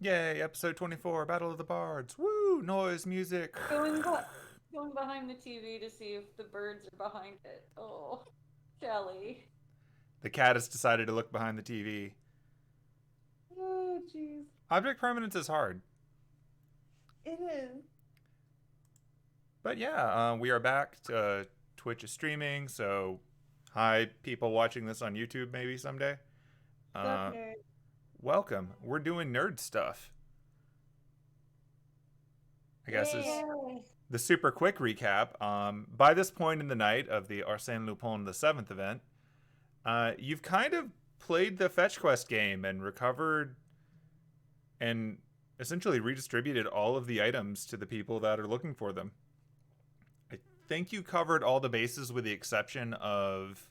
Yay, episode 24, Battle of the Bards. Woo, noise, music. Going behind the TV to see if the birds are behind it. Oh, Shelly. The cat has decided to look behind the TV. Oh, jeez. Object permanence is hard. It is. But yeah, we are back. Twitch is streaming, so hi, people watching this on YouTube maybe someday. What's up, nerd? Welcome. We're doing nerd stuff. I guess is Yay. the super quick recap. By this point in the night of the Arsène Lupin VII event, you've kind of played the fetch quest game and recovered and essentially redistributed all of the items to the people that are looking for them. I think you covered all the bases with the exception of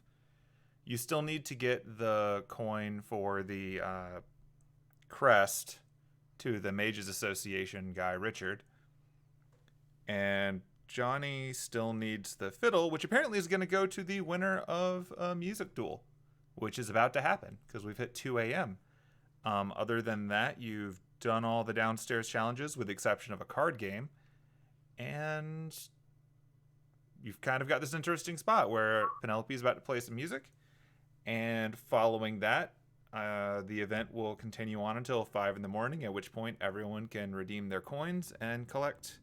you still need to get the coin for the crest to the Mages Association guy, Richard. And Johni still needs the fiddle, which apparently is going to go to the winner of a music duel, which is about to happen because we've hit 2 a.m. Other than that, you've done all the downstairs challenges with the exception of a card game. And you've kind of got this interesting spot where Penelope is about to play some music. And following that, the event will continue on until 5 in the morning, at which point everyone can redeem their coins and collect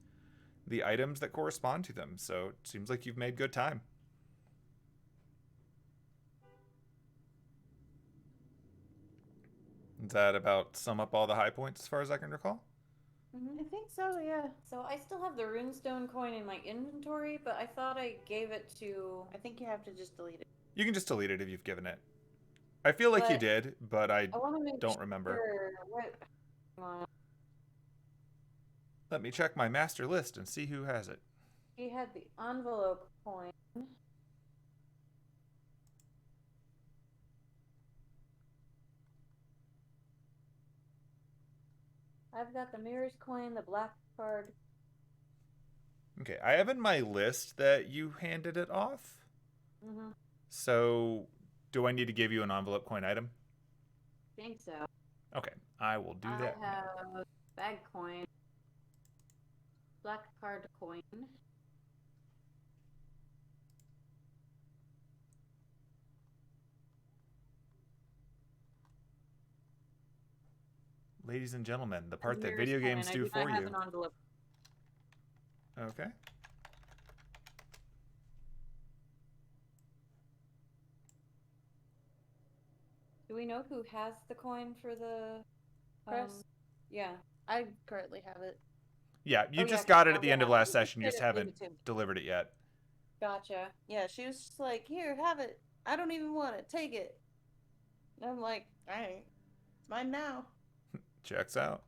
the items that correspond to them. So it seems like you've made good time. Does that about sum up all the high points as far as I can recall? I think so, yeah. So I still have the runestone coin in my inventory, but I thought I gave it to... I think you have to just delete it. You can just delete it if you've given it. I feel like you did, but I don't remember. What? Let me check my master list and see who has it. He had the envelope coin. I've got the mirrors coin, the black card. Okay, I have in my list that you handed it off. Mm-hmm. So, do I need to give you an envelope coin item? I think so. Okay, I will do that. I have bag coin, black card coin. Ladies and gentlemen, the part that video games do for you. I have an envelope. Okay. Do we know who has the coin for the press? Yeah. I currently have it. Yeah, you just got it at the end of last session. You just haven't delivered it yet. Gotcha. Yeah, she was just like, here, have it. I don't even want it. Take it. And I'm like, all right. It's mine now. Checks out.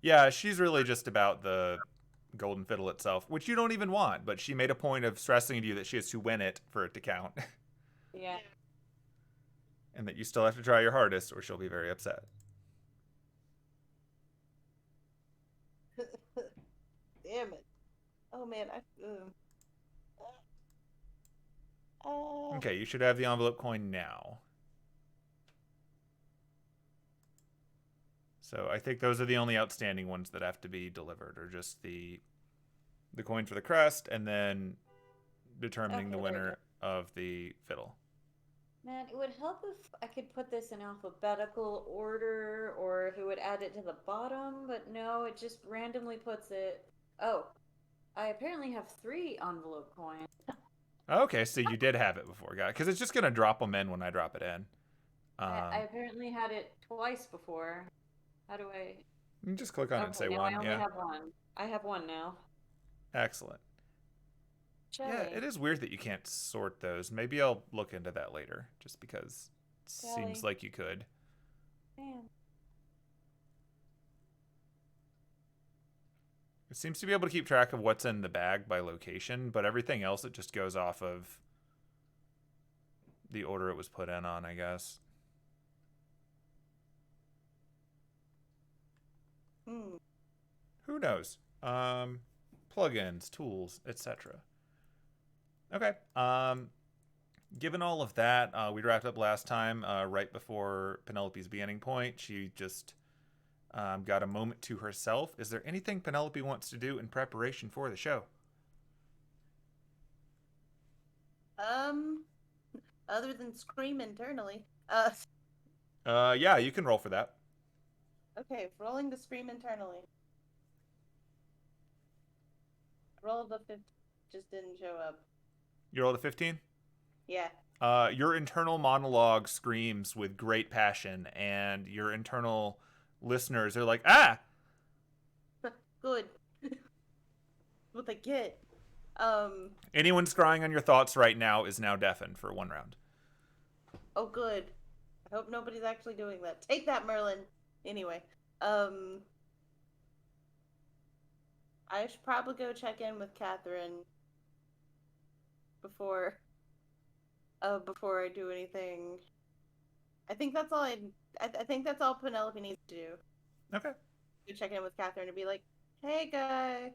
Yeah, she's really just about the golden fiddle itself, which you don't even want, but she made a point of stressing to you that she has to win it for it to count. Yeah. And that you still have to try your hardest or she'll be very upset. Damn it. Oh, man. Okay, you should have the envelope coin now. So I think those are the only outstanding ones that have to be delivered, or just the coin for the crest, and then determining the winner of the fiddle. Man, it would help if I could put this in alphabetical order, or if it would add it to the bottom, but no, it just randomly puts it... Oh, I apparently have 3 envelope coins. Okay, so you did have it before, guy, because it's just going to drop them in when I drop it in. I apparently had it twice before. How do I... You can just click on it and say now one. I only have one. I have one now. Excellent. Shelly. Yeah, it is weird that you can't sort those. Maybe I'll look into that later, just because it seems like you could. Man. It seems to be able to keep track of what's in the bag by location, but everything else, it just goes off of the order it was put in on, I guess. Who knows? Plugins, tools, etc. Okay. Given all of that, we wrapped up last time right before Penelope's beginning point. She just got a moment to herself. Is there anything Penelope wants to do in preparation for the show? Other than scream internally. Yeah, you can roll for that. Okay, rolling to scream internally. Rolled a 15, just didn't show up. You rolled a 15? Yeah. Your internal monologue screams with great passion, and your internal listeners are like, ah! Good. What they get. Anyone scrying on your thoughts right now is now deafened for 1 round. Oh, good. I hope nobody's actually doing that. Take that, Merlin. Anyway, I should probably go check in with Catherine before I do anything. I think that's all I think that's all Penelope needs to do. Okay. Go check in with Catherine and be like, "Hey, guy,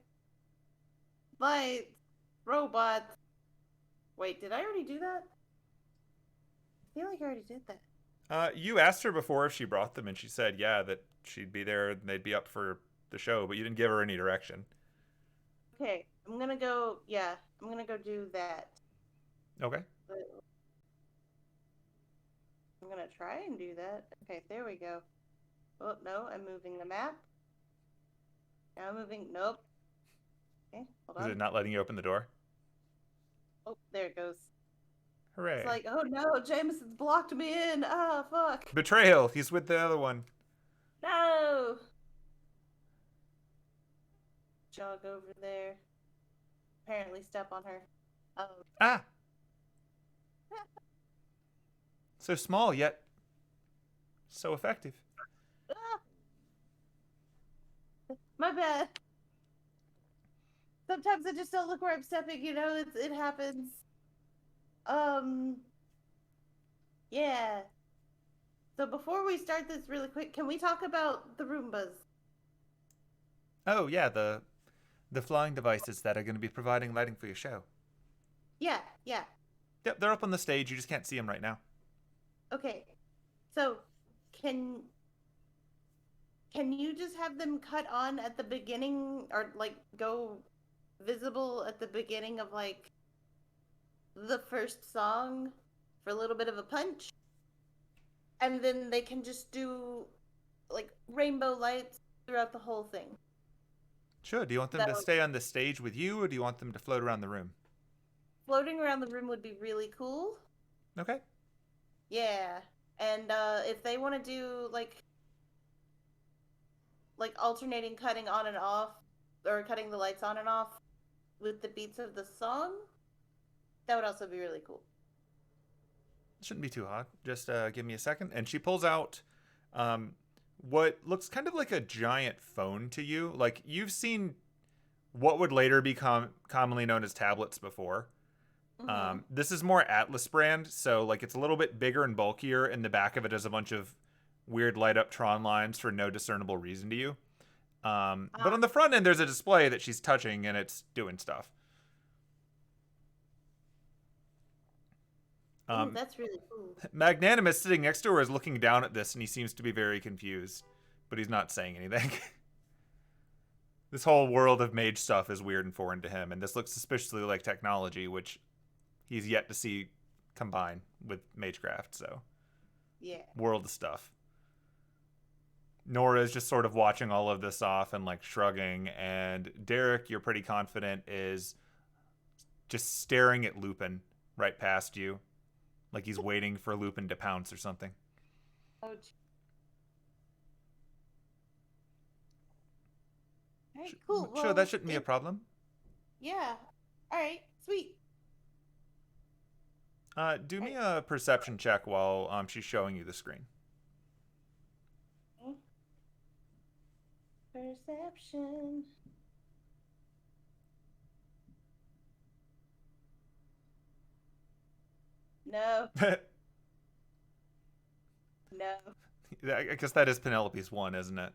lights, robots." Wait, did I already do that? I feel like I already did that. You asked her before if she brought them, and she said, yeah, that she'd be there and they'd be up for the show, but you didn't give her any direction. Okay, I'm gonna go do that. Okay. But I'm gonna try and do that. Okay, there we go. Oh, no, I'm moving the map. Now I'm moving, nope. Okay, hold on. Is it not letting you open the door? Oh, there it goes. Hooray. It's like, oh no, Jameson's blocked me in. Ah, fuck. Betrayal. He's with the other one. No! Jog over there. Apparently step on her. Oh. Ah! So small, yet so effective. Ah! My bad. Sometimes I just don't look where I'm stepping, you know, it happens. Yeah. So before we start this really quick, can we talk about the Roombas? Oh, yeah, the flying devices that are going to be providing lighting for your show. Yeah. Yep, they're up on the stage. You just can't see them right now. Okay. So, can you just have them cut on at the beginning, or like go visible at the beginning of like the first song for a little bit of a punch? And then they can just do like rainbow lights throughout the whole thing. Sure. Do you want them to stay on the stage with you, or do you want them to float around the room? Floating around the room would be really cool. Okay. Yeah. And if they want to do like alternating cutting on and off, or cutting the lights on and off with the beats of the song, that would also be really cool. Shouldn't be too hard. Just give me a second. And she pulls out what looks kind of like a giant phone to you. Like, you've seen what would later become commonly known as tablets before. Mm-hmm. This is more Atlas brand, so like it's a little bit bigger and bulkier, and the back of it is a bunch of weird light up Tron lines for no discernible reason to you. But on the front end, there's a display that she's touching, and it's doing stuff. Ooh, that's really cool. Magnanimous, sitting next to her, is looking down at this, and he seems to be very confused, but he's not saying anything. This whole world of mage stuff is weird and foreign to him, and this looks suspiciously like technology, which he's yet to see combine with magecraft, so. Yeah. World of stuff. Nora is just sort of watching all of this off and like shrugging, and Derek, you're pretty confident, is just staring at Lupin right past you, like he's waiting for Lupin to pounce or something. Oh. All right, cool. Sure, that shouldn't be a problem. Yeah. All right, sweet. Do me a perception check while she's showing you the screen. Perception. No. No. I guess that is Penelope's one, isn't it?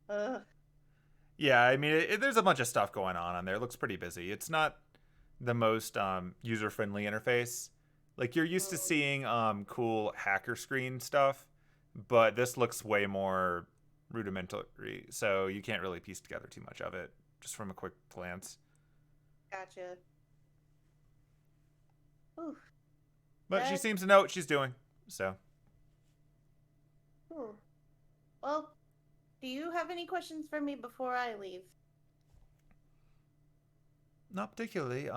Ugh. Yeah, I mean, there's a bunch of stuff going on there. It looks pretty busy. It's not the most user-friendly interface. Like, you're used to seeing cool hacker screen stuff, but this looks way more rudimentary, so you can't really piece together too much of it just from a quick glance. Gotcha. Ooh. But she seems to know what she's doing, so. Cool. Well, do you have any questions for me before I leave? Not particularly.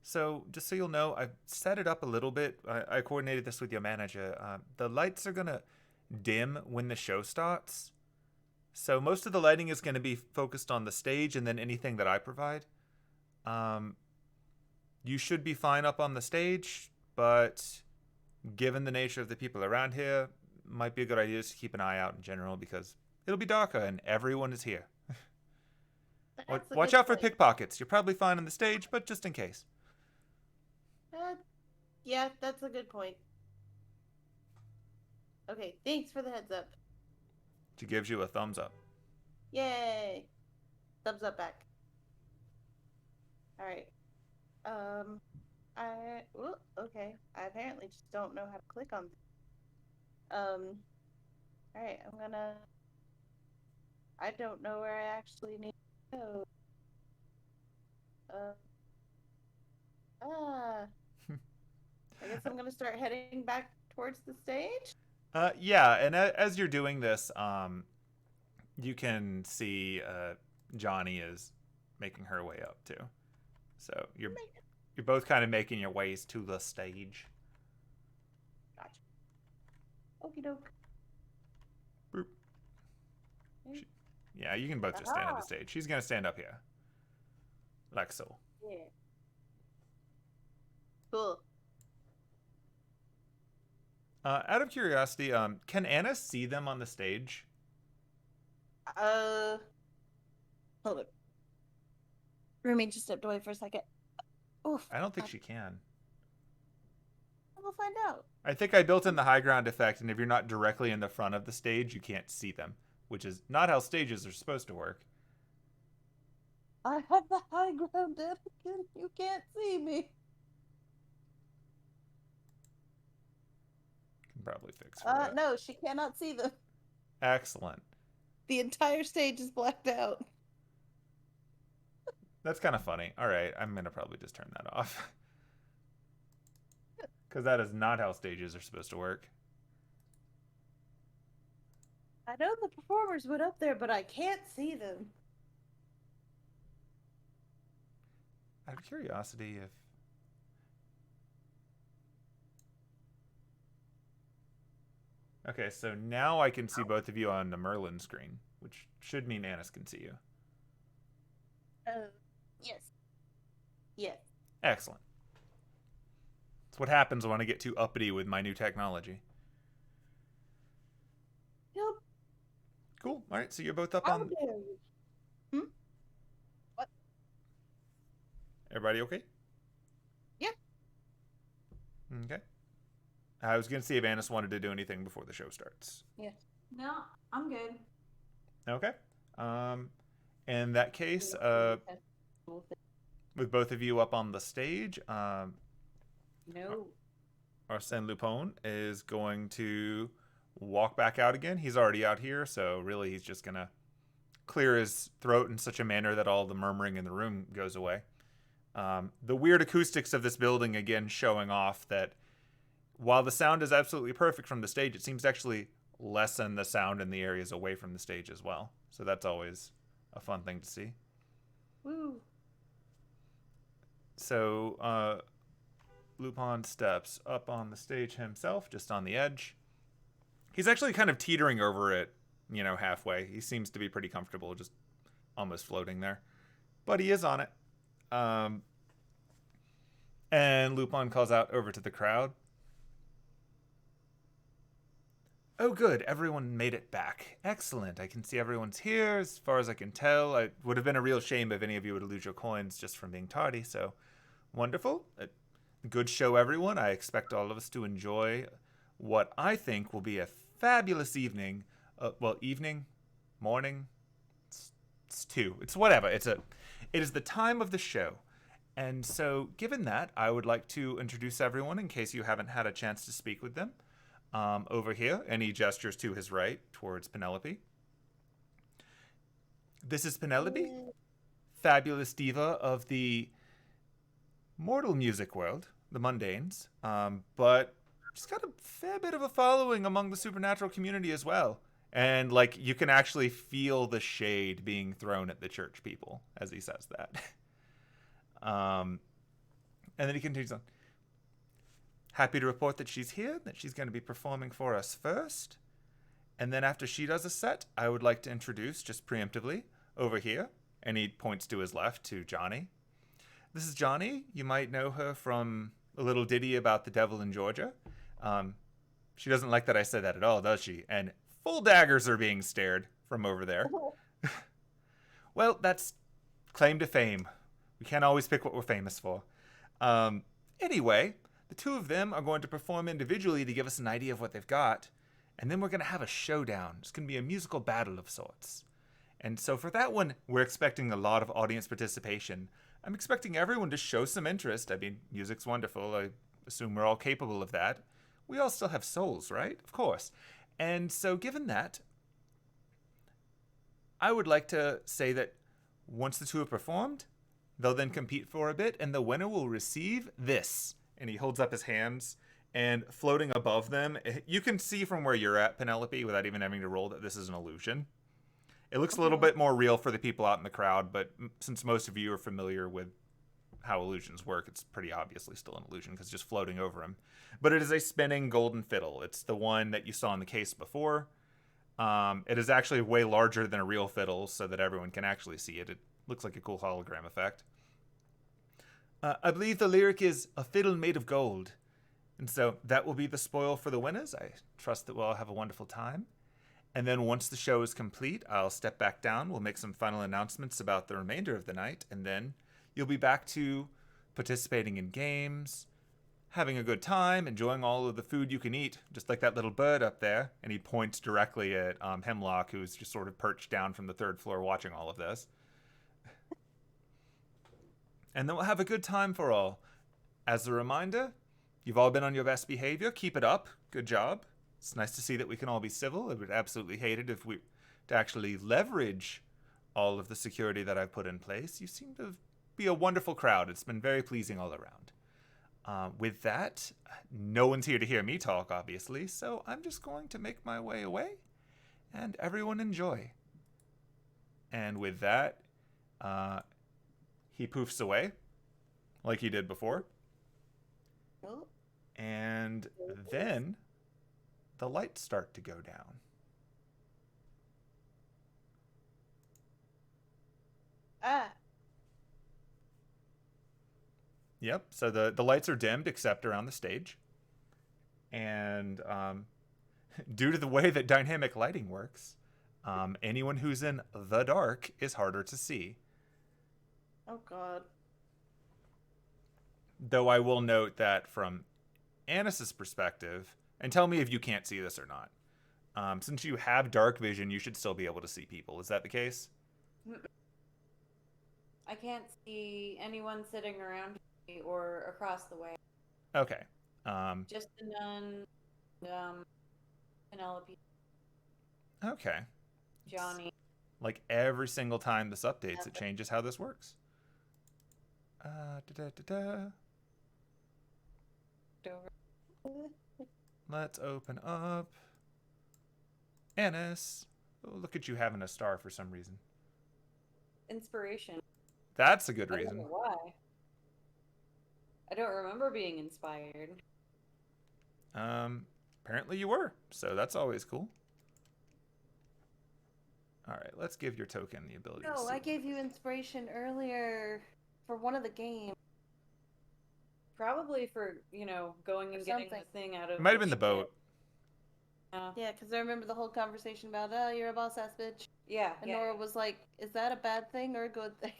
So just so you'll know, I've set it up a little bit. I coordinated this with your manager. The lights are gonna dim when the show starts. So most of the lighting is going to be focused on the stage and then anything that I provide. You should be fine up on the stage, but given the nature of the people around here, might be a good idea just to keep an eye out in general because it'll be darker and everyone is here. Watch out for pickpockets. You're probably fine on the stage, but just in case. Yeah, that's a good point. Okay, thanks for the heads up. She gives you a thumbs up. Yay! Thumbs up back. Alright. Okay. I apparently just don't know how to click on. Alright, I don't know where I actually need to go. I guess I'm gonna start heading back towards the stage. Yeah, and as you're doing this, you can see Johni is making her way up too. So you're both kind of making your ways to the stage. Gotcha. Okie doke. Boop. Yeah, you can both just stand at the stage. She's gonna stand up here, like so. Yeah. Cool. Out of curiosity, can Anna see them on the stage? Hold up. Rumi just stepped away for a second. Oof. I don't think she can. We'll find out. I think I built in the high ground effect, and if you're not directly in the front of the stage, you can't see them, which is not how stages are supposed to work. I have the high ground, Anakin. You can't see me. Can probably fix for that. No, she cannot see them. Excellent. The entire stage is blacked out. That's kind of funny. All right, I'm going to probably just turn that off. Because that is not how stages are supposed to work. I know the performers went up there, but I can't see them. Out of curiosity, if... Okay, so now I can see both of you on the Merlin screen, which should mean Annis can see you. Yes. Yes. Excellent. That's what happens when I get too uppity with my new technology. Yep. Cool. All right, so you're both up How on... dare you? Hmm? What? Everybody okay? Yeah. Okay. I was going to see if Annis wanted to do anything before the show starts. Yeah. No, I'm good. Okay. In that case, with both of you up on the stage, No. Arsène Lupin is going to walk back out again. He's already out here, so really he's just going to clear his throat in such a manner that all the murmuring in the room goes away. The weird acoustics of this building again showing off that while the sound is absolutely perfect from the stage, it seems to actually lessen the sound in the areas away from the stage as well. So that's always a fun thing to see. Woo. So Lupin steps up on the stage himself, just on the edge. He's actually kind of teetering over it, halfway. He seems to be pretty comfortable, just almost floating there. But he is on it. And Lupin calls out over to the crowd. Oh, good. Everyone made it back. Excellent. I can see everyone's here, as far as I can tell. It would have been a real shame if any of you would lose your coins just from being tardy, so wonderful. Good show, everyone. I expect all of us to enjoy what I think will be a fabulous evening. Evening? Morning? It's two. It's whatever. It is the time of the show. And so, given that, I would like to introduce everyone in case you haven't had a chance to speak with them. Over here, and he gestures to his right towards Penelope. This is Penelope, fabulous diva of the mortal music world, the mundanes, but she's got a fair bit of a following among the supernatural community as well. And, like, you can actually feel the shade being thrown at the church people as he says that. And then he continues on. Happy to report that she's here, that she's going to be performing for us first. And then after she does a set, I would like to introduce, just preemptively, over here. And he points to his left to Johni. This is Johni. You might know her from a little ditty about the devil in Georgia. She doesn't like that I said that at all, does she? And full daggers are being stared from over there. Well, that's claim to fame. We can't always pick what we're famous for. Anyway, the two of them are going to perform individually to give us an idea of what they've got. And then we're going to have a showdown. It's going to be a musical battle of sorts. And so for that one, we're expecting a lot of audience participation. I'm expecting everyone to show some interest. I mean, music's wonderful. I assume we're all capable of that. We all still have souls, right? Of course. And so given that, I would like to say that once the two have performed, they'll then compete for a bit, and the winner will receive this. And he holds up his hands, and floating above them, you can see from where you're at, Penelope, without even having to roll, that this is an illusion. It looks a little bit more real for the people out in the crowd, but since most of you are familiar with how illusions work, it's pretty obviously still an illusion because it's just floating over him. But it is a spinning golden fiddle. It's the one that you saw in the case before. It is actually way larger than a real fiddle so that everyone can actually see it. It looks like a cool hologram effect. I believe the lyric is "a fiddle made of gold." And so that will be the spoil for the winners. I trust that we'll all have a wonderful time. And then once the show is complete, I'll step back down. We'll make some final announcements about the remainder of the night. And then you'll be back to participating in games, having a good time, enjoying all of the food you can eat, just like that little bird up there. And he points directly at Hemlock, who's just sort of perched down from the third floor watching all of this. And then we'll have a good time for all. As a reminder, you've all been on your best behavior. Keep it up. Good job. It's nice to see that we can all be civil. I would absolutely hate it if we to actually leverage all of the security that I've put in place. You seem to be a wonderful crowd. It's been very pleasing all around. With that, no one's here to hear me talk, obviously, so I'm just going to make my way away, and everyone enjoy. And with that, he poofs away, like he did before. And then the lights start to go down. Yep, so the lights are dimmed except around the stage. And due to the way that dynamic lighting works, anyone who's in the dark is harder to see. Oh, God. Though I will note that from Anis's perspective, and tell me if you can't see this or not, since you have dark vision, you should still be able to see people. Is that the case? I can't see anyone sitting around me or across the way. Okay. Just the nun, Penelope. Okay. Johni. Like every single time this updates, it changes how this works. Let's open up Anis. Oh, look at you having a star for some reason. Inspiration. That's a good I reason. don't know why. I don't remember being inspired. Apparently you were, so that's always cool. All right, let's give your token the ability to No, see. I gave you inspiration earlier for one of the games. Probably for, going and getting Something. the thing out of It might have been the boat. Yeah, because I remember the whole conversation about, oh, you're a boss ass bitch. Yeah. And Nora was like, is that a bad thing or a good thing?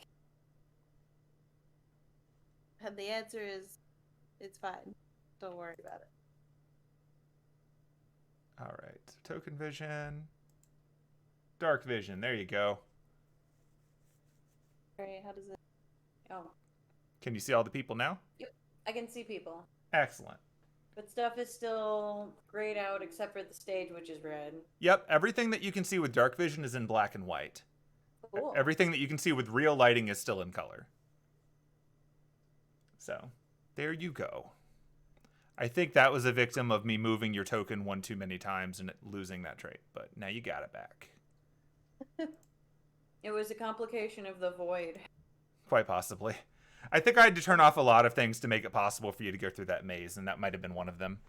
And the answer is, it's fine. Don't worry about it. All right, token vision. Dark vision, there you go. Alright, how does it... Oh, Can you see all the people now? I can see people. Excellent. But stuff is still grayed out except for the stage, which is red. Yep, everything that you can see with dark vision is in black and white. Cool. Everything that you can see with real lighting is still in color. So, there you go. I think that was a victim of me moving your token one too many times and losing that trait, but now you got it back. It was a complication of the void. Quite possibly. I think I had to turn off a lot of things to make it possible for you to go through that maze, and that might have been one of them.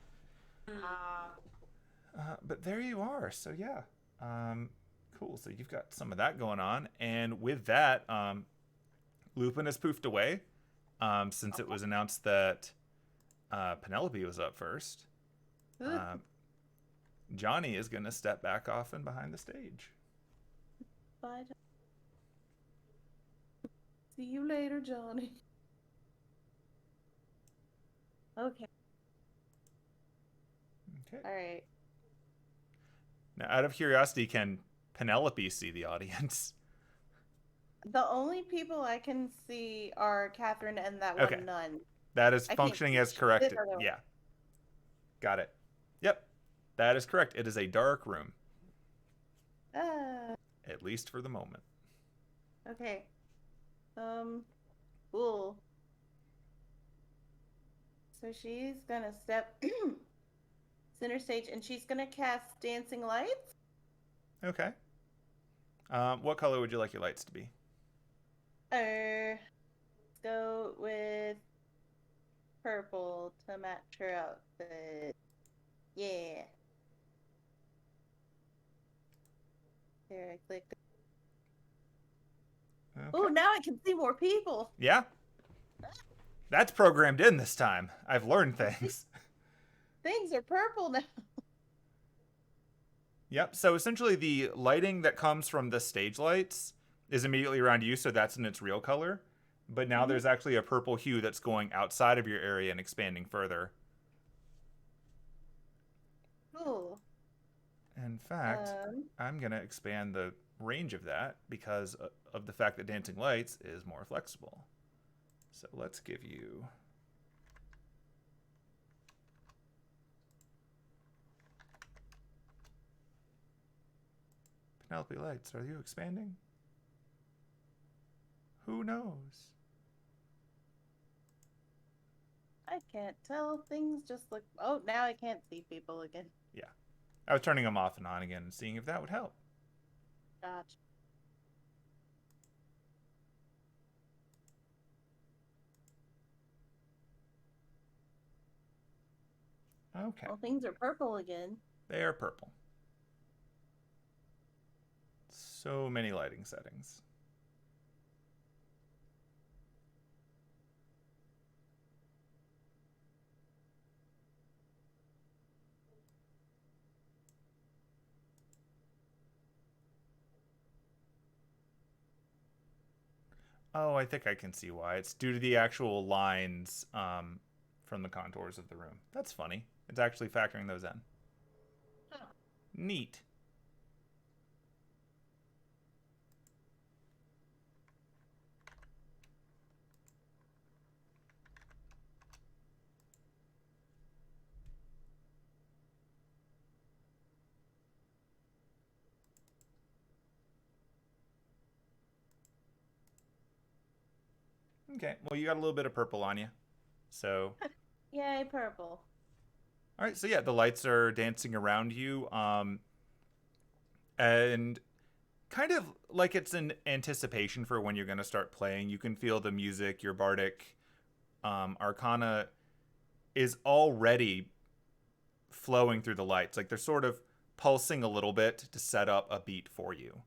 But there you are. So yeah, cool. So you've got some of that going on, and with that, Lupin has poofed away. Since it was announced that Penelope was up first, Johni is going to step back off and behind the stage. Bye. See you later, Johni. Okay. Okay. All right. Now, out of curiosity, can Penelope see the audience? The only people I can see are Catherine and that Okay. one nun. That is I can't functioning see as shit correct. otherwise. Yeah. Got it. Yep. That is correct. It is a dark room. At least for the moment. Okay. Cool. So she's gonna step center stage and she's gonna cast dancing lights. Okay. What color would you like your lights to be? Let's go with purple to match her outfit. Yeah. There, I clicked. Okay. Oh, now I can see more people. Yeah. That's programmed in this time. I've learned things. Things are purple now. Yep. So essentially the lighting that comes from the stage lights is immediately around you, so that's in its real color. But now there's actually a purple hue that's going outside of your area and expanding further. Cool. In fact, I'm going to expand the range of that because of the fact that dancing lights is more flexible. So let's give you... Penelope Lights, are you expanding? Who knows? I can't tell. Things just look... Oh, now I can't see people again. Yeah. I was turning them off and on again and seeing if that would help. Gotcha. Okay. Well, things are purple again. They are purple. So many lighting settings. Oh, I think I can see why. It's due to the actual lines from the contours of the room. That's funny. It's actually factoring those in. Oh. Neat. Okay, well, you got a little bit of purple on you. So, Yay, purple. all right, so yeah, the lights are dancing around you. And kind of like it's an anticipation for when you're going to start playing. You can feel the music, your bardic arcana is already flowing through the lights. Like they're sort of pulsing a little bit to set up a beat for you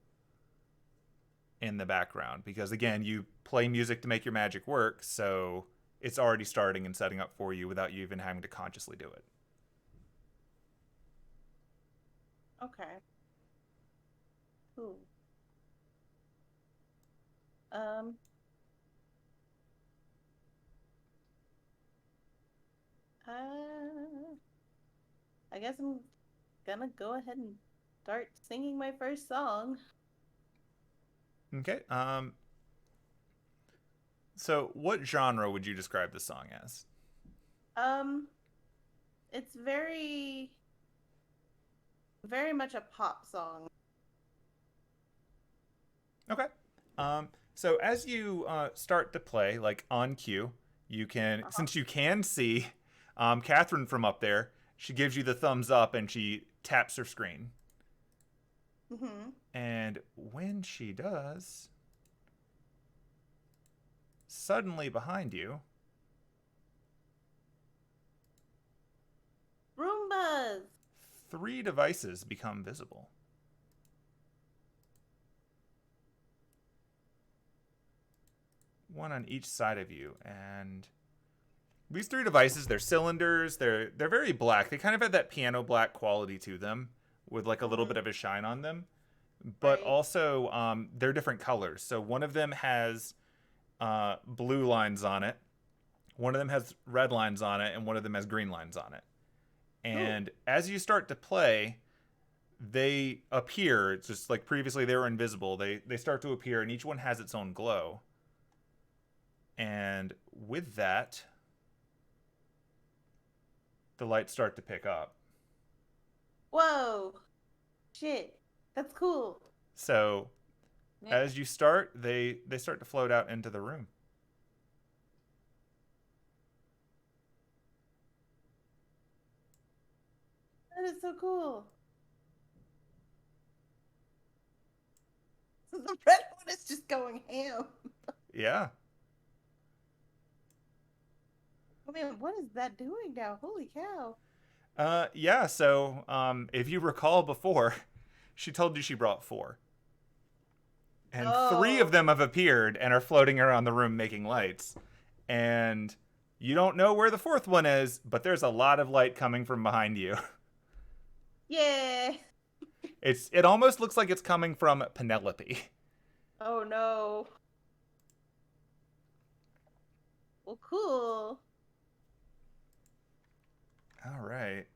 in the background. Because again, you play music to make your magic work, so it's already starting and setting up for you without you even having to consciously do it. Okay. Cool. I guess I'm gonna go ahead and start singing my first song. Okay. So what genre would you describe the song as? It's very much a pop song. Okay. So as you start to play, like on cue, you can, since you can see Catherine from up there, she gives you the thumbs up and she taps her screen. Mm-hmm. And when she does, suddenly behind you, Roombas! 3 devices become visible. One on each side of you, and these 3 devices, they're cylinders. They're very black. They kind of have that piano black quality to them, with like a little bit of a shine on them. But Right. also, they're different colors. So one of them has blue lines on it. One of them has red lines on it, and one of them has green lines on it. And as you start to play, they appear. It's just like previously they were invisible. They start to appear, and each one has its own glow. And with that, the lights start to pick up. Whoa! Shit. That's cool. So as you start, they start to float out into the room. That is so cool. So the red one is just going ham. Yeah. I mean, what is that doing now? Holy cow. Yeah, so if you recall before, she told you she brought 4. And 3 of them have appeared and are floating around the room making lights. And you don't know where the 4th one is, but there's a lot of light coming from behind you. Yeah. It almost looks like it's coming from Penelope. Oh no. Well, cool. All right.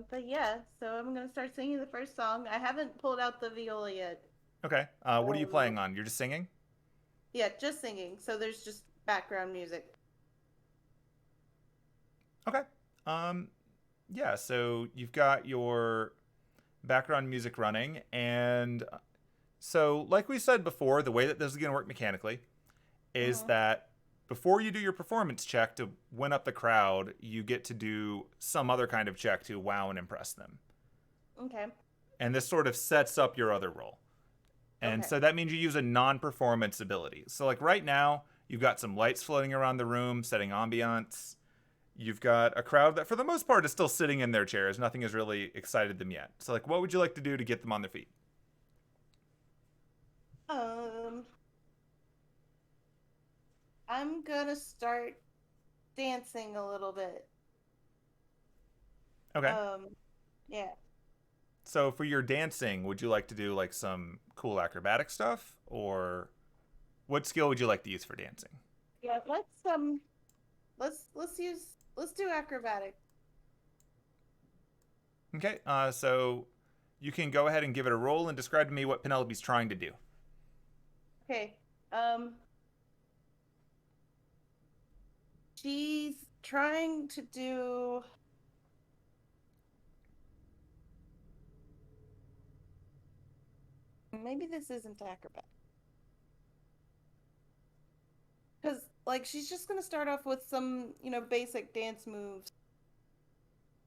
But yeah, so I'm gonna start singing the first song. I haven't pulled out the viola yet. Okay. What are you playing on? You're just singing? Yeah, just singing. So there's just background music. Okay. Yeah, so you've got your background music running, and so like we said before, the way that this is going to work mechanically is that before you do your performance check to win up the crowd, you get to do some other kind of check to wow and impress them. Okay. And this sort of sets up your other roll. And so that means you use a non-performance ability. So like right now, you've got some lights floating around the room, setting ambiance. You've got a crowd that for the most part is still sitting in their chairs. Nothing has really excited them yet. So like, what would you like to do to get them on their feet? I'm gonna start dancing a little bit. Okay. Yeah. So for your dancing, would you like to do like some cool acrobatic stuff, or what skill would you like to use for dancing? Yeah, let's do acrobatic. Okay. So you can go ahead and give it a roll and describe to me what Penelope's trying to do. Okay. She's trying to do maybe this isn't acrobatic. Because, like, she's just going to start off with some, basic dance moves.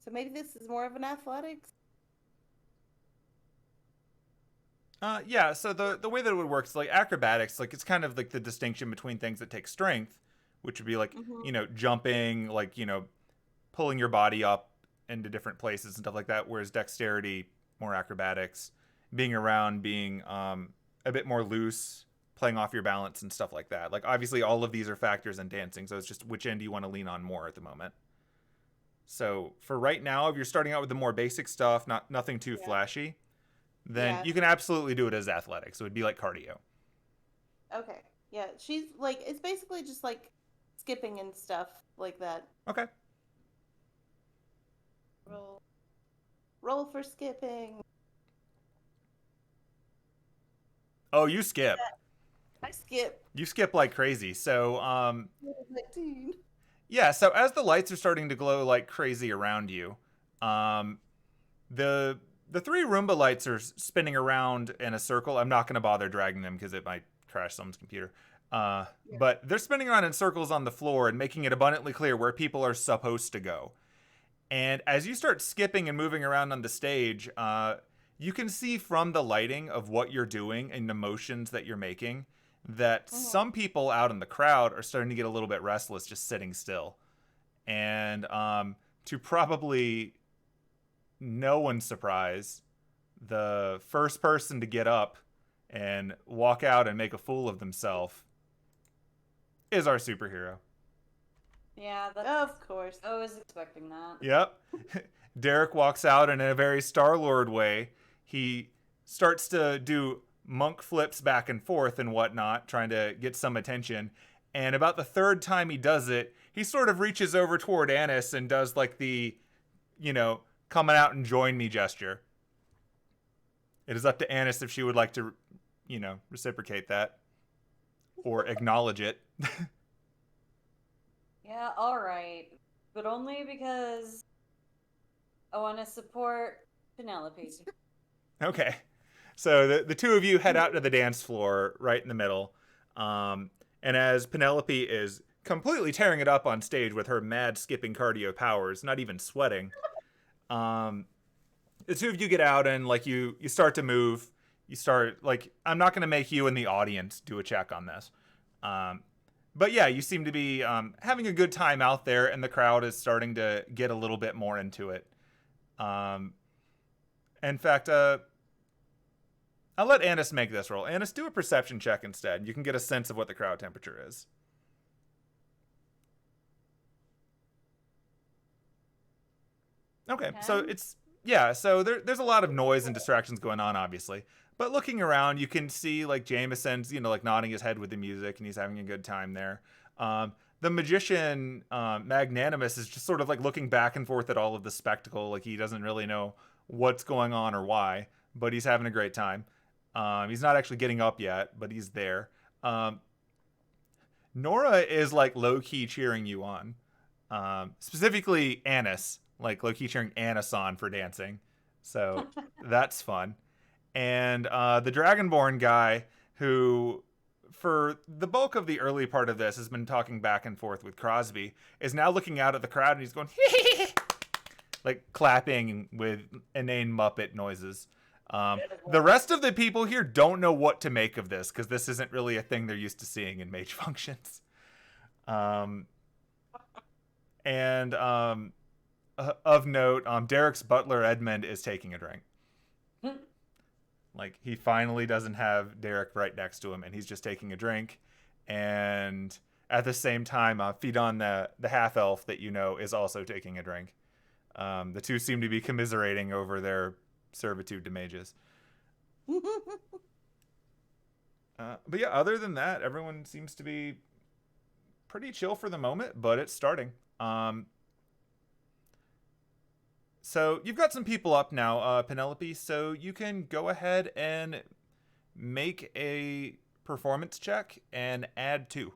So maybe this is more of an athletics? Yeah, so the way that it would work is like acrobatics, like it's kind of like the distinction between things that take strength, which would be like, jumping, like, pulling your body up into different places and stuff like that, whereas dexterity, more acrobatics, being around, being a bit more loose, playing off your balance and stuff like that. Like obviously all of these are factors in dancing, so it's just which end do you want to lean on more at the moment. So for right now, if you're starting out with the more basic stuff, nothing too flashy, then you can absolutely do it as athletics. So it would be like cardio. Okay. Yeah, she's like, it's basically just like skipping and stuff like that. Okay. Roll for skipping. Oh, you skip. I skip. You skip like crazy. So, 19. yeah, so as the lights are starting to glow like crazy around you, The three Roomba lights are spinning around in a circle. I'm not going to bother dragging them because it might crash someone's computer. But they're spinning around in circles on the floor and making it abundantly clear where people are supposed to go. And as you start skipping and moving around on the stage, you can see from the lighting of what you're doing and the motions that you're making that some people out in the crowd are starting to get a little bit restless just sitting still. And to probably no one's surprise, the first person to get up and walk out and make a fool of themselves is our superhero. Yeah, Of course. I was expecting that. Yep. Derek walks out, and in a very Star-Lord way, he starts to do monk flips back and forth and whatnot, trying to get some attention. And about the third time he does it, he sort of reaches over toward Annis and does like the, coming out and join me gesture. It is up to Annis if she would like to, reciprocate that or acknowledge it. Yeah, alright. But only because I want to support Penelope. Okay. So the two of you head out to the dance floor right in the middle. And as Penelope is completely tearing it up on stage with her mad skipping cardio powers, not even sweating, the two of you get out and you start to move. You start I'm not going to make you in the audience do a check on this. But yeah, you seem to be having a good time out there, and the crowd is starting to get a little bit more into it. In fact, I'll let Annis make this roll. Annis, do a perception check instead. You can get a sense of what the crowd temperature is. Okay, so so there's a lot of noise and distractions going on, obviously. But looking around, you can see Jameson's, nodding his head with the music, and he's having a good time there. The magician, Magnanimous, is just sort of looking back and forth at all of the spectacle. He doesn't really know what's going on or why, but he's having a great time. He's not actually getting up yet, but he's there. Nora is low-key cheering you on. Specifically Annis, low-key cheering Annis on for dancing. So that's fun. And the Dragonborn guy, who for the bulk of the early part of this has been talking back and forth with Crosby, is now looking out at the crowd and he's going clapping with inane Muppet noises. The rest of the people here don't know what to make of this because this isn't really a thing they're used to seeing in mage functions. Of note, Derek's butler Edmund is taking a drink. He finally doesn't have Derek right next to him, and he's just taking a drink. And at the same time, Fidon, the half-elf that is also taking a drink. The two seem to be commiserating over their servitude to mages. But yeah, other than that, everyone seems to be pretty chill for the moment, but it's starting. So you've got some people up now, Penelope, so you can go ahead and make a performance check and add 2.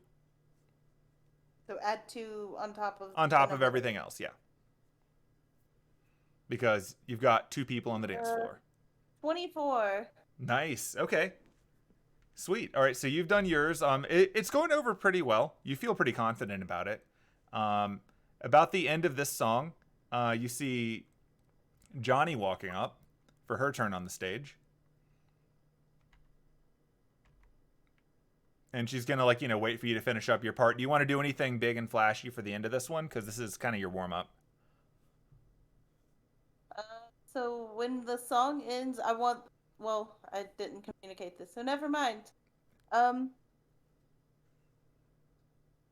So add 2 on top of... On top of everything else, yeah. Because you've got 2 people on the dance floor. 24. Nice, okay. Sweet. All right, so you've done yours. It's going over pretty well. You feel pretty confident about it. About the end of this song, you see Johni walking up for her turn on the stage. And she's going to, wait for you to finish up your part. Do you want to do anything big and flashy for the end of this one? Because this is kind of your warm-up. So when the song ends, I didn't communicate this, so never mind.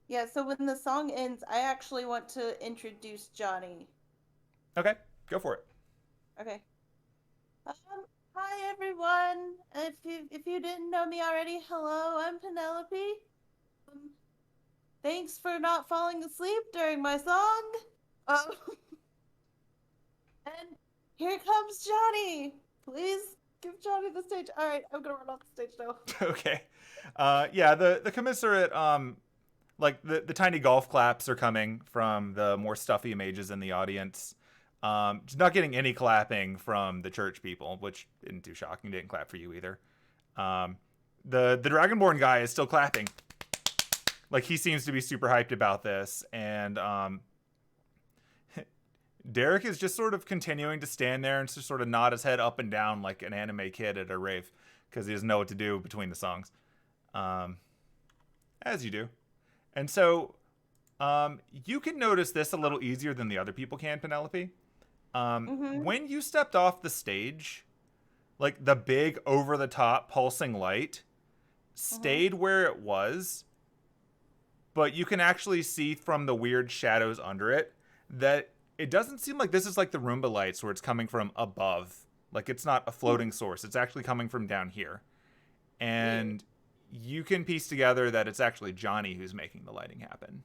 Yeah, so when the song ends, I actually want to introduce Johni. Okay, go for it. Okay. Hi everyone. If you didn't know me already, hello, I'm Penelope. Thanks for not falling asleep during my song. And here comes Johni. Please give Johni the stage. All right, I'm gonna run off the stage now. Okay. Yeah, the commissariat, the tiny golf claps are coming from the more stuffy mages in the audience. She's not getting any clapping from the church people, which isn't too shocking. Didn't clap for you either. The Dragonborn guy is still clapping. Like, he seems to be super hyped about this. And Derek is just sort of continuing to stand there and just sort of nod his head up and down like an anime kid at a rave, because he doesn't know what to do between the songs. As you do. And so you can notice this a little easier than the other people can, Penelope. When you stepped off the stage, like, the big over-the-top pulsing light stayed where it was, but you can actually see from the weird shadows under it that it doesn't seem like this is like the Roomba lights where it's coming from above. Like, it's not a floating source. It's actually coming from down here. And you can piece together that it's actually Johni who's making the lighting happen.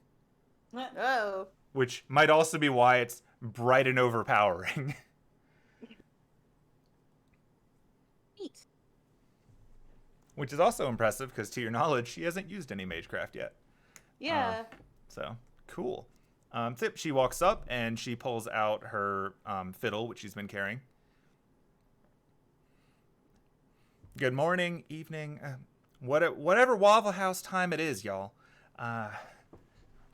Oh. Which might also be why it's bright and overpowering. Neat. Which is also impressive, because to your knowledge, she hasn't used any Magecraft yet. Yeah. So, cool. She walks up and she pulls out her fiddle, which she's been carrying. Good morning, evening, whatever Waffle House time it is, y'all.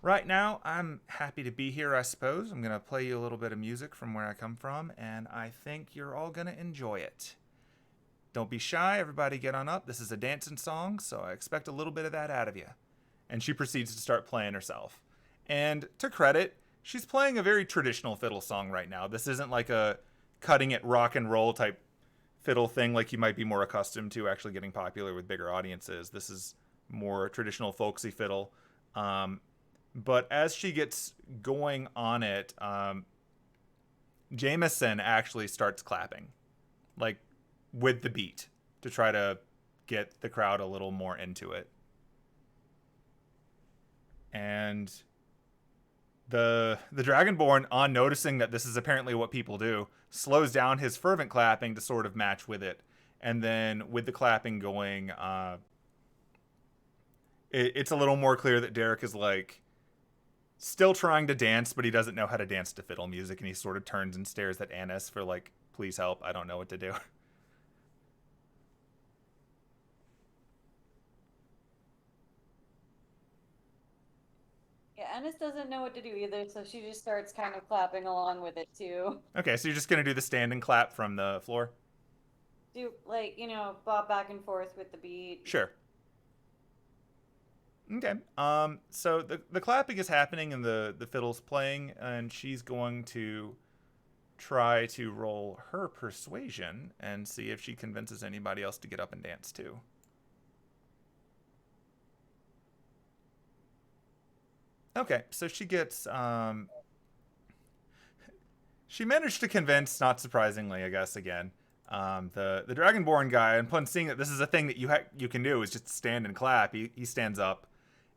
Right now, I'm happy to be here, I suppose. I'm going to play you a little bit of music from where I come from, and I think you're all going to enjoy it. Don't be shy, everybody get on up. This is a dancing song, so I expect a little bit of that out of you. And she proceeds to start playing herself. And to credit, she's playing a very traditional fiddle song right now. This isn't like a cutting it rock and roll type fiddle thing like you might be more accustomed to actually getting popular with bigger audiences. This is more traditional folksy fiddle. But as she gets going on it, Jameson actually starts clapping, like, with the beat, to try to get the crowd a little more into it. And the Dragonborn, on noticing that this is apparently what people do, slows down his fervent clapping to sort of match with it. And then with the clapping going, it's a little more clear that Derek is, like, still trying to dance, but he doesn't know how to dance to fiddle music, and he sort of turns and stares at Annis for, like, please help, I don't know what to do. Yeah, Ennis doesn't know what to do either, so she just starts kind of clapping along with it too. Okay, so you're just gonna do the stand and clap from the floor? Do, like, bob back and forth with the beat. Sure. Okay. So the clapping is happening and the fiddle's playing, and she's going to try to roll her persuasion and see if she convinces anybody else to get up and dance too. Okay, so she gets she managed to convince, not surprisingly, I guess, again, the Dragonborn guy, and upon seeing that this is a thing that you can do, is just stand and clap. He stands up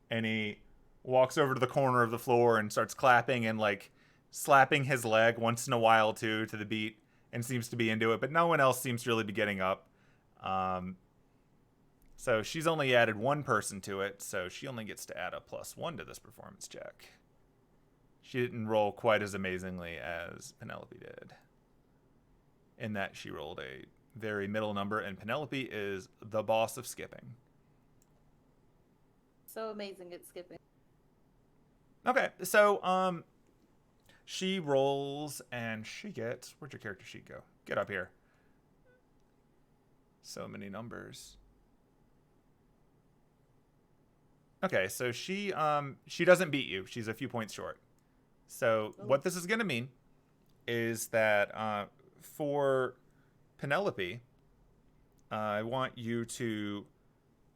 and he walks over to the corner of the floor and starts clapping and, like, slapping his leg once in a while too to the beat, and seems to be into it, but no one else seems to really be getting up. So she's only added one person to it, so she only gets to add a +1 to this performance check. She didn't roll quite as amazingly as Penelope did, in that she rolled a very middle number, and Penelope is the boss of skipping. So amazing at skipping. Okay, so she rolls and she gets, where'd your character sheet go? Get up here. So many numbers. Okay, so she doesn't beat you. She's a few points short. So what this is going to mean is that for Penelope, I want you to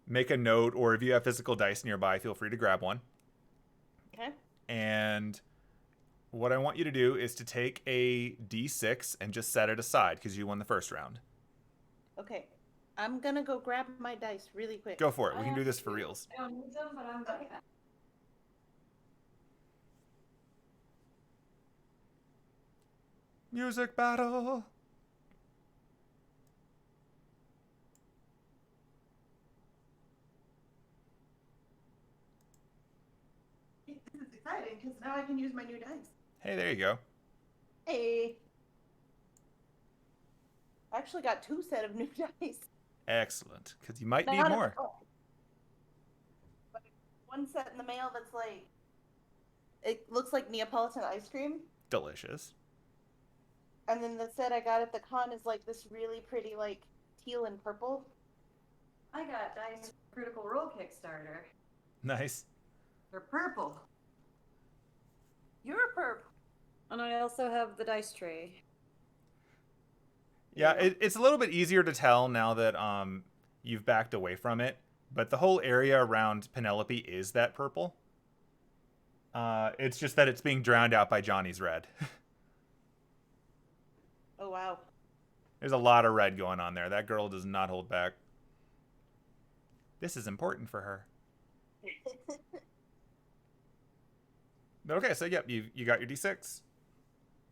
make a note, or if you have physical dice nearby, feel free to grab one. Okay. And what I want you to do is to take a D6 and just set it aside, because you won the first round. Okay. I'm gonna go grab my dice really quick. Go for it. We can do this for reals. I don't need them, but I'm going to. Music battle. This is exciting because now I can use my new dice. Hey, there you go. Hey. I actually got 2 set of new dice. Excellent, because you might need Not more. at all. But 1 set in the mail that's like, it looks like Neapolitan ice cream. Delicious. And then the set I got at the con is like this really pretty, like, teal and purple. I got dice Critical Role Kickstarter. Nice. They're purple. You're purple. And I also have the dice tray. Yeah, it's a little bit easier to tell now that you've backed away from it, but the whole area around Penelope is that purple. It's just that it's being drowned out by Johni's red. Oh, wow. There's a lot of red going on there. That girl does not hold back. This is important for her. But okay, so yep, you got your D6.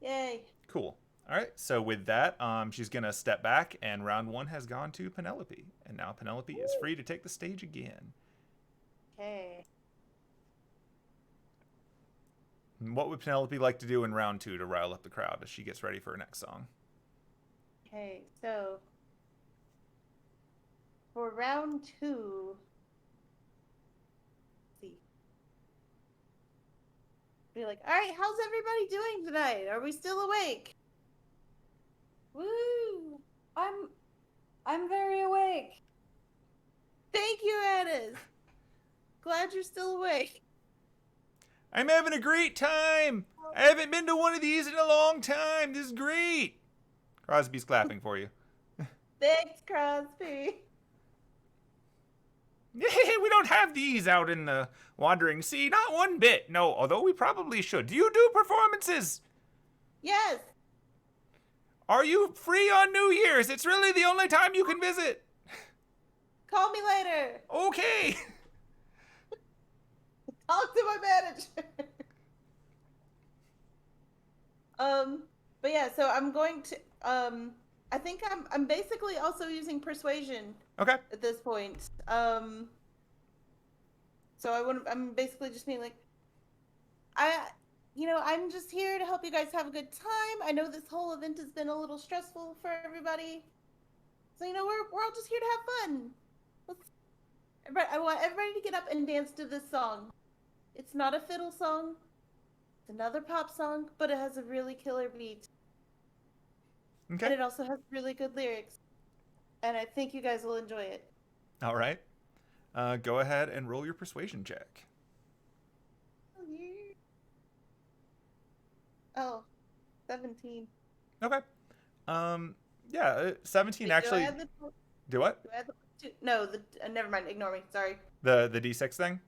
Yay. Cool. All right, so with that, she's going to step back, and round 1 has gone to Penelope. And now Penelope is free to take the stage again. Okay. What would Penelope like to do in round 2 to rile up the crowd as she gets ready for her next song? Okay, so for round 2, let's see. Be like, all right, how's everybody doing tonight? Are we still awake? Woo! I'm very awake. Thank you, Addis. Glad you're still awake. I'm having a great time. I haven't been to one of these in a long time. This is great. Crosby's clapping for you. Thanks, Crosby. We don't have these out in the wandering sea. Not one bit. No, although we probably should. Do you do performances? Yes. Are you free on New Year's? It's really the only time you can visit. Call me later. Okay. Talk to my manager. But yeah, so I'm going to I think I'm basically also using persuasion Okay. at this point. So I'm basically just being like, I'm just here to help you guys have a good time. I know this whole event has been a little stressful for everybody. So, we're all just here to have fun. I want everybody to get up and dance to this song. It's not a fiddle song. It's another pop song, but it has a really killer beat. Okay. And it also has really good lyrics. And I think you guys will enjoy it. All right. Go ahead and roll your persuasion check. Oh, 17. Okay. Yeah, 17 Wait, actually. Do what? Do I add the no, never mind. Ignore me. Sorry. The D6 thing?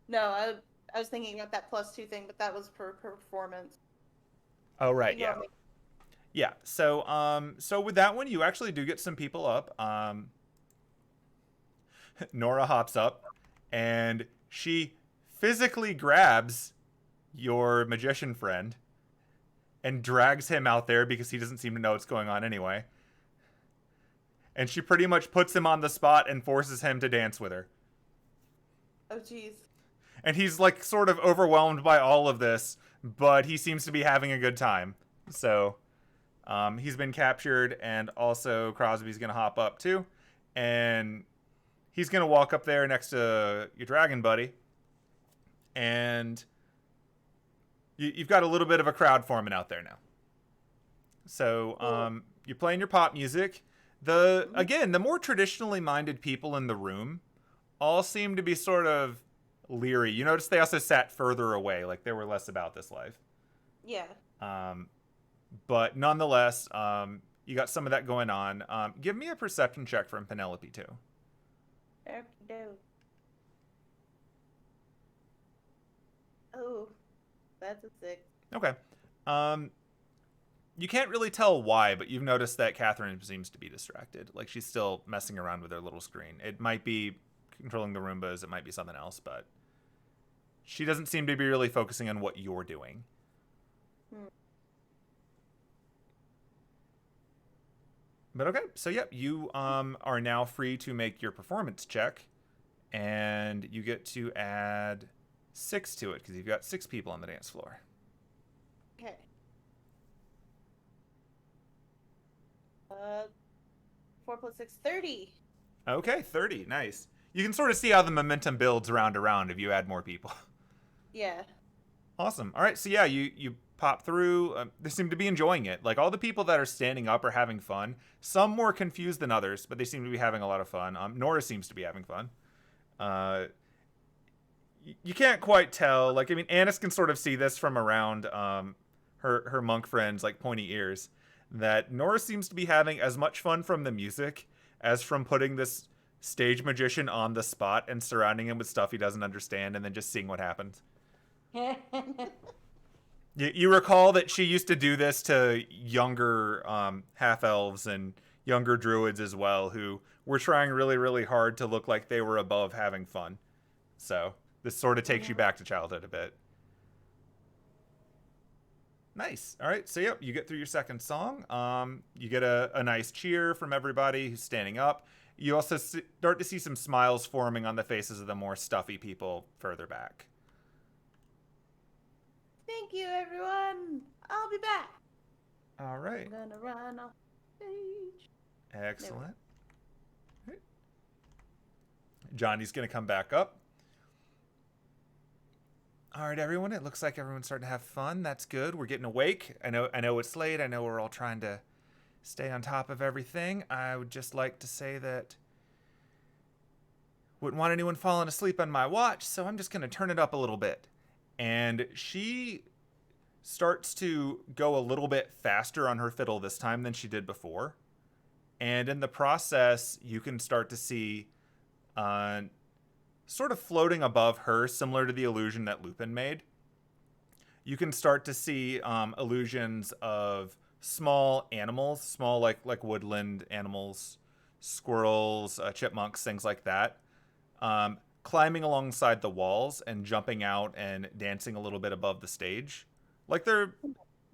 No, I was thinking about that +2 thing, but that was per performance. Oh, right. Ignore Yeah. me. Yeah. So with that one, you actually do get some people up. Nora hops up, and she physically grabs your magician friend and drags him out there because he doesn't seem to know what's going on anyway. And she pretty much puts him on the spot and forces him to dance with her. Oh, jeez. And he's like sort of overwhelmed by all of this, but he seems to be having a good time. So he's been captured, and also Crosby's going to hop up too. And he's going to walk up there next to your dragon buddy. And you've got a little bit of a crowd forming out there now. So you're playing your pop music. Again, the more traditionally minded people in the room all seem to be sort of leery. You notice they also sat further away, like they were less about this life. Yeah. But nonetheless, you got some of that going on. Give me a perception check from Penelope too. Okey-doke. Oh, that's a 6. Okay. You can't really tell why, but you've noticed that Catherine seems to be distracted. Like she's still messing around with her little screen. It might be controlling the Roombas, it might be something else, but she doesn't seem to be really focusing on what you're doing. But okay, so yep, you are now free to make your performance check, and you get to add 6 to it because you've got 6 people on the dance floor. Okay. Uh, 4 plus 6, 30. Okay, 30. Nice. You can sort of see how the momentum builds round to round if you add more people. Yeah. Awesome. All right, so yeah, you pop through. They seem to be enjoying it. Like all the people that are standing up are having fun. Some more confused than others, but they seem to be having a lot of fun. Nora seems to be having fun. You can't quite tell. Like, I mean, Annis can sort of see this from around her monk friends, like pointy ears, that Nora seems to be having as much fun from the music as from putting this stage magician on the spot and surrounding him with stuff he doesn't understand and then just seeing what happens. You recall that she used to do this to younger half-elves and younger druids as well, who were trying really, really hard to look like they were above having fun. So this sort of takes you back to childhood a bit. Nice. All right. So, yep, you get through your second song. You get a nice cheer from everybody who's standing up. You also start to see some smiles forming on the faces of the more stuffy people further back. Thank you, everyone. I'll be back. All right. I'm gonna run off stage. Excellent. Right. Johni's going to come back up. All right, everyone. It looks like everyone's starting to have fun. That's good. We're getting awake. I know it's late. I know we're all trying to stay on top of everything. I would just like to say that wouldn't want anyone falling asleep on my watch, so I'm just going to turn it up a little bit. And she starts to go a little bit faster on her fiddle this time than she did before. And in the process, you can start to see sort of floating above her, similar to the illusion that Lupin made. You can start to see illusions of small animals, small like woodland animals, squirrels, chipmunks, things like that, climbing alongside the walls and jumping out and dancing a little bit above the stage. Like they're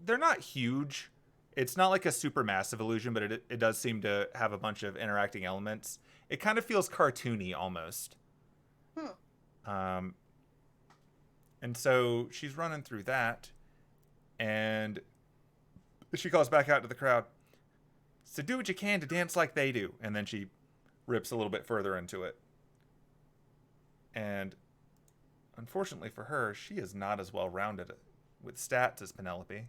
not huge. It's not like a super massive illusion, but it does seem to have a bunch of interacting elements. It kind of feels cartoony almost. And so she's running through that, and she calls back out to the crowd, so do what you can to dance like they do. And then she rips a little bit further into it. And unfortunately for her, she is not as well rounded with stats as Penelope.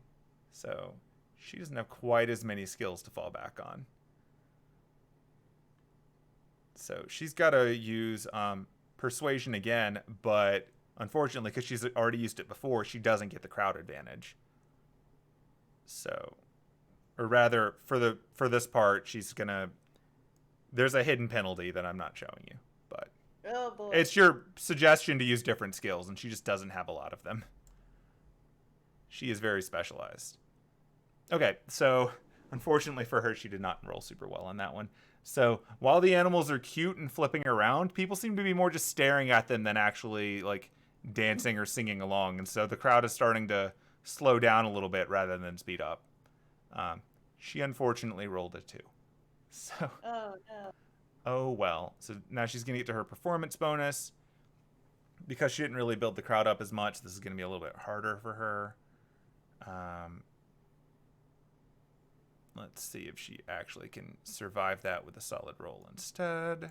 So she doesn't have quite as many skills to fall back on. So she's got to use persuasion again, but unfortunately, because she's already used it before, she doesn't get the crowd advantage. So, or rather, for this part, she's gonna. There's a hidden penalty that I'm not showing you, but Oh boy. it's your suggestion to use different skills, and she just doesn't have a lot of them. She is very specialized. Okay, so unfortunately for her, she did not roll super well on that one. So while the animals are cute and flipping around, people seem to be more just staring at them than actually like dancing or singing along. And so the crowd is starting to slow down a little bit rather than speed up. She unfortunately rolled a 2. So, Oh no. oh well. So now she's going to get to her performance bonus. Because she didn't really build the crowd up as much, this is going to be a little bit harder for her. Let's see if she actually can survive that with a solid roll instead.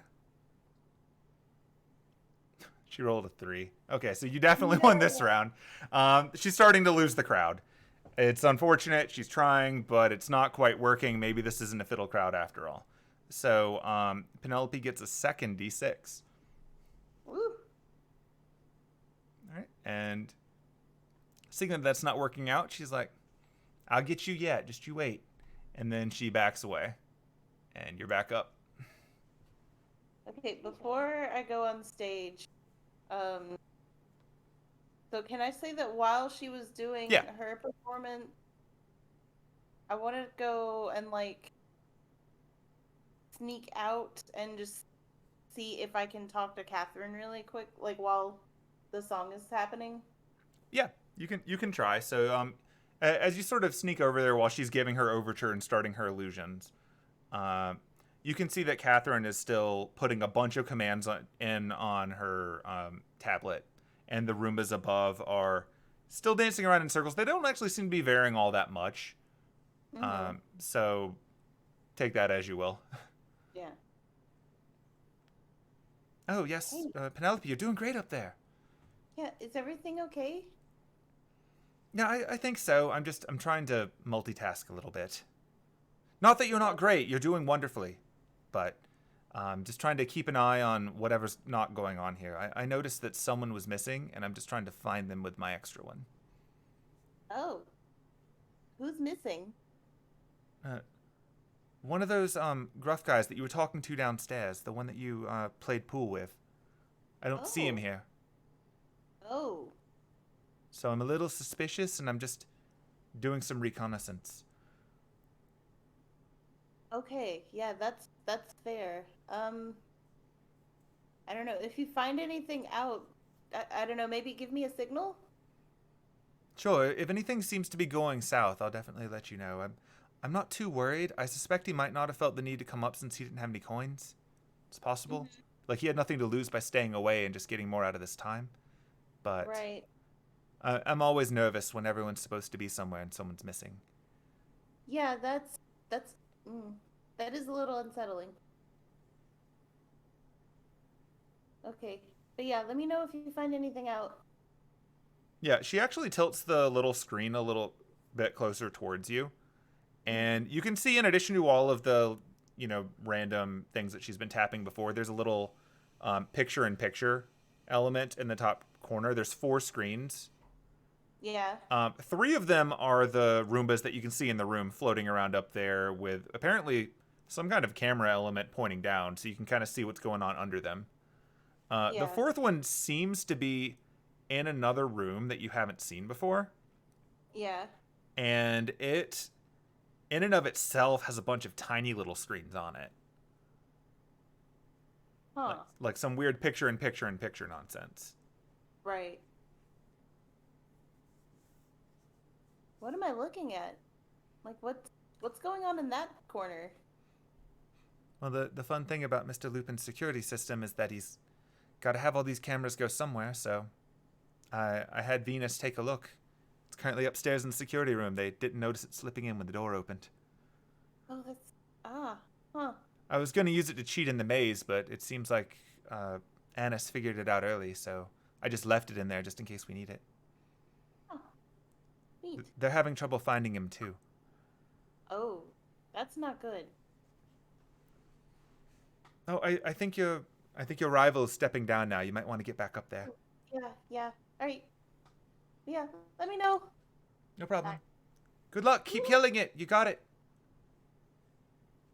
She rolled a 3. Okay, so you definitely won this round. She's starting to lose the crowd. It's unfortunate. She's trying, but it's not quite working. Maybe this isn't a fiddle crowd after all. So Penelope gets a second D6. Woo. All right, and seeing that that's not working out, she's like, I'll get you yet. Just you wait. And then she backs away. And you're back up. Okay, before I go on stage, so can I say that while she was doing her performance, I wanted to go and like sneak out and just see if I can talk to Catherine really quick, like while the song is happening? Yeah, you can try. So as you sort of sneak over there while she's giving her overture and starting her illusions, you can see that Catherine is still putting a bunch of commands on her tablet, and the Roombas above are still dancing around in circles. They don't actually seem to be varying all that much. Mm-hmm. So take that as you will. Yeah. Oh, yes, Hey. Penelope, you're doing great up there. Yeah, is everything okay? Yeah, I think so. I'm trying to multitask a little bit. Not that you're not great, you're doing wonderfully. But just trying to keep an eye on whatever's not going on here. I noticed that someone was missing, and I'm just trying to find them with my extra one. Oh. Who's missing? Uh, One of those gruff guys that you were talking to downstairs, the one that you played pool with. I don't see him Oh. here. Oh. So I'm a little suspicious, and I'm just doing some reconnaissance. Okay, yeah, that's fair. I don't know, if you find anything out, I don't know, maybe give me a signal? Sure, if anything seems to be going south, I'll definitely let you know. I'm not too worried. I suspect he might not have felt the need to come up since he didn't have any coins. It's possible. Mhm. Like, he had nothing to lose by staying away and just getting more out of this time. But Right. I'm always nervous when everyone's supposed to be somewhere and someone's missing. Yeah, that's that is a little unsettling. Okay. But yeah, let me know if you find anything out. Yeah, she actually tilts the little screen a little bit closer towards you. And you can see, in addition to all of the, random things that she's been tapping before, there's a little picture-in-picture element in the top corner. There's 4 screens. Yeah. 3 of them are the Roombas that you can see in the room floating around up there with apparently some kind of camera element pointing down, so you can kind of see what's going on under them. The Yeah. 4th one seems to be in another room that you haven't seen before. Yeah. And it, in and of itself, has a bunch of tiny little screens on it. Huh. Like some weird picture-in-picture nonsense. Right. What am I looking at? Like what's going on in that corner? Well, the fun thing about Mr. Lupin's security system is that he's got to have all these cameras go somewhere, so I had Venus take a look. It's currently upstairs in the security room. They didn't notice it slipping in when the door opened. Oh, huh. I was going to use it to cheat in the maze, but it seems like Annis figured it out early, so I just left it in there just in case we need it. Oh, neat. They're having trouble finding him, too. Oh, that's not good. Oh, I think your rival is stepping down now. You might want to get back up there. Yeah. All right. Yeah, let me know. No problem. Good luck. Keep killing it. You got it.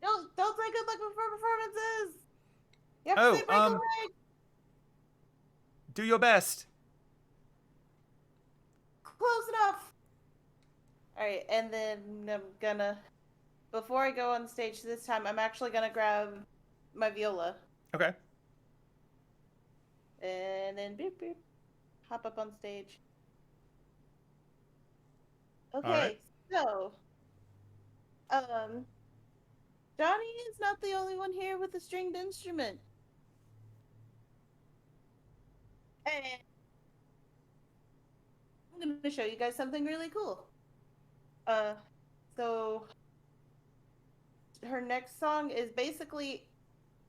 Don't say good luck before performances. You have to say break a leg. Do your best. Close enough. All right, and then I'm gonna, before I go on stage this time, I'm actually gonna grab my viola. Okay. And then beep beep, hop up on stage. Okay, right. so, Johni is not the only one here with a stringed instrument. And I'm going to show you guys something really cool. So her next song is basically,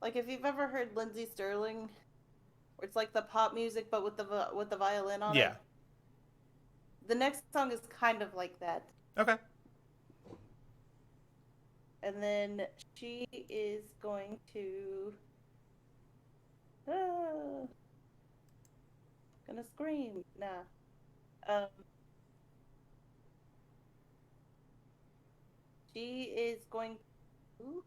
like, if you've ever heard Lindsey Sterling, where it's like the pop music but with the violin on it. Yeah. The next song is kind of like that. Okay. And then she is going to gonna scream. Nah. She is going to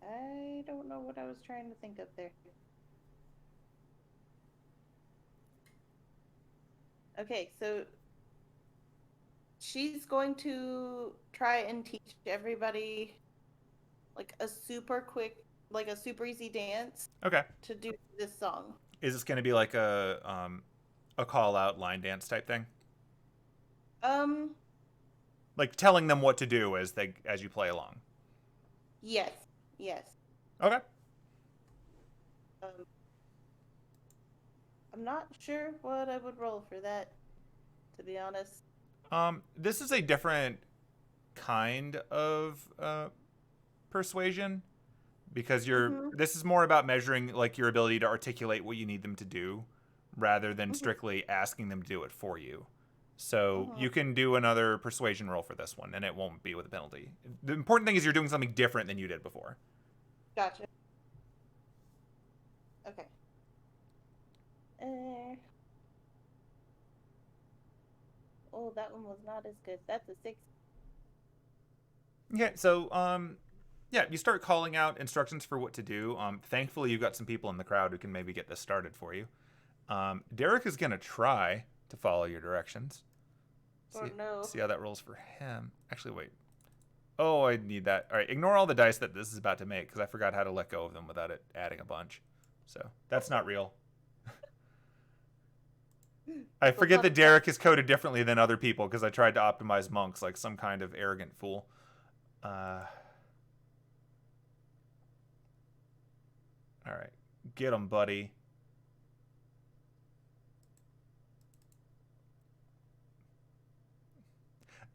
I don't know what I was trying to think of there. Okay, so she's going to try and teach everybody like a super quick, like a super easy dance. Okay. To do this song. Is this going to be like a call out line dance type thing? Like telling them what to do as you play along. Yes. Okay. I'm not sure what I would roll for that, to be honest. This is a different kind of persuasion because this is more about measuring like your ability to articulate what you need them to do rather than strictly asking them to do it for you. So you can do another persuasion roll for this one and it won't be with a penalty. The important thing is you're doing something different than you did before. Gotcha. Okay. Oh, that one was not as good. That's a 6. Okay, so yeah, you start calling out instructions for what to do. Thankfully, you've got some people in the crowd who can maybe get this started for you. Derek is gonna try to follow your directions. See how that rolls for him. Actually, wait. Oh, I need that. All right, ignore all the dice that this is about to make because I forgot how to let go of them without it adding a bunch. So that's not real. I forget that Derek is coded differently than other people because I tried to optimize monks like some kind of arrogant fool. All right, get him, buddy.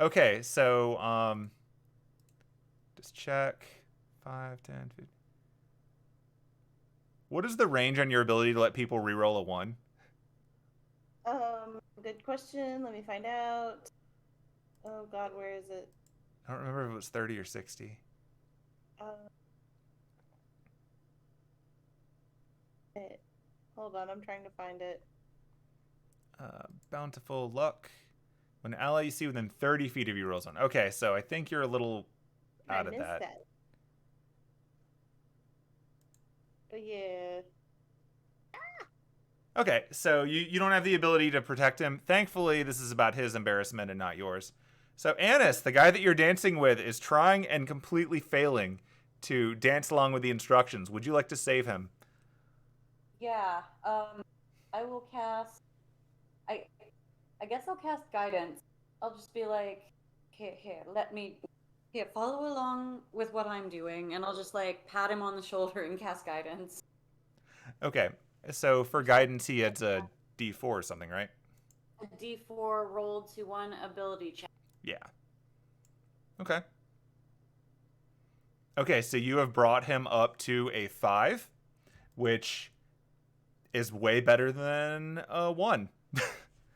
Okay, so just check 5, 10, 15. What is the range on your ability to let people reroll a 1? Good question. Let me find out. Oh God, where is it? I don't remember if it was 30 or 60. Hold on, I'm trying to find it. Bountiful luck. When an ally you see within 30 feet of you rolls one. Okay, so I think you're a little out of that. But yeah. Okay, so you don't have the ability to protect him. Thankfully, this is about his embarrassment and not yours. So Annis, the guy that you're dancing with, is trying and completely failing to dance along with the instructions. Would you like to save him? Yeah. I will cast. I guess I'll cast guidance. I'll just be like, here, follow along with what I'm doing, and I'll just like pat him on the shoulder and cast guidance. Okay, so for guidance, he adds a D4 or something, right? A D4 rolled to 1 ability check. Yeah. Okay. Okay, so you have brought him up to a 5, which is way better than a 1.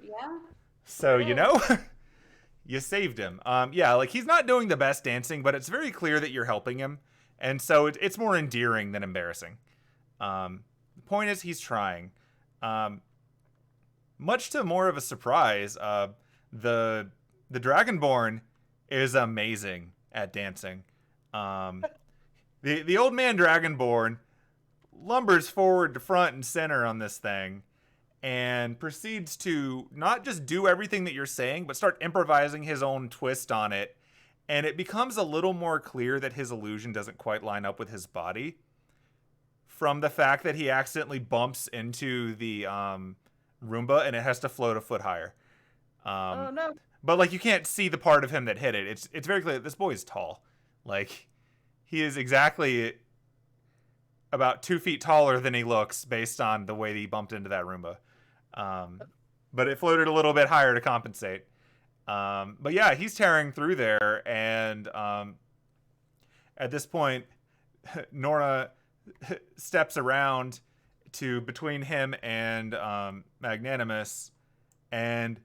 Yeah. So, you know, you saved him. Yeah, like he's not doing the best dancing, but it's very clear that you're helping him. And so it's more endearing than embarrassing. The point is he's trying. Much to more of a surprise, the Dragonborn is amazing at dancing. The old man Dragonborn lumbers forward to front and center on this thing and proceeds to not just do everything that you're saying, but start improvising his own twist on it. And it becomes a little more clear that his illusion doesn't quite line up with his body from the fact that he accidentally bumps into the Roomba and it has to float a foot higher. Oh no. But like you can't see the part of him that hit it. It's very clear that this boy is tall. Like he is exactly about 2 feet taller than he looks based on the way that he bumped into that Roomba. But it floated a little bit higher to compensate. But yeah, he's tearing through there. And at this point, Norna steps around to between him and Magnanimous. And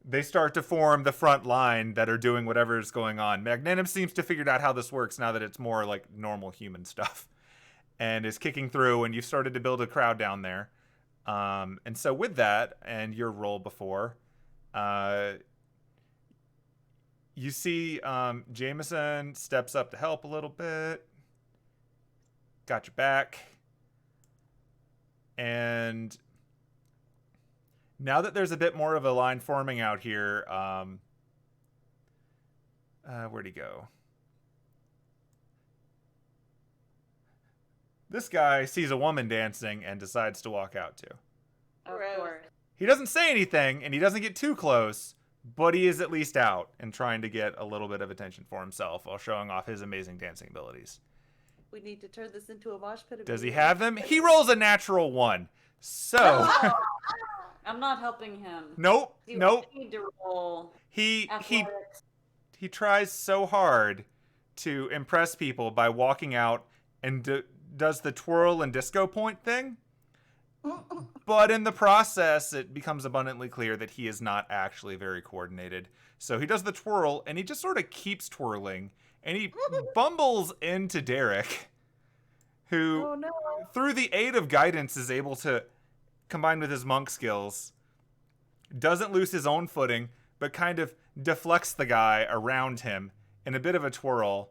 they start to form the front line that are doing whatever is going on. Magnanimous seems to have figured out how this works now that it's more like normal human stuff. And is kicking through, and you've started to build a crowd down there. And so with that, and your roll before, you see Jameson steps up to help a little bit. Got your back. And now that there's a bit more of a line forming out here, where'd he go? This guy sees a woman dancing and decides to walk out too. Of course. He doesn't say anything and he doesn't get too close, but he is at least out and trying to get a little bit of attention for himself while showing off his amazing dancing abilities. We need to turn this into a mosh pit. Does he have them? He rolls a natural 1. So I'm not helping him. Nope. Do Nope. I need to roll He athletics? he tries so hard to impress people by walking out and does the twirl and disco point thing. But in the process, it becomes abundantly clear that he is not actually very coordinated. So he does the twirl, and he just sort of keeps twirling, and he bumbles into Derek, who, Oh no. through the aid of guidance, is able to, combined with his monk skills, doesn't lose his own footing, but kind of deflects the guy around him in a bit of a twirl,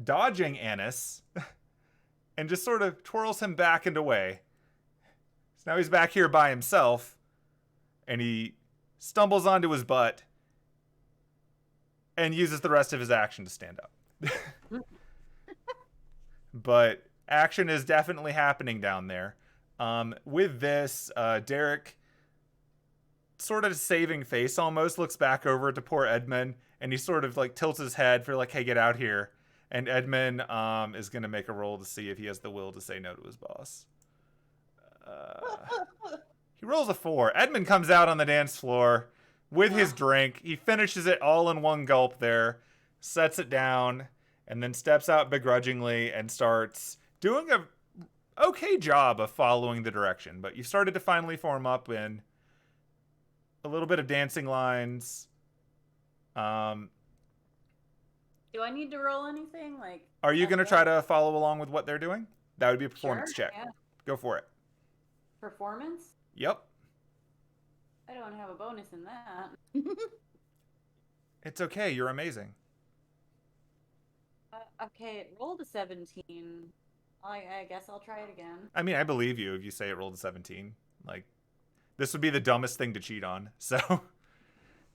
dodging Annis, and just sort of twirls him back and away. So now he's back here by himself, and he stumbles onto his butt and uses the rest of his action to stand up. But action is definitely happening down there. With this, Derek, sort of saving face almost, looks back over to poor Edmund, and he sort of like tilts his head for like, hey, get out here. And Edmund is going to make a roll to see if he has the will to say no to his boss. He rolls a 4. Edmund comes out on the dance floor with his drink. He finishes it all in one gulp there, sets it down, and then steps out begrudgingly and starts doing a okay job of following the direction. But you started to finally form up in a little bit of dancing lines. Do I need to roll anything? Like, Are you going to try to follow along with what they're doing? That would be a performance Sure, check. yeah. Go for it. Performance? Yep. I don't have a bonus in that. It's okay. You're amazing. Okay, it rolled a 17. I guess I'll try it again. I mean, I believe you if you say it rolled a 17. Like, this would be the dumbest thing to cheat on. So,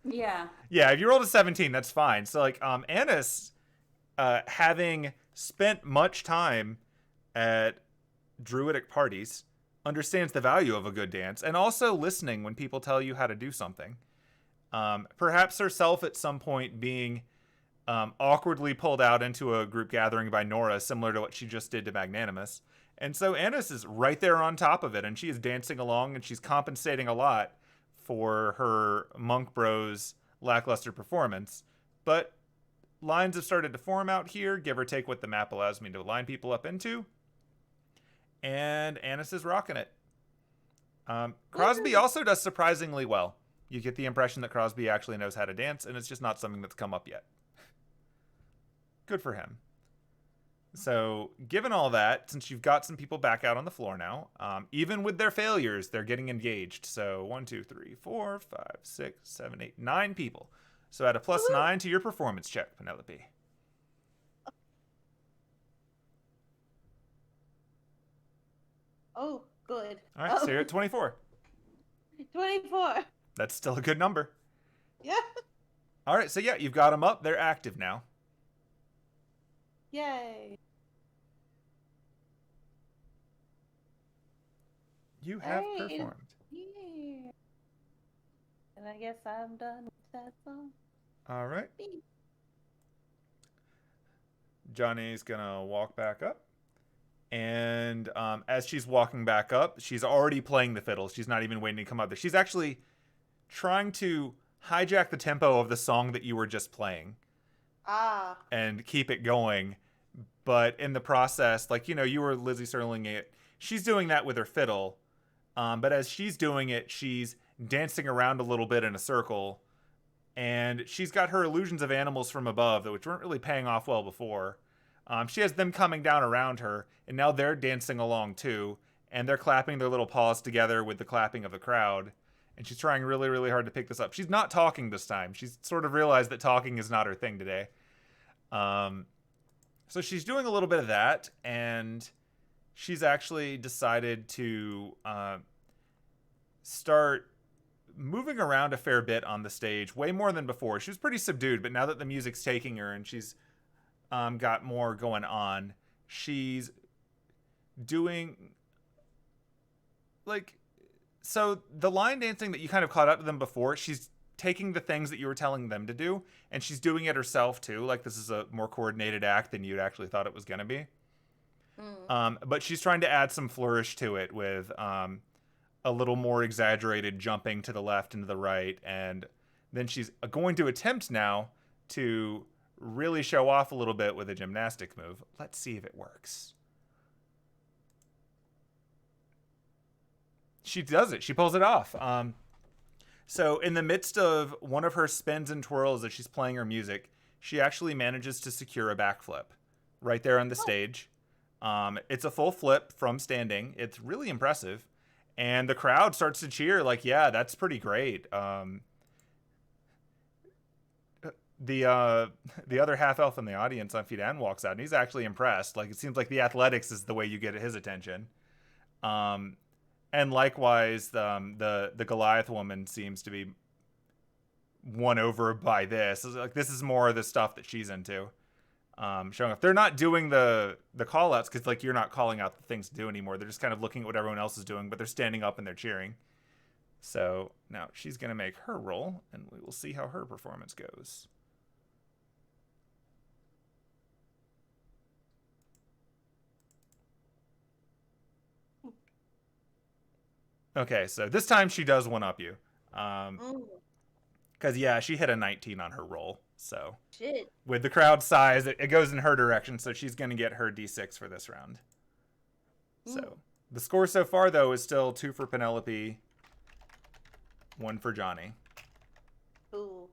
Yeah. yeah, if you rolled a 17, that's fine. So, like, Annis, having spent much time at druidic parties, understands the value of a good dance, and also listening when people tell you how to do something. Perhaps herself at some point being awkwardly pulled out into a group gathering by Nora, similar to what she just did to Magnanimous. And so Annis is right there on top of it, and she is dancing along, and she's compensating a lot for her monk bros lackluster performance. But lines have started to form out here, give or take what the map allows me to line people up into. And Annis is rocking it. Crosby also does surprisingly well. You get the impression that Crosby actually knows how to dance, and it's just not something that's come up yet. Good for him. So, given all that, since you've got some people back out on the floor now, even with their failures, they're getting engaged. So, 1, 2, 3, 4, 5, 6, 7, 8, 9 people. So, add a +9 to your performance check, Penelope. Oh, good. All right, so you're at 24. 24. That's still a good number. Yeah. All right, so yeah, you've got them up. They're active now. Yay. You have Hey. performed. Yeah. And I guess I'm done with that song. All right. Johni's going to walk back up. And as she's walking back up, she's already playing the fiddle. She's not even waiting to come up there. She's actually trying to hijack the tempo of the song that you were just playing. Ah. And keep it going. But in the process, like, you know, you were Lizzie Serling it. She's doing that with her fiddle. But as she's doing it, she's dancing around a little bit in a circle. And she's got her illusions of animals from above, which weren't really paying off well before. She has them coming down around her, and now they're dancing along too. And they're clapping their little paws together with the clapping of the crowd. And she's trying really, really hard to pick this up. She's not talking this time. She's sort of realized that talking is not her thing today. So she's doing a little bit of that, and she's actually decided to start moving around a fair bit on the stage, way more than before. She was pretty subdued, but now that the music's taking her and she's got more going on, she's doing, like, so the line dancing that you kind of caught up to them before, she's taking the things that you were telling them to do, and she's doing it herself too. Like, this is a more coordinated act than you'd actually thought it was going to be. But she's trying to add some flourish to it with a little more exaggerated jumping to the left and to the right. And then she's going to attempt now to really show off a little bit with a gymnastic move. Let's see if it works. She does it. She pulls it off. So in the midst of one of her spins and twirls as she's playing her music, she actually manages to secure a backflip right there on the stage. It's a full flip from standing. It's really impressive. And the crowd starts to cheer like, yeah, that's pretty great. The other half elf in the audience on Fidan walks out and he's actually impressed. Like, it seems like the athletics is the way you get his attention. And likewise, the Goliath woman seems to be won over by this. Like, this is more of the stuff that she's into. Showing up. They're not doing the call outs because, like, you're not calling out the things to do anymore. They're just kind of looking at what everyone else is doing, but they're standing up and they're cheering. So now she's going to make her roll, and we will see how her performance goes. Okay, so this time she does one-up you. Because, yeah, she hit a 19 on her roll. So Shit. With the crowd size, it goes in her direction, so she's going to get her D6 for this round. So the score so far, though, is still 2 for Penelope, 1 for Johni. Ooh.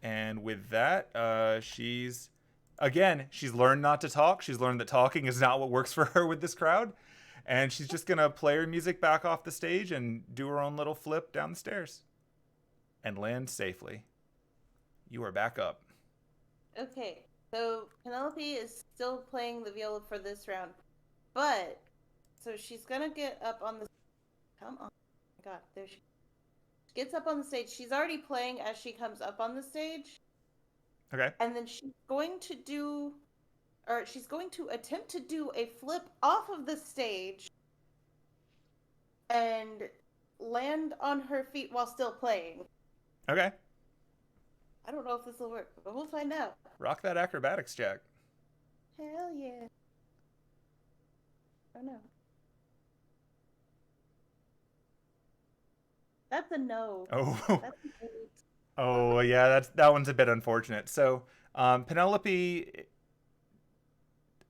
And with that, she's learned not to talk. She's learned that talking is not what works for her with this crowd. And she's just going to play her music back off the stage and do her own little flip down the stairs. And land safely. You are back up. Okay, so Penelope is still playing the viola for this round. But, so she's going to get up on the... Come on. Oh my god, there she gets up on the stage. She's already playing as she comes up on the stage. Okay. And then she's going to attempt to do a flip off of the stage and land on her feet while still playing. Okay. I don't know if this will work, but we'll find out. Rock that acrobatics check. Hell yeah. Oh no. That's a no. Oh. That's an 8. Oh, yeah, that one's a bit unfortunate. So, Penelope,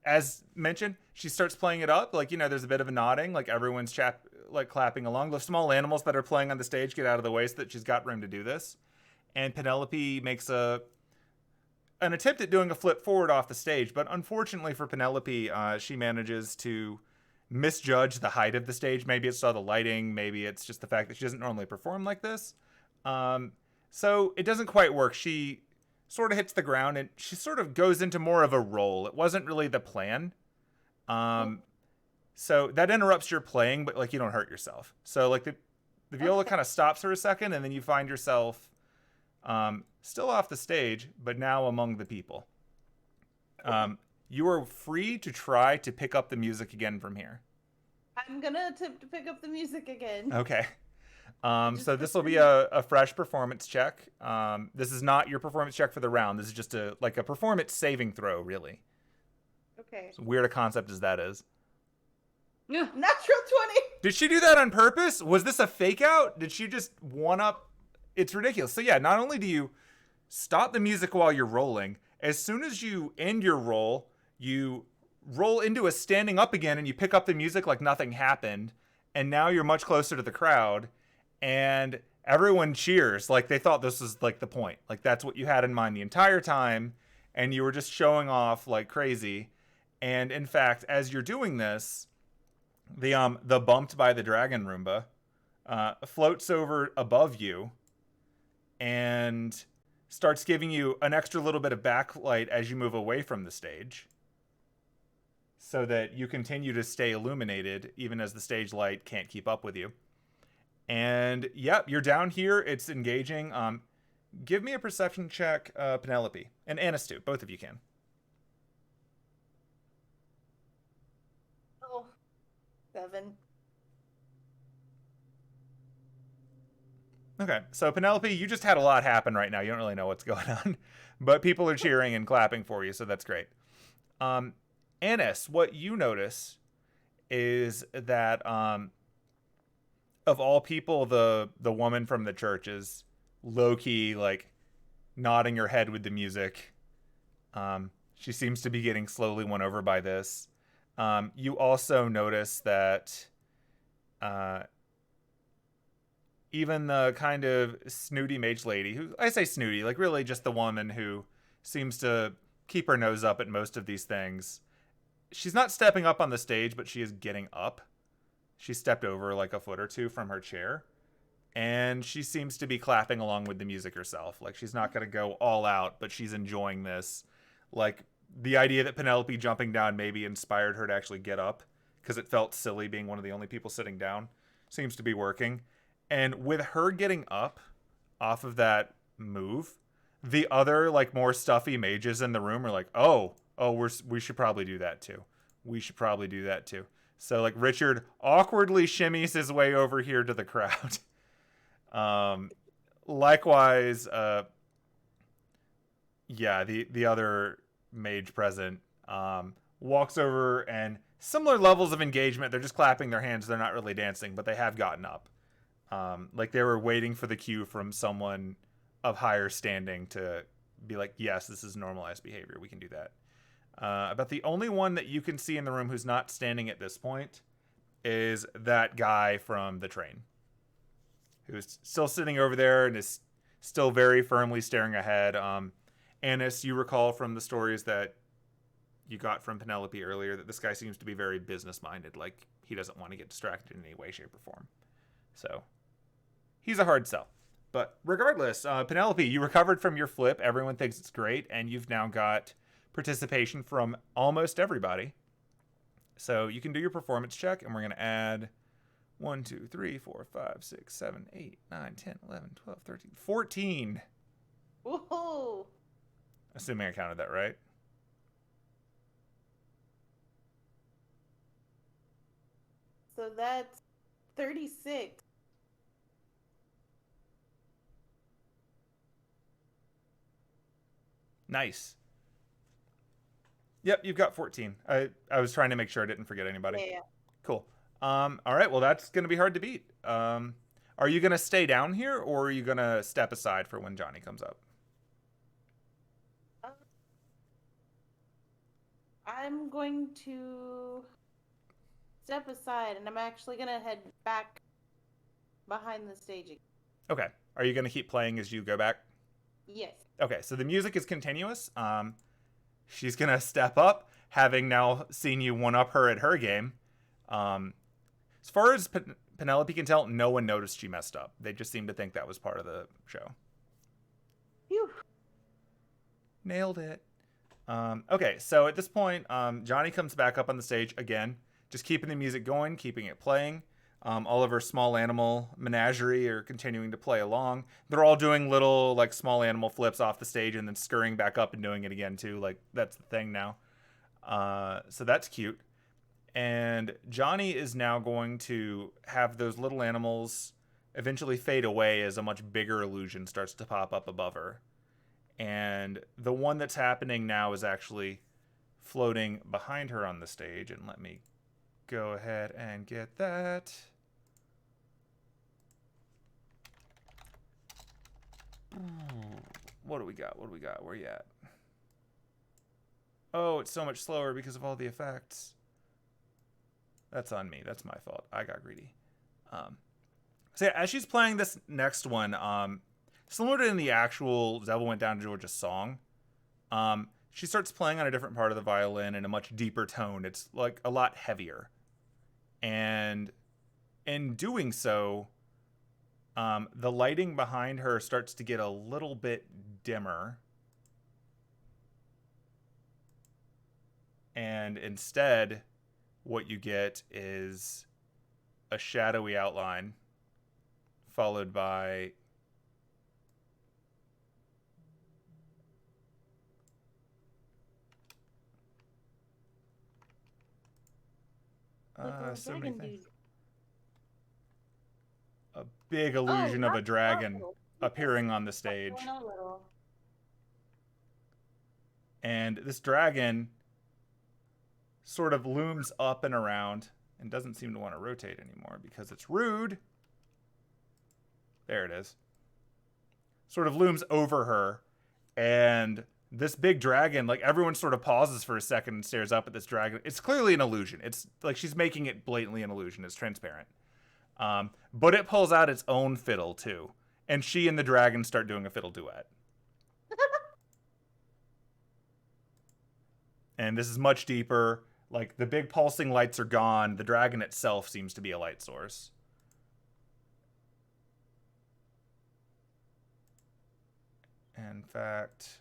as mentioned, she starts playing it up. Like, there's a bit of a nodding. Like, everyone's clapping along. The small animals that are playing on the stage get out of the way so that she's got room to do this. And Penelope makes an attempt at doing a flip forward off the stage. But unfortunately for Penelope, she manages to misjudge the height of the stage. Maybe it's all the lighting. Maybe it's just the fact that she doesn't normally perform like this. So it doesn't quite work. She sort of hits the ground and she sort of goes into more of a roll. It wasn't really the plan. So that interrupts your playing, but like you don't hurt yourself. So like the viola kind of stops for a second and then you find yourself still off the stage, but now among the people. You are free to try to pick up the music again from here. I'm gonna attempt to pick up the music again. Okay. So this will be a fresh performance check. This is not your performance check for the round. This is just a performance saving throw, really. Okay. As weird a concept as that is. Yeah. Natural 20! Did she do that on purpose? Was this a fake out? Did she just one up? It's ridiculous. So yeah, not only do you stop the music while you're rolling, as soon as you end your roll, you roll into a standing up again and you pick up the music like nothing happened. And now you're much closer to the crowd. And everyone cheers like they thought this was like the point. Like that's what you had in mind the entire time. And you were just showing off like crazy. And in fact, as you're doing this, the bumped by the dragon Roomba floats over above you and starts giving you an extra little bit of backlight as you move away from the stage so that you continue to stay illuminated even as the stage light can't keep up with you. And yep, you're down here. It's engaging. Give me a perception check, Penelope, and Annis too. Both of you can. Oh, 7. Okay, so Penelope, you just had a lot happen right now. You don't really know what's going on, but people are cheering and clapping for you, so that's great. Annis, what you notice is that of all people, the woman from the church is low key like nodding her head with the music. She seems to be getting slowly won over by this. You also notice that even the kind of snooty mage lady, who I say snooty, like really just the woman who seems to keep her nose up at most of these things. She's not stepping up on the stage, but she is getting up. She stepped over like a foot or two from her chair. And she seems to be clapping along with the music herself. Like, she's not going to go all out, but she's enjoying this. Like, the idea that Penelope jumping down maybe inspired her to actually get up, because it felt silly being one of the only people sitting down, seems to be working. And with her getting up off of that move, the other, like, more stuffy mages in the room are like, we should probably do that too. We should probably do that too. So, like, Richard awkwardly shimmies his way over here to the crowd. Likewise, the other mage present walks over, and similar levels of engagement. They're just clapping their hands. They're not really dancing, but they have gotten up. Like they were waiting for the cue from someone of higher standing to be like, yes, this is normalized behavior. We can do that. About the only one that you can see in the room who's not standing at this point is that guy from the train, who's still sitting over there and is still very firmly staring ahead. Annis, you recall from the stories that you got from Penelope earlier that this guy seems to be very business-minded. Like, he doesn't want to get distracted in any way, shape, or form. So, he's a hard sell. But regardless, Penelope, you recovered from your flip. Everyone thinks it's great, and you've now got participation from almost everybody. So you can do your performance check, and we're going to add 1, 2, 3, 4, 5, 6, 7, 8, 9, 10, 11, 12, 13, 14. Whoa! Assuming I counted that right. So that's 36. Nice. Yep, you've got 14. I was trying to make sure I didn't forget anybody. Yeah. Cool. All right, well, that's going to be hard to beat. Are you going to stay down here, or are you going to step aside for when Johni comes up? I'm going to step aside, and I'm actually going to head back behind the staging. Okay. Are you going to keep playing as you go back? Yes. Okay, so the music is continuous. She's going to step up, having now seen you one-up her at her game. As far as Penelope can tell, no one noticed she messed up. They just seemed to think that was part of the show. Phew. Nailed it. Okay, so at this point, Johni comes back up on the stage again, just keeping the music going, keeping it playing. All of her small animal menagerie are continuing to play along. They're all doing little, like, small animal flips off the stage and then scurrying back up and doing it again, too. Like, that's the thing now. So that's cute. And Johni is now going to have those little animals eventually fade away as a much bigger illusion starts to pop up above her. And the one that's happening now is actually floating behind her on the stage. And let me go ahead and get that. What do we got? Where you at? Oh, it's so much slower because of all the effects. That's on me. That's my fault. I got greedy. So yeah, as she's playing this next one, similar to in the actual Zevil Went Down to Georgia song, she starts playing on a different part of the violin in a much deeper tone. It's like a lot heavier. And in doing so, the lighting behind her starts to get a little bit dimmer. And instead, what you get is a shadowy outline followed by so many things. A big illusion of a dragon appearing on the stage. And this dragon sort of looms up and around and doesn't seem to want to rotate anymore because it's rude. There it is. Sort of looms over her, and this big dragon, like, everyone sort of pauses for a second and stares up at this dragon. It's clearly an illusion. It's like she's making it blatantly an illusion. It's transparent. But it pulls out its own fiddle, too. And she and the dragon start doing a fiddle duet. And this is much deeper. Like, the big pulsing lights are gone. The dragon itself seems to be a light source. In fact,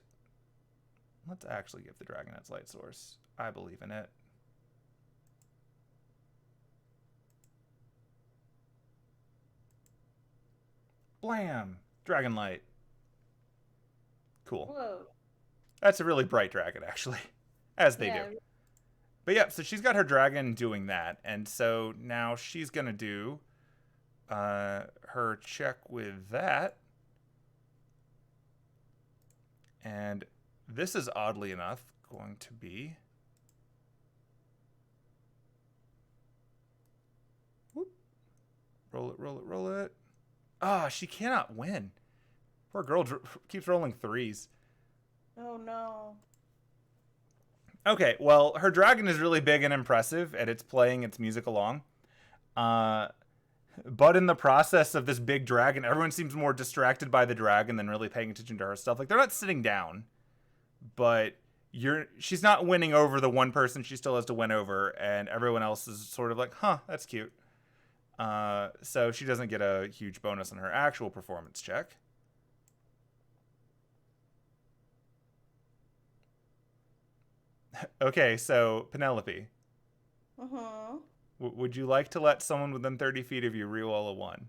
let's actually give the dragon its light source. I believe in it. Blam! Dragon light. Cool. Whoa. That's a really bright dragon, actually. As they do. But yeah, so she's got her dragon doing that. And so now she's going to do her check with that. And this is, oddly enough, going to be... Whoop. Roll it, roll it, roll it. Ah, she cannot win. Poor girl keeps rolling 3s. Oh, no. Okay, well, her dragon is really big and impressive, and it's playing its music along. But in the process of this big dragon, everyone seems more distracted by the dragon than really paying attention to her stuff. Like, they're not sitting down, but she's not winning over the one person she still has to win over, and everyone else is sort of like, huh, that's cute. So she doesn't get a huge bonus on her actual performance check. Okay, so Penelope. Mm-hmm. Would you like to let someone within 30 feet of you reroll a 1?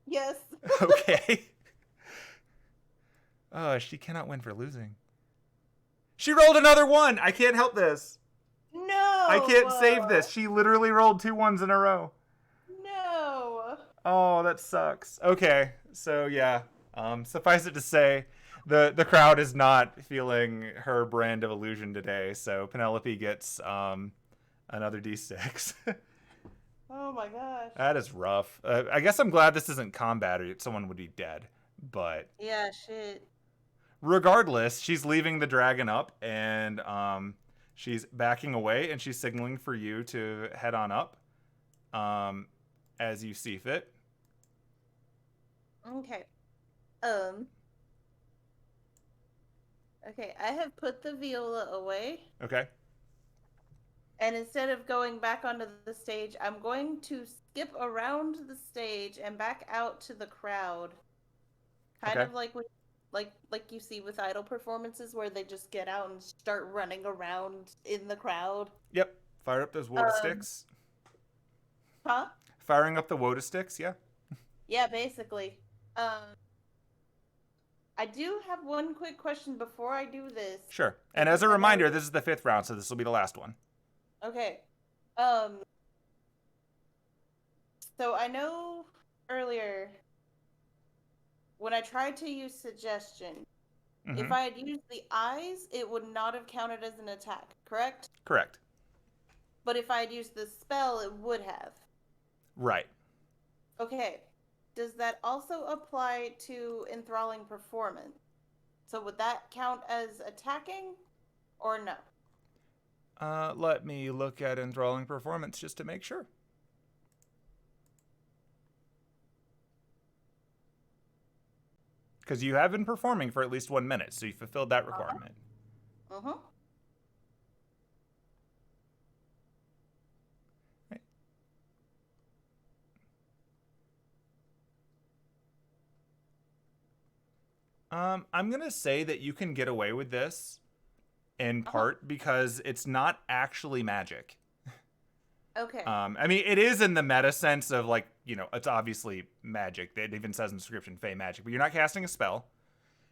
Yes. Okay. Oh, she cannot win for losing. She rolled another 1. I can't help this. No. I can't save this. She literally rolled 2 1s in a row. No. Oh, that sucks. Okay, so yeah. Suffice it to say, the crowd is not feeling her brand of illusion today. So Penelope gets another d6. Oh my gosh. That is rough. I guess I'm glad this isn't combat or someone would be dead. But Yeah, shit. regardless, she's leaving the dragon up and she's backing away and she's signaling for you to head on up as you see fit. Okay. Okay, I have put the viola away. Okay. And instead of going back onto the stage, I'm going to skip around the stage and back out to the crowd. Kind of like like you see with idol performances where they just get out and start running around in the crowd. Yep. Fire up those Woda sticks. Huh? Firing up the Woda sticks, yeah. Yeah, basically. I do have one quick question before I do this. Sure. And as a reminder, this is the 5th round, so this will be the last one. Okay. So I know earlier when I tried to use suggestion, if I had used the eyes, it would not have counted as an attack, correct? Correct. But if I had used the spell, it would have. Right. Okay. Does that also apply to enthralling performance? So would that count as attacking or no? Let me look at enthralling performance just to make sure. Because you have been performing for at least 1 minute, so you fulfilled that requirement. Right. I'm going to say that you can get away with this in part because it's not actually magic. Okay. I mean, it is in the meta sense of, like, you know, it's obviously magic. It even says in the description, Fey magic, but you're not casting a spell.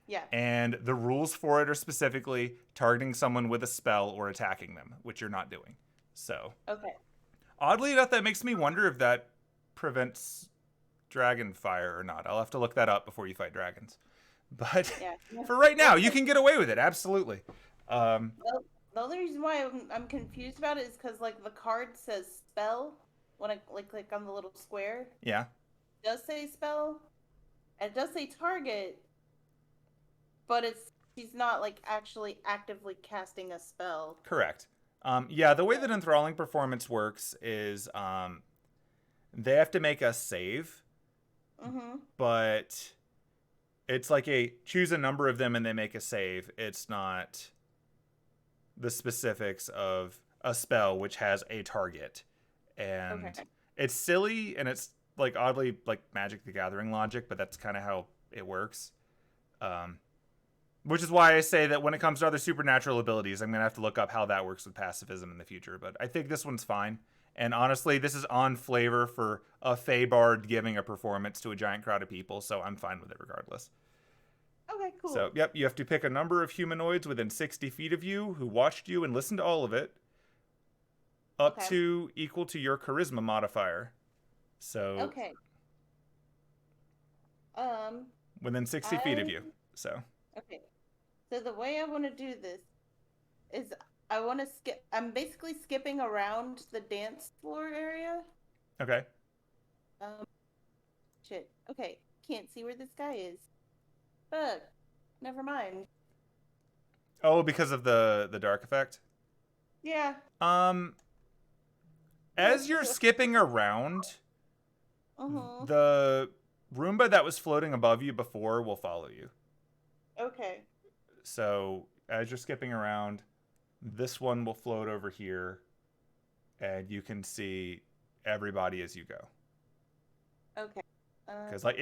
Yeah. And the rules for it are specifically targeting someone with a spell or attacking them, which you're not doing. So, Okay. oddly enough, that makes me wonder if that prevents dragon fire or not. I'll have to look that up before you fight dragons. But Yeah. for right now, you can get away with it. Absolutely. Well, The only reason why I'm confused about it is because, like, the card says spell when I click on the little square. Yeah. It does say spell. And it does say target, but she's not, like, actually actively casting a spell. Correct. Yeah, the way that Enthralling Performance works is they have to make a save, but it's like choose a number of them and they make a save. It's not the specifics of a spell which has a target. And it's silly and it's like oddly like Magic the Gathering logic, but that's kind of how it works. Which is why I say that when it comes to other supernatural abilities, I'm going to have to look up how that works with pacifism in the future. But I think this one's fine. And honestly, this is on flavor for a Fey Bard giving a performance to a giant crowd of people, so I'm fine with it regardless. Okay, cool. So, yep, you have to pick a number of humanoids within 60 feet of you who watched you and listened to all of it, up to equal to your charisma modifier. So, within 60 feet of you. So. Okay. So the way I want to do this is I want to skip. I'm basically skipping around the dance floor area. Okay. Shit. Okay. Can't see where this guy is. Fuck. Never mind. Oh, because of the dark effect? Yeah. As you're skipping around, the Roomba that was floating above you before will follow you. Okay. So as you're skipping around, this one will float over here, and you can see everybody as you go. Okay. Because like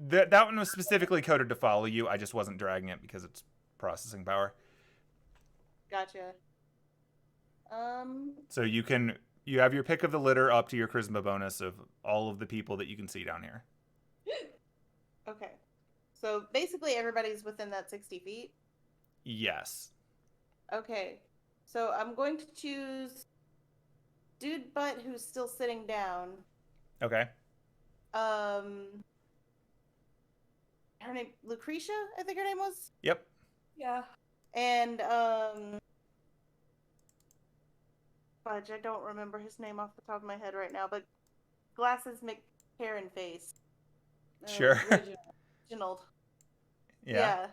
that one was specifically coded to follow you. I just wasn't dragging it because it's processing power. Gotcha. So you have your pick of the litter up to your charisma bonus of all of the people that you can see down here. Okay. So basically everybody's within that 60 feet? Yes. Okay. So I'm going to choose Dude Butt who's still sitting down. Okay. Her name Lucretia, I think her name was? Yep. Yeah. And fudge, I don't remember his name off the top of my head right now, but Glasses McCarran Face. Sure. Reginald. Yeah.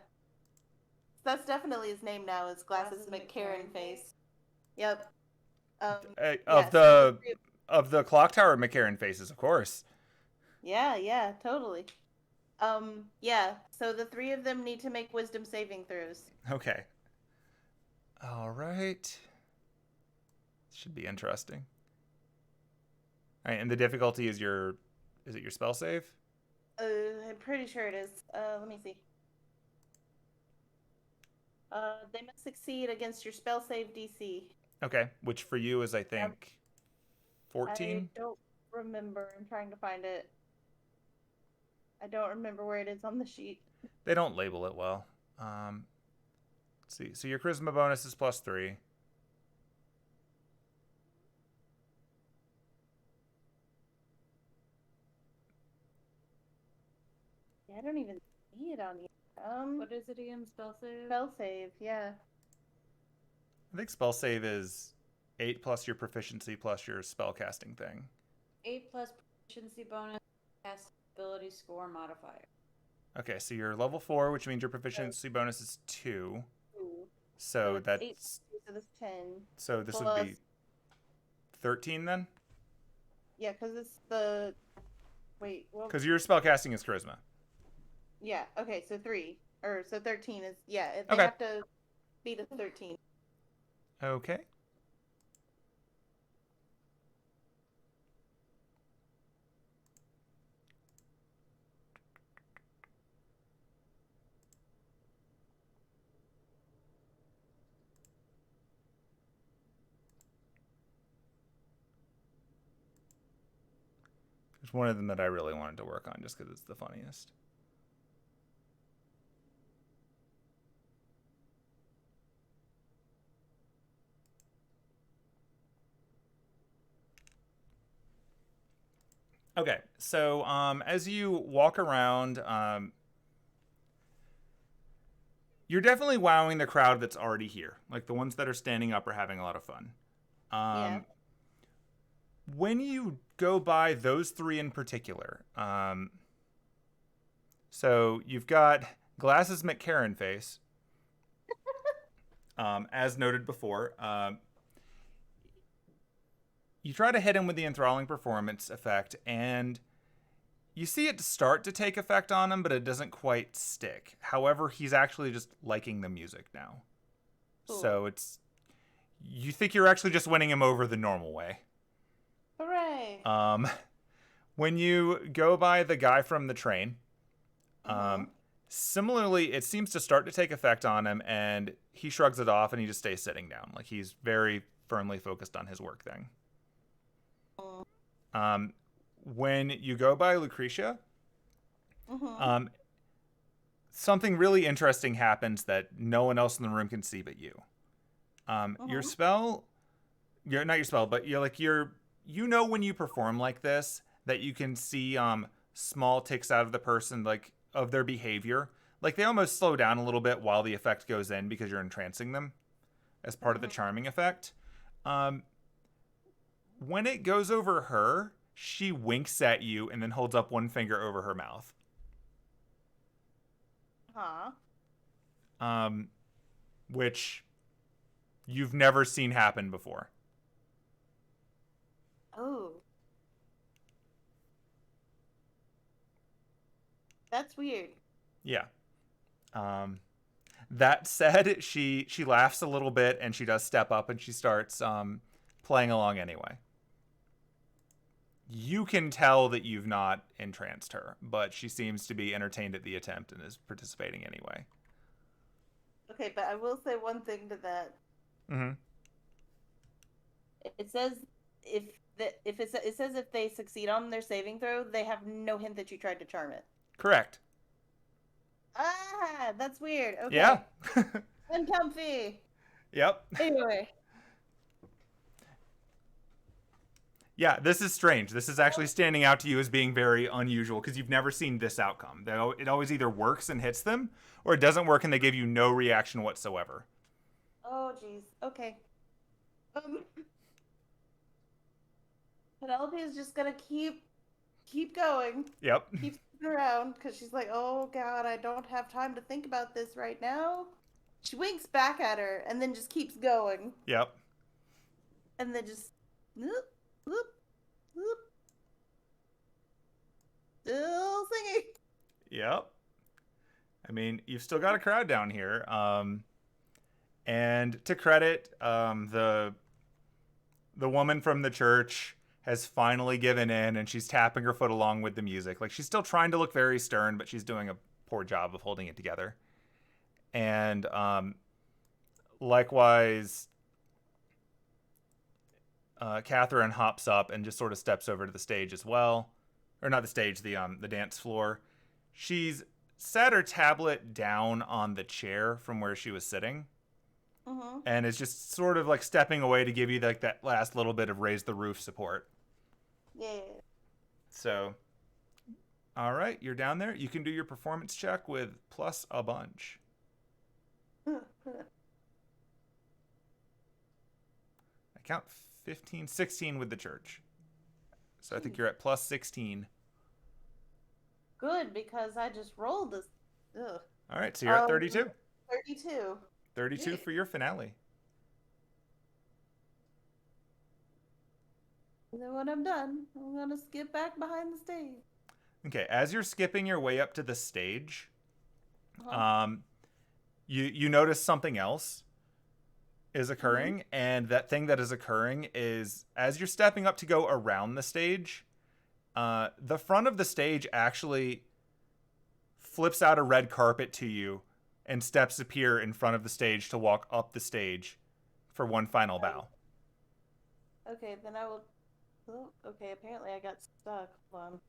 That's definitely his name now, is Glasses McCarran Face. Yep. Of the clock tower McCarran faces, of course. Yeah, totally. Yeah, so the three of them need to make wisdom saving throws. Okay. All right. Should be interesting. All right, and the difficulty is is it your spell save? I'm pretty sure it is. Let me see. They must succeed against your spell save DC. Okay, which for you is, I think, 14? I don't remember. I'm trying to find it. I don't remember where it is on the sheet. They don't label it well. Let's see. So your charisma bonus is +3. Yeah, I don't even see it on here. What is it again? Spell save? Spell save, yeah. I think spell save is 8 plus your proficiency plus your spell casting thing. 8 plus proficiency bonus, cast ability score modifier. Okay, so you're level 4, which means your proficiency bonus is 2. So that's 8, so that's 10. So this plus, would be 13 then? Yeah, because it's the... Wait, well... Because your spell casting is charisma. Yeah, okay, so 3. So 13 is... Yeah, they Okay. have to beat a 13. Okay. There's one of them that I really wanted to work on just because it's the funniest. Okay, so as you walk around, you're definitely wowing the crowd that's already here. Like the ones that are standing up are having a lot of fun. Yeah. When you go by those three in particular, so you've got Glasses McCarran face, as noted before. You try to hit him with the enthralling performance effect, and you see it start to take effect on him, but it doesn't quite stick. However, he's actually just liking the music now. Cool. So you think you're actually just winning him over the normal way. Hooray! When you go by the guy from the train, similarly, it seems to start to take effect on him, and he shrugs it off and he just stays sitting down. Like he's very firmly focused on his work thing. When you go by Lucretia, something really interesting happens that no one else in the room can see but you. Your spell, not your spell, but you know when you perform like this that you can see small ticks out of the person, like of their behavior. Like they almost slow down a little bit while the effect goes in because you're entrancing them as part of the charming effect. When it goes over her, she winks at you and then holds up one finger over her mouth. Which you've never seen happen before. Oh. That's weird. Yeah. That said, she laughs a little bit and she does step up and she starts playing along anyway. You can tell that you've not entranced her, but she seems to be entertained at the attempt and is participating anyway. Okay, but I will say one thing to that. Mm-hmm. It says it says if they succeed on their saving throw, they have no hint that you tried to charm it. Correct. Ah, that's weird. Okay. Yeah. Uncomfy. Yep. Anyway. Yeah, this is strange. This is actually standing out to you as being very unusual because you've never seen this outcome. It always either works and hits them, or it doesn't work and they give you no reaction whatsoever. Oh, jeez. Okay. Penelope is just gonna keep going. Yep. Keep sitting around because she's like, oh god, I don't have time to think about this right now. She winks back at her and then just keeps going. Yep. And then just whoop, whoop, whoop. Still singing. Yep. I mean, you've still got a crowd down here. And to credit, the woman from the church has finally given in and she's tapping her foot along with the music. Like she's still trying to look very stern, but she's doing a poor job of holding it together. And likewise, Catherine hops up and just sort of steps over to the stage as well. Or not the stage, the dance floor. She's set her tablet down on the chair from where she was sitting. And is just sort of like stepping away to give you like that last little bit of raise the roof support. Yeah. So, all right, you're down there. You can do your performance check with plus a bunch. I count 15, 16 with the church. So I think you're at plus 16. Good, because I just rolled this. Ugh. All right, so you're at 32. 32. 32 for your finale. And then when I'm done, I'm going to skip back behind the stage. Okay, as you're skipping your way up to the stage, you notice something else is occurring, and that thing that is occurring is as you're stepping up to go around the stage, the front of the stage actually flips out a red carpet to you, and steps appear in front of the stage to walk up the stage for one final bow. Okay, then I will... Oh, okay, apparently I got stuck. Hold on.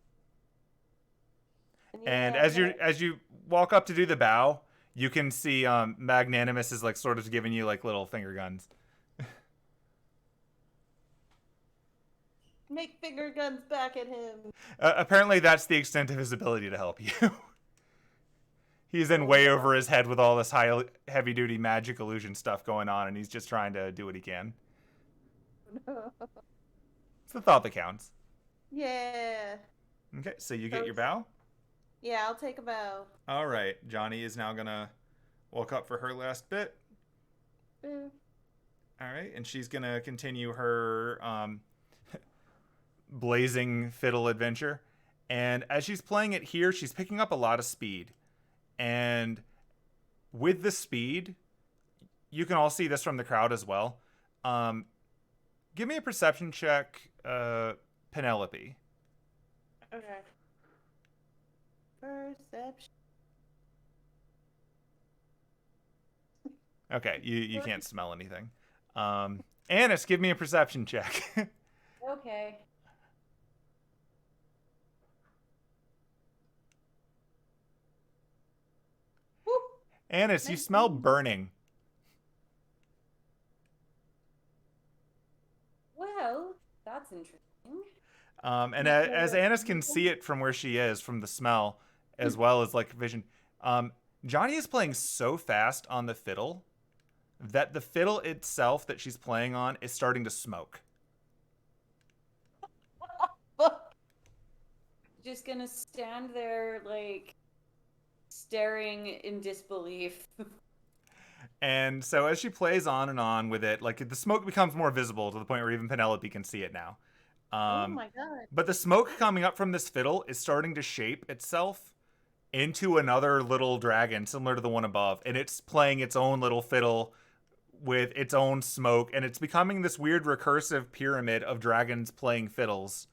And as you walk up to do the bow, you can see Magnanimous is like sort of giving you like little finger guns. Make finger guns back at him. Apparently that's the extent of his ability to help you. He's in way over his head with all this heavy duty magic illusion stuff going on, and he's just trying to do what he can. It's the thought that counts. Yeah. Okay, so you get your bow? Yeah, I'll take a bow. All right, Johni is now gonna walk up for her last bit. Boo. All right, and she's gonna continue her blazing fiddle adventure. And as she's playing it here, she's picking up a lot of speed. And with the speed, you can all see this from the crowd as well. Give me a perception check, Penelope. Okay. Perception. Okay, you can't smell anything. Annis, give me a perception check. Okay. Annis, you smell burning. Well, that's interesting. And as Annis can see it from where she is, from the smell, as well as like vision, Johni is playing so fast on the fiddle that the fiddle itself that she's playing on is starting to smoke. Just gonna stand there, like, staring in disbelief. And so as she plays on with it, like the smoke becomes more visible to the point where even Penelope can see it now. Oh my god. But the smoke coming up from this fiddle is starting to shape itself into another little dragon similar to the one above. And it's playing its own little fiddle with its own smoke. And it's becoming this weird recursive pyramid of dragons playing fiddles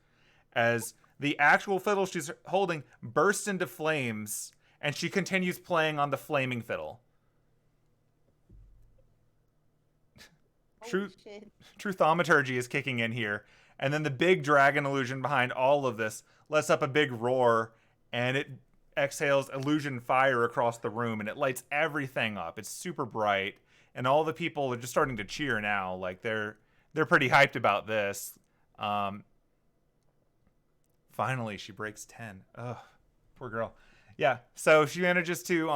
as the actual fiddle she's holding bursts into flames and she continues playing on the flaming fiddle. True thaumaturgy is kicking in here. And then the big dragon illusion behind all of this lets up a big roar, and it exhales illusion fire across the room, and it lights everything up. It's super bright, and all the people are just starting to cheer now. Like they're pretty hyped about this. Finally, she breaks 10. Ugh, poor girl. Yeah, so she manages to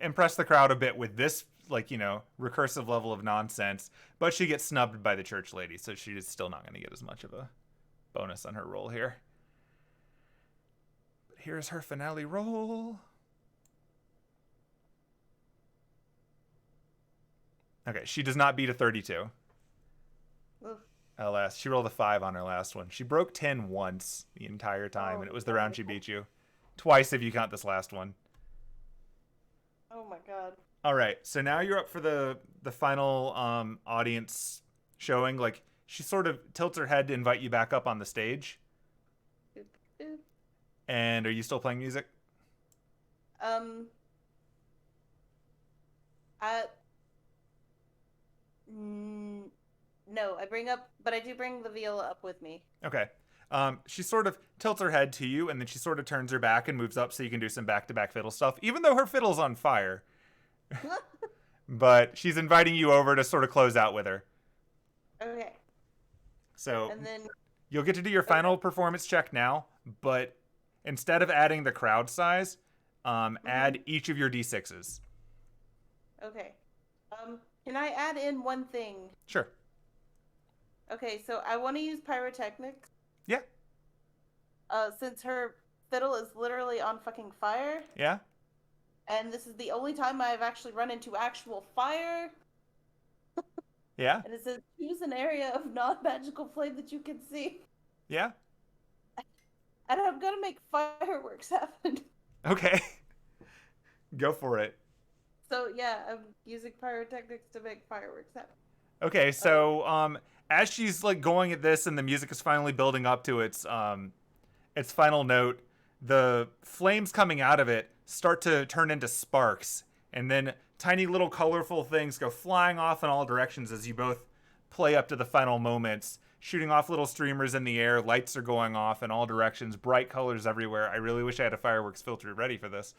impress the crowd a bit with this, like, you know, recursive level of nonsense, but she gets snubbed by the church lady, so she is still not going to get as much of a bonus on her roll here. But here's her finale roll. Okay, she does not beat a 32. Oof. Alas, she rolled a 5 on her last one. She broke 10 once the entire time, and it was the round she beat you. Twice if you count this last one. Oh my god. All right, so now you're up for the final audience showing. Like, she sort of tilts her head to invite you back up on the stage. Boop, boop. And are you still playing music? No, but I do bring the viola up with me. Okay. She sort of tilts her head to you, and then she sort of turns her back and moves up so you can do some back-to-back fiddle stuff, even though her fiddle's on fire. But she's inviting you over to sort of close out with her. Okay. So And then you'll get to do your final performance check now, but instead of adding the crowd size, add each of your D6s. okay. Can I add in one thing? Sure. Okay, so I want to use pyrotechnics. Yeah. Since her fiddle is literally on fucking fire. Yeah. And this is the only time I've actually run into actual fire. Yeah. And it says, choose an area of non-magical flame that you can see. Yeah. And I'm gonna make fireworks happen. Okay. Go for it. So yeah, I'm using pyrotechnics to make fireworks happen. Okay, so as she's like going at this and the music is finally building up to its final note, the flames coming out of it start to turn into sparks, and then tiny little colorful things go flying off in all directions as you both play up to the final moments, shooting off little streamers in the air. Lights are going off in all directions, bright colors everywhere. I really wish I had a fireworks filter ready for this.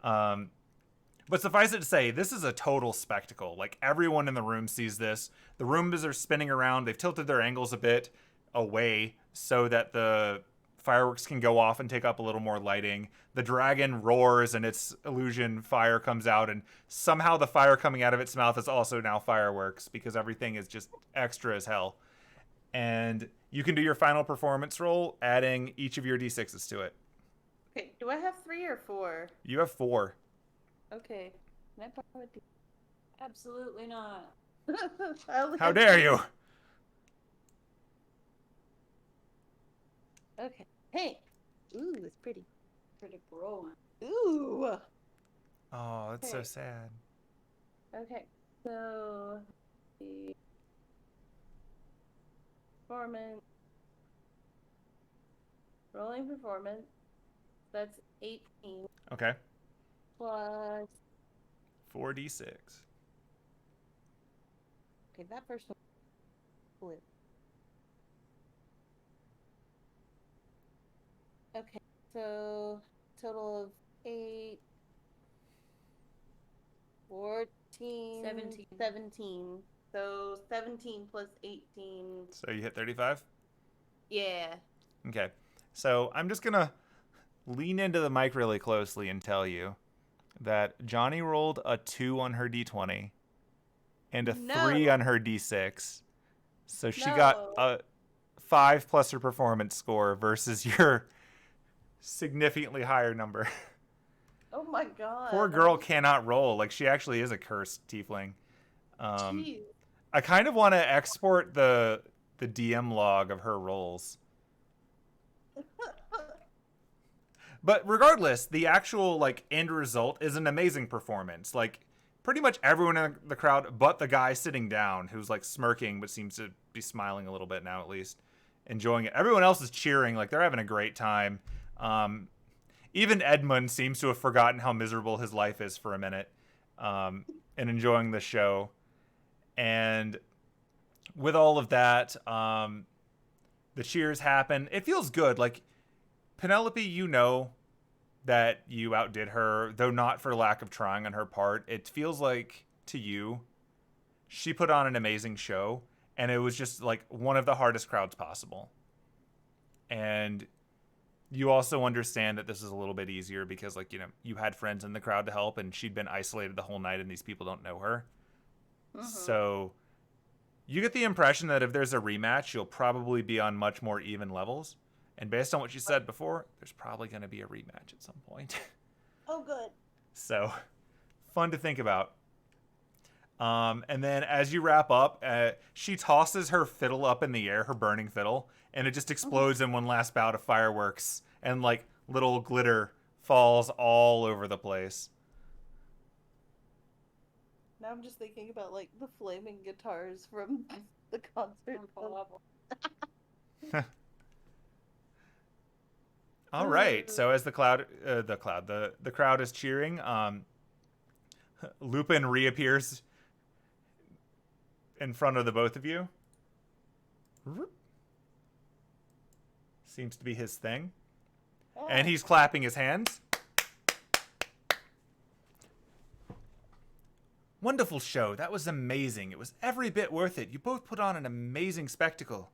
But suffice it to say, this is a total spectacle. Like, everyone in the room sees this. The rooms are spinning around. They've tilted their angles a bit away so that the fireworks can go off and take up a little more lighting. The dragon roars and its illusion fire comes out, and somehow the fire coming out of its mouth is also now fireworks because everything is just extra as hell. And you can do your final performance roll, adding each of your d6s to it. Okay, do I have 3 or 4? You have 4. Okay. Can I borrow a D? Absolutely not. How dare you? Okay. Hey. Ooh, it's pretty. Pretty bro. Ooh. Oh, that's so Okay. sad. Okay. So the performance. Rolling performance. That's 18 Okay. plus. 4d6. Okay, that first one. Blue. Okay, so total of 8, 14, 17. So 17 plus 18. So you hit 35? Yeah. Okay. So I'm just going to lean into the mic really closely and tell you that Johni rolled a 2 on her d20 and a 3 on her d6. So she got a 5 plus her performance score versus your significantly higher number. Oh my god. Poor girl cannot roll. Like, she actually is a cursed tiefling. Jeez. I kind of want to export the DM log of her rolls. But regardless, the actual like end result is an amazing performance. Like, pretty much everyone in the crowd but the guy sitting down, who's like smirking but seems to be smiling a little bit now, at least enjoying it. Everyone else is cheering, like they're having a great time. Even Edmund seems to have forgotten how miserable his life is for a minute, and enjoying the show. And with all of that, the cheers happen. It feels good. Like, Penelope, you know that you outdid her, though not for lack of trying on her part. It feels like, to you, she put on an amazing show, and it was just like one of the hardest crowds possible. And you also understand that this is a little bit easier because, like, you know, you had friends in the crowd to help, and she'd been isolated the whole night, and these people don't know her. So you get the impression that if there's a rematch, you'll probably be on much more even levels. And based on what you said before, there's probably going to be a rematch at some point. Oh, good. So, fun to think about. And then as you wrap up, she tosses her fiddle up in the air, her burning fiddle, and it just explodes in one last bout of fireworks. And, like, little glitter falls all over the place. Now I'm just thinking about, like, the flaming guitars from the concert. All right. So as the crowd is cheering, Lupin reappears in front of the both of you. Seems to be his thing. And he's clapping his hands. Wonderful show. That was amazing. It was every bit worth it. You both put on an amazing spectacle.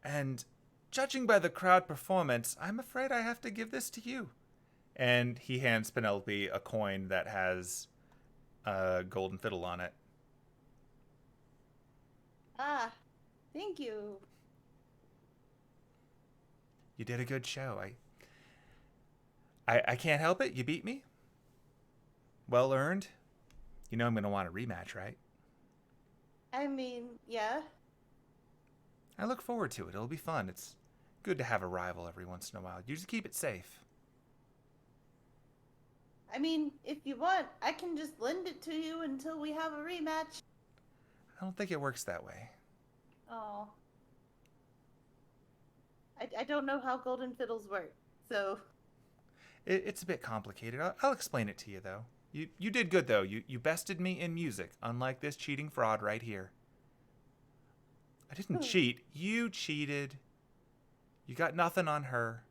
And judging by the crowd performance, I'm afraid I have to give this to you. And he hands Penelope a coin that has a golden fiddle on it. Ah, thank you. You did a good show. I can't help it. You beat me. Well earned. You know I'm going to want a rematch, right? I mean, yeah. I look forward to it. It'll be fun. It's good to have a rival every once in a while. You just keep it safe. I mean, if you want, I can just lend it to you until we have a rematch. I don't think it works that way. Oh. I don't know how golden fiddles work, so... It's a bit complicated. I'll explain it to you, though. You did good, though. You bested me in music, unlike this cheating fraud right here. I didn't cheat. You cheated. You got nothing on her.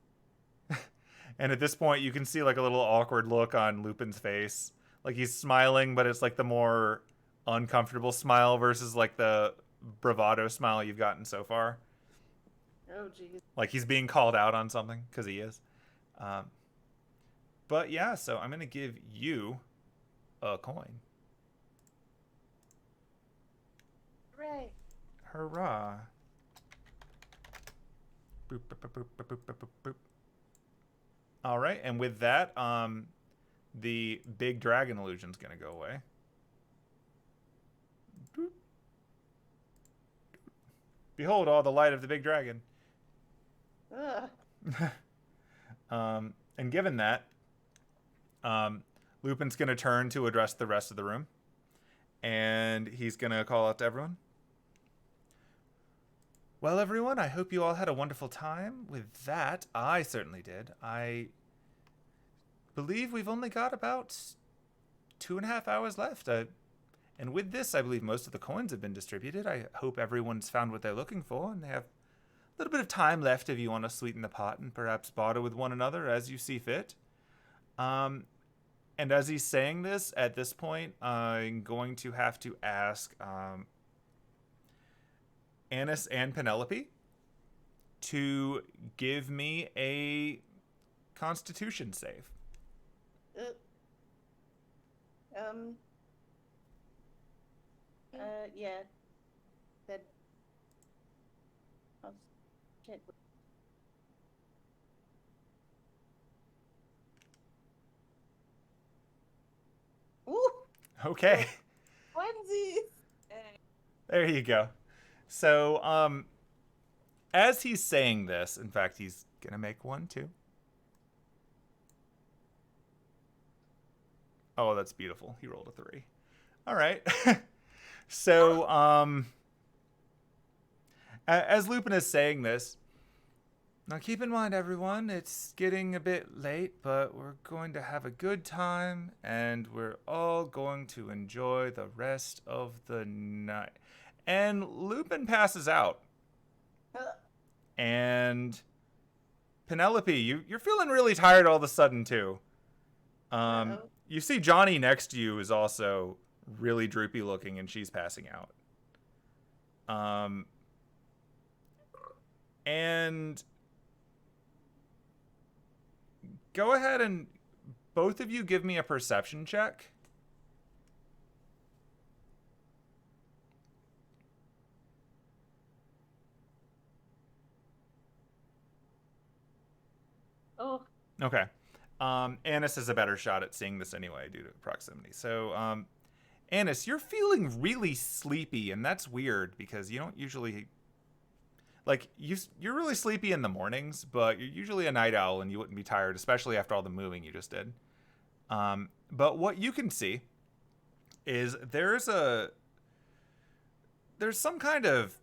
And at this point, you can see like a little awkward look on Lupin's face. Like he's smiling, but it's like the more uncomfortable smile versus like the bravado smile you've gotten so far. Oh, jeez. Like he's being called out on something, because he is. But yeah, so I'm going to give you a coin. Hooray. Hurrah. Boop, boop, boop, boop, boop, boop, boop, boop. All right, and with that, the big dragon illusion's going to go away. Boop. Behold all the light of the big dragon. Ugh. And given that, Lupin's going to turn to address the rest of the room. And he's going to call out to everyone. Well, everyone, I hope you all had a wonderful time. With that, I certainly did. I believe we've only got about 2.5 hours left. And with this, I believe most of the coins have been distributed. I hope everyone's found what they're looking for, and they have a little bit of time left if you want to sweeten the pot and perhaps barter with one another as you see fit. And as he's saying this, at this point, I'm going to have to ask Annis and Penelope to give me a Constitution save. Yeah. That. Oh, shit. Ooh! Okay. Onesies! There you go. So, as he's saying this, in fact, he's gonna make one too. Oh, that's beautiful. He rolled a 3. All right. So, as Lupin is saying this, now keep in mind, everyone, it's getting a bit late, but we're going to have a good time, and we're all going to enjoy the rest of the night. And Lupin passes out. And Penelope, you're feeling really tired all of a sudden, too. You see Johni next to you is also really droopy looking, and she's passing out. And go ahead and both of you give me a perception check. Oh. Okay. Annis has a better shot at seeing this anyway due to proximity. So, Annis, you're feeling really sleepy, and that's weird because you don't usually... Like, you're really sleepy in the mornings, but you're usually a night owl and you wouldn't be tired, especially after all the moving you just did. But what you can see is there's some kind of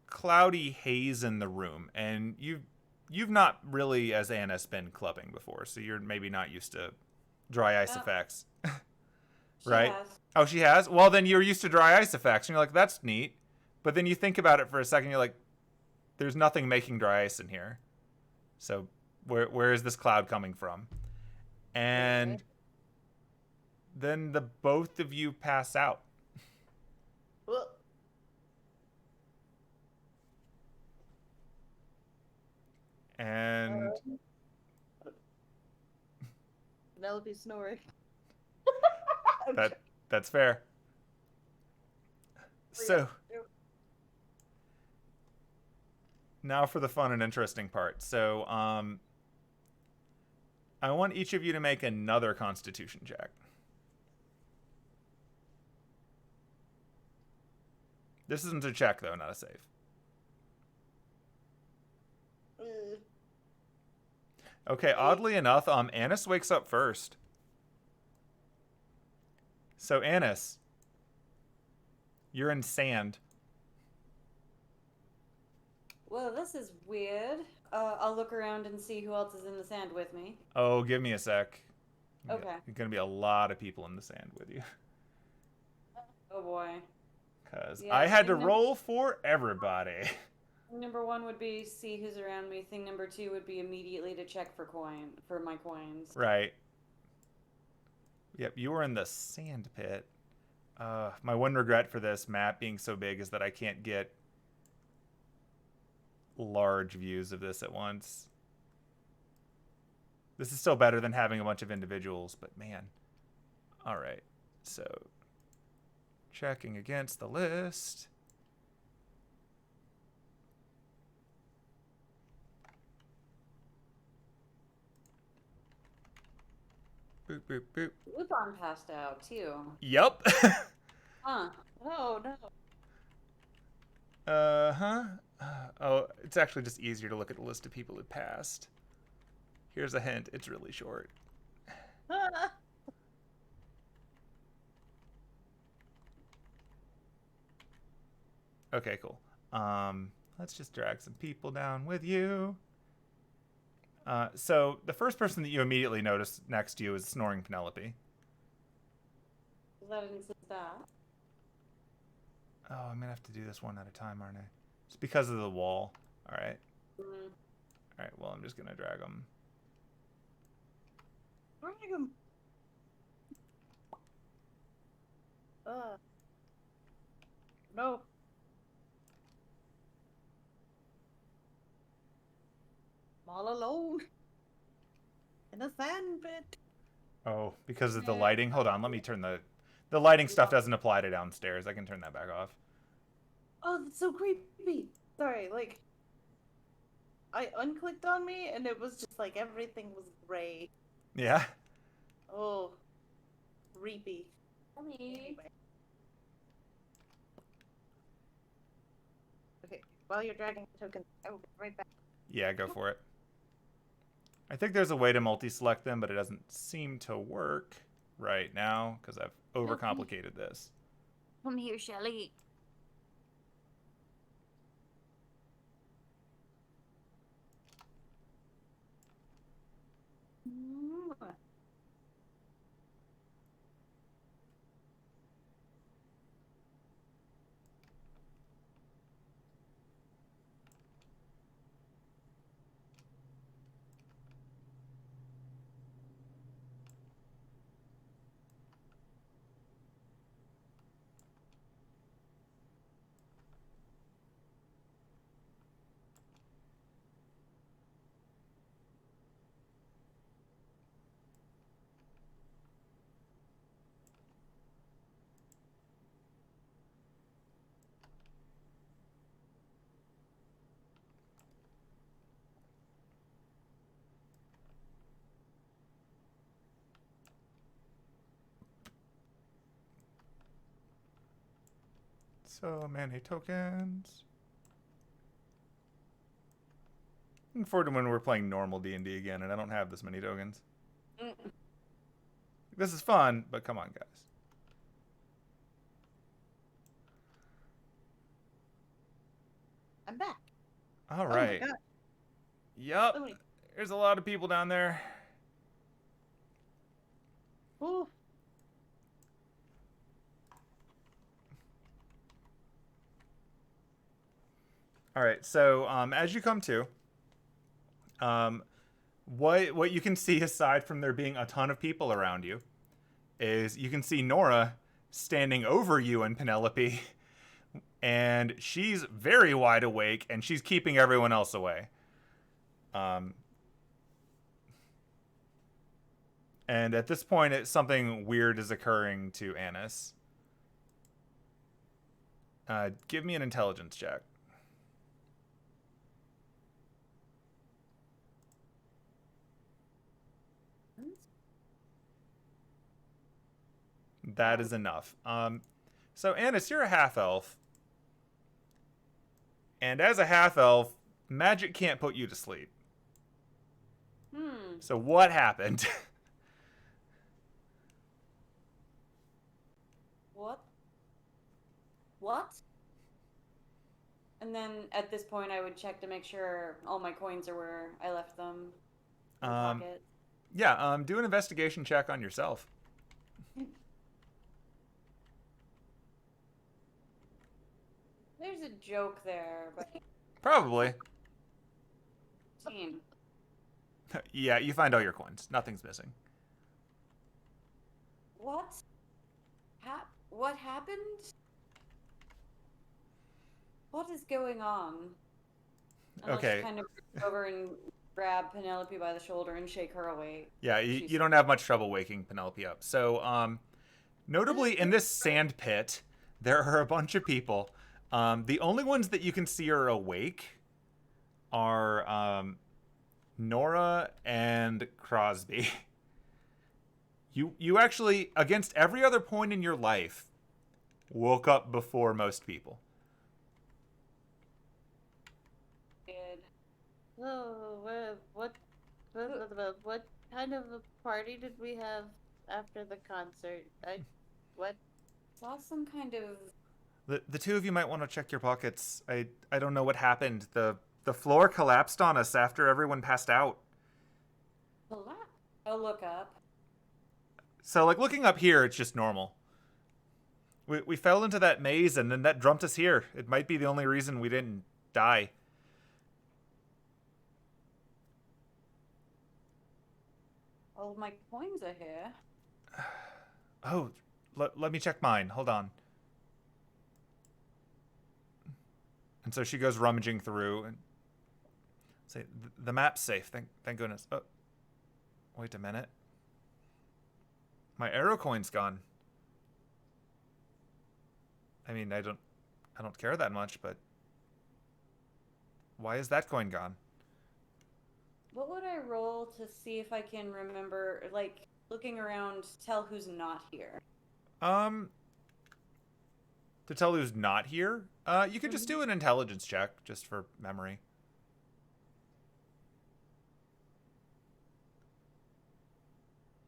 cloudy haze in the room, and you've not really, as Annis, been clubbing before, so you're maybe not used to dry ice effects. Right? Oh, she has? Well, then you're used to dry ice effects, and you're like, that's neat. But then you think about it for a second, you're like, there's nothing making dry ice in here. So where is this cloud coming from? And then the both of you pass out. And Penelope snoring. that's fair. So now for the fun and interesting part. So I want each of you to make another Constitution check. This isn't a check though, not a save. Okay, oddly enough, Annis wakes up first. So Annis, you're in sand. Well, this is weird. I'll look around and see who else is in the sand with me. Oh, give me a sec. Okay. There's going to be a lot of people in the sand with you. Oh, boy. Because I had to roll for everybody. Number 1 would be see who's around me. Thing number 2 would be immediately to check for my coins. Right. Yep, you were in the sand pit. My one regret for this map being so big is that I can't get large views of this at once. This is still better than having a bunch of individuals, but man. All right, so checking against the list. Boop, boop, boop. Lupin passed out too. Yup. Huh. Oh no. Uh-huh. Oh, it's actually just easier to look at the list of people who passed. Here's a hint. It's really short. Okay, cool. Let's just drag some people down with you. So the first person that you immediately notice next to you is snoring Penelope. Is that insist that? Oh, I'm gonna have to do this one at a time, aren't I? It's because of the wall. All right. Mm. All right. Well, I'm just gonna drag them. Drag him. No. I'm all alone. In a sand pit. Oh, because of the lighting. Hold on. Let me turn the lighting stuff doesn't apply to downstairs. I can turn that back off. Oh, that's so creepy. Sorry, like, I unclicked on me and it was just like everything was gray. Yeah. Oh, creepy. Anyway. Okay, while you're dragging the tokens, I will be right back. Yeah, go for it. I think there's a way to multi-select them, but it doesn't seem to work right now because I've overcomplicated this. Come here, Shelly. So many tokens. Looking forward to when we're playing normal D&D again, and I don't have this many tokens. This is fun, but come on, guys. I'm back. All right. Oh my God. Yup. So many- There's a lot of people down there. Ooh. All right. So as you come to, what you can see aside from there being a ton of people around you is you can see Nora standing over you and Penelope, and she's very wide awake and she's keeping everyone else away. And at this point, something weird is occurring to Annis. Give me an intelligence check. That is enough. So Annis, you're a half-elf. And as a half-elf, magic can't put you to sleep. So what happened? What? And then at this point, I would check to make sure all my coins are where I left them. In the pocket. Yeah, do an investigation check on yourself. There's a joke there, but Probably. 15. Yeah, you find all your coins. Nothing's missing. What? What happened? What is going on? And I'll Okay. just kind of reach over and grab Penelope by the shoulder and shake her awake. Yeah, you don't have much trouble waking Penelope up. So, notably in this sand pit, there are a bunch of people. The only ones that you can see are awake are Nora and Crosby. You actually, against every other point in your life, woke up before most people. So, what kind of a party did we have after the concert? What? Saw some kind of... The two of you might want to check your pockets. I don't know what happened. The floor collapsed on us after everyone passed out. I'll look up. So, like, looking up here, it's just normal. We fell into that maze, and then that dumped us here. It might be the only reason we didn't die. All of my coins are here. Oh, let me check mine. Hold on. And so she goes rummaging through and say, the map's safe. Thank goodness. Oh, wait a minute. My arrow coin's gone. I mean, I don't care that much, but why is that coin gone? What would I roll to see if I can remember, like, looking around, tell who's not here? To tell who's not here, you could just do an intelligence check, just for memory.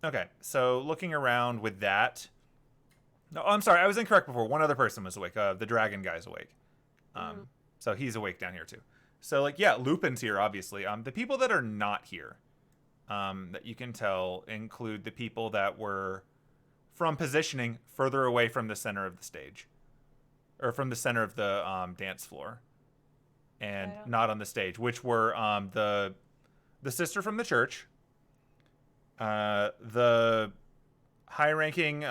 Okay, so looking around with that... No, I'm sorry, I was incorrect before. One other person was awake. The dragon guy's awake. So he's awake down here, too. So, like, yeah, Lupin's here, obviously. The people that are not here, that you can tell, include the people that were, from positioning, further away from the center of the stage. Or from the center of the dance floor. And not on the stage, which were the sister from the church, the high-ranking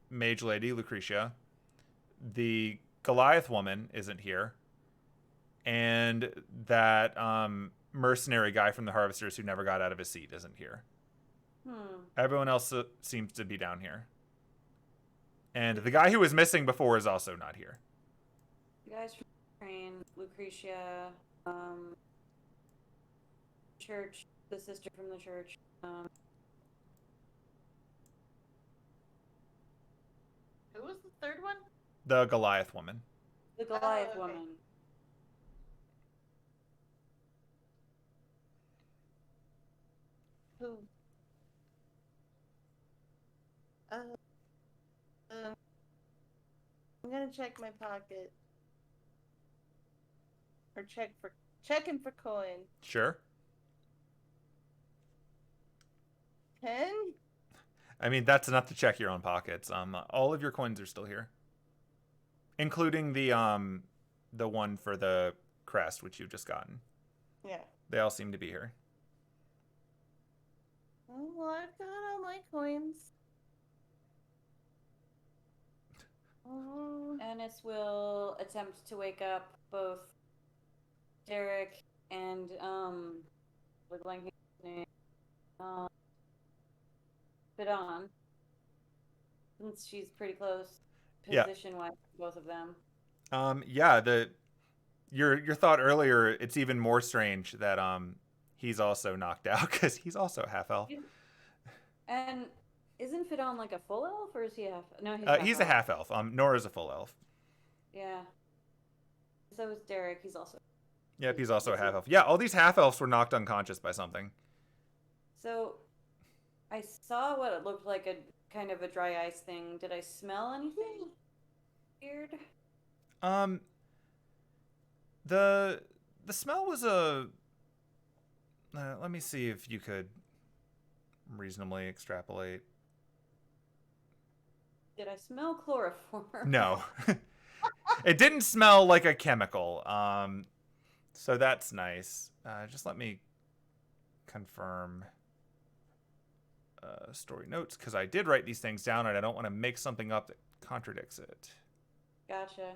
mage lady, Lucretia, the Goliath woman isn't here, and that mercenary guy from the Harvesters who never got out of his seat isn't here. Everyone else seems to be down here. And the guy who was missing before is also not here. You guys from the train, Lucretia, church, the sister from the church. Who was the third one? The Goliath woman. The Goliath okay. woman. Who? I'm gonna check my pocket. Or checking for coin. Sure. 10? I mean, that's enough to check your own pockets. All of your coins are still here, including the one for the crest, which you've just gotten. Yeah. They all seem to be here. Oh, well, I've got all my coins. Oh. Ennis will attempt to wake up both Derek and with blanking his name, Fidon, since she's pretty close position-wise, both of them. Yeah. Your thought earlier, it's even more strange that he's also knocked out because he's also half elf. And isn't Fidon like a full elf, or is he half? No, he's a half elf. Nora's a full elf. Yeah. So is Derek. He's also. Yep, he's also a half elf. Yeah, all these half elves were knocked unconscious by something. So, I saw what it looked like, a kind of a dry ice thing. Did I smell anything weird? The smell was a. Let me see if you could reasonably extrapolate. Did I smell chloroform? No. It didn't smell like a chemical. So that's nice. Just let me confirm story notes, because I did write these things down and I don't want to make something up that contradicts it. Gotcha.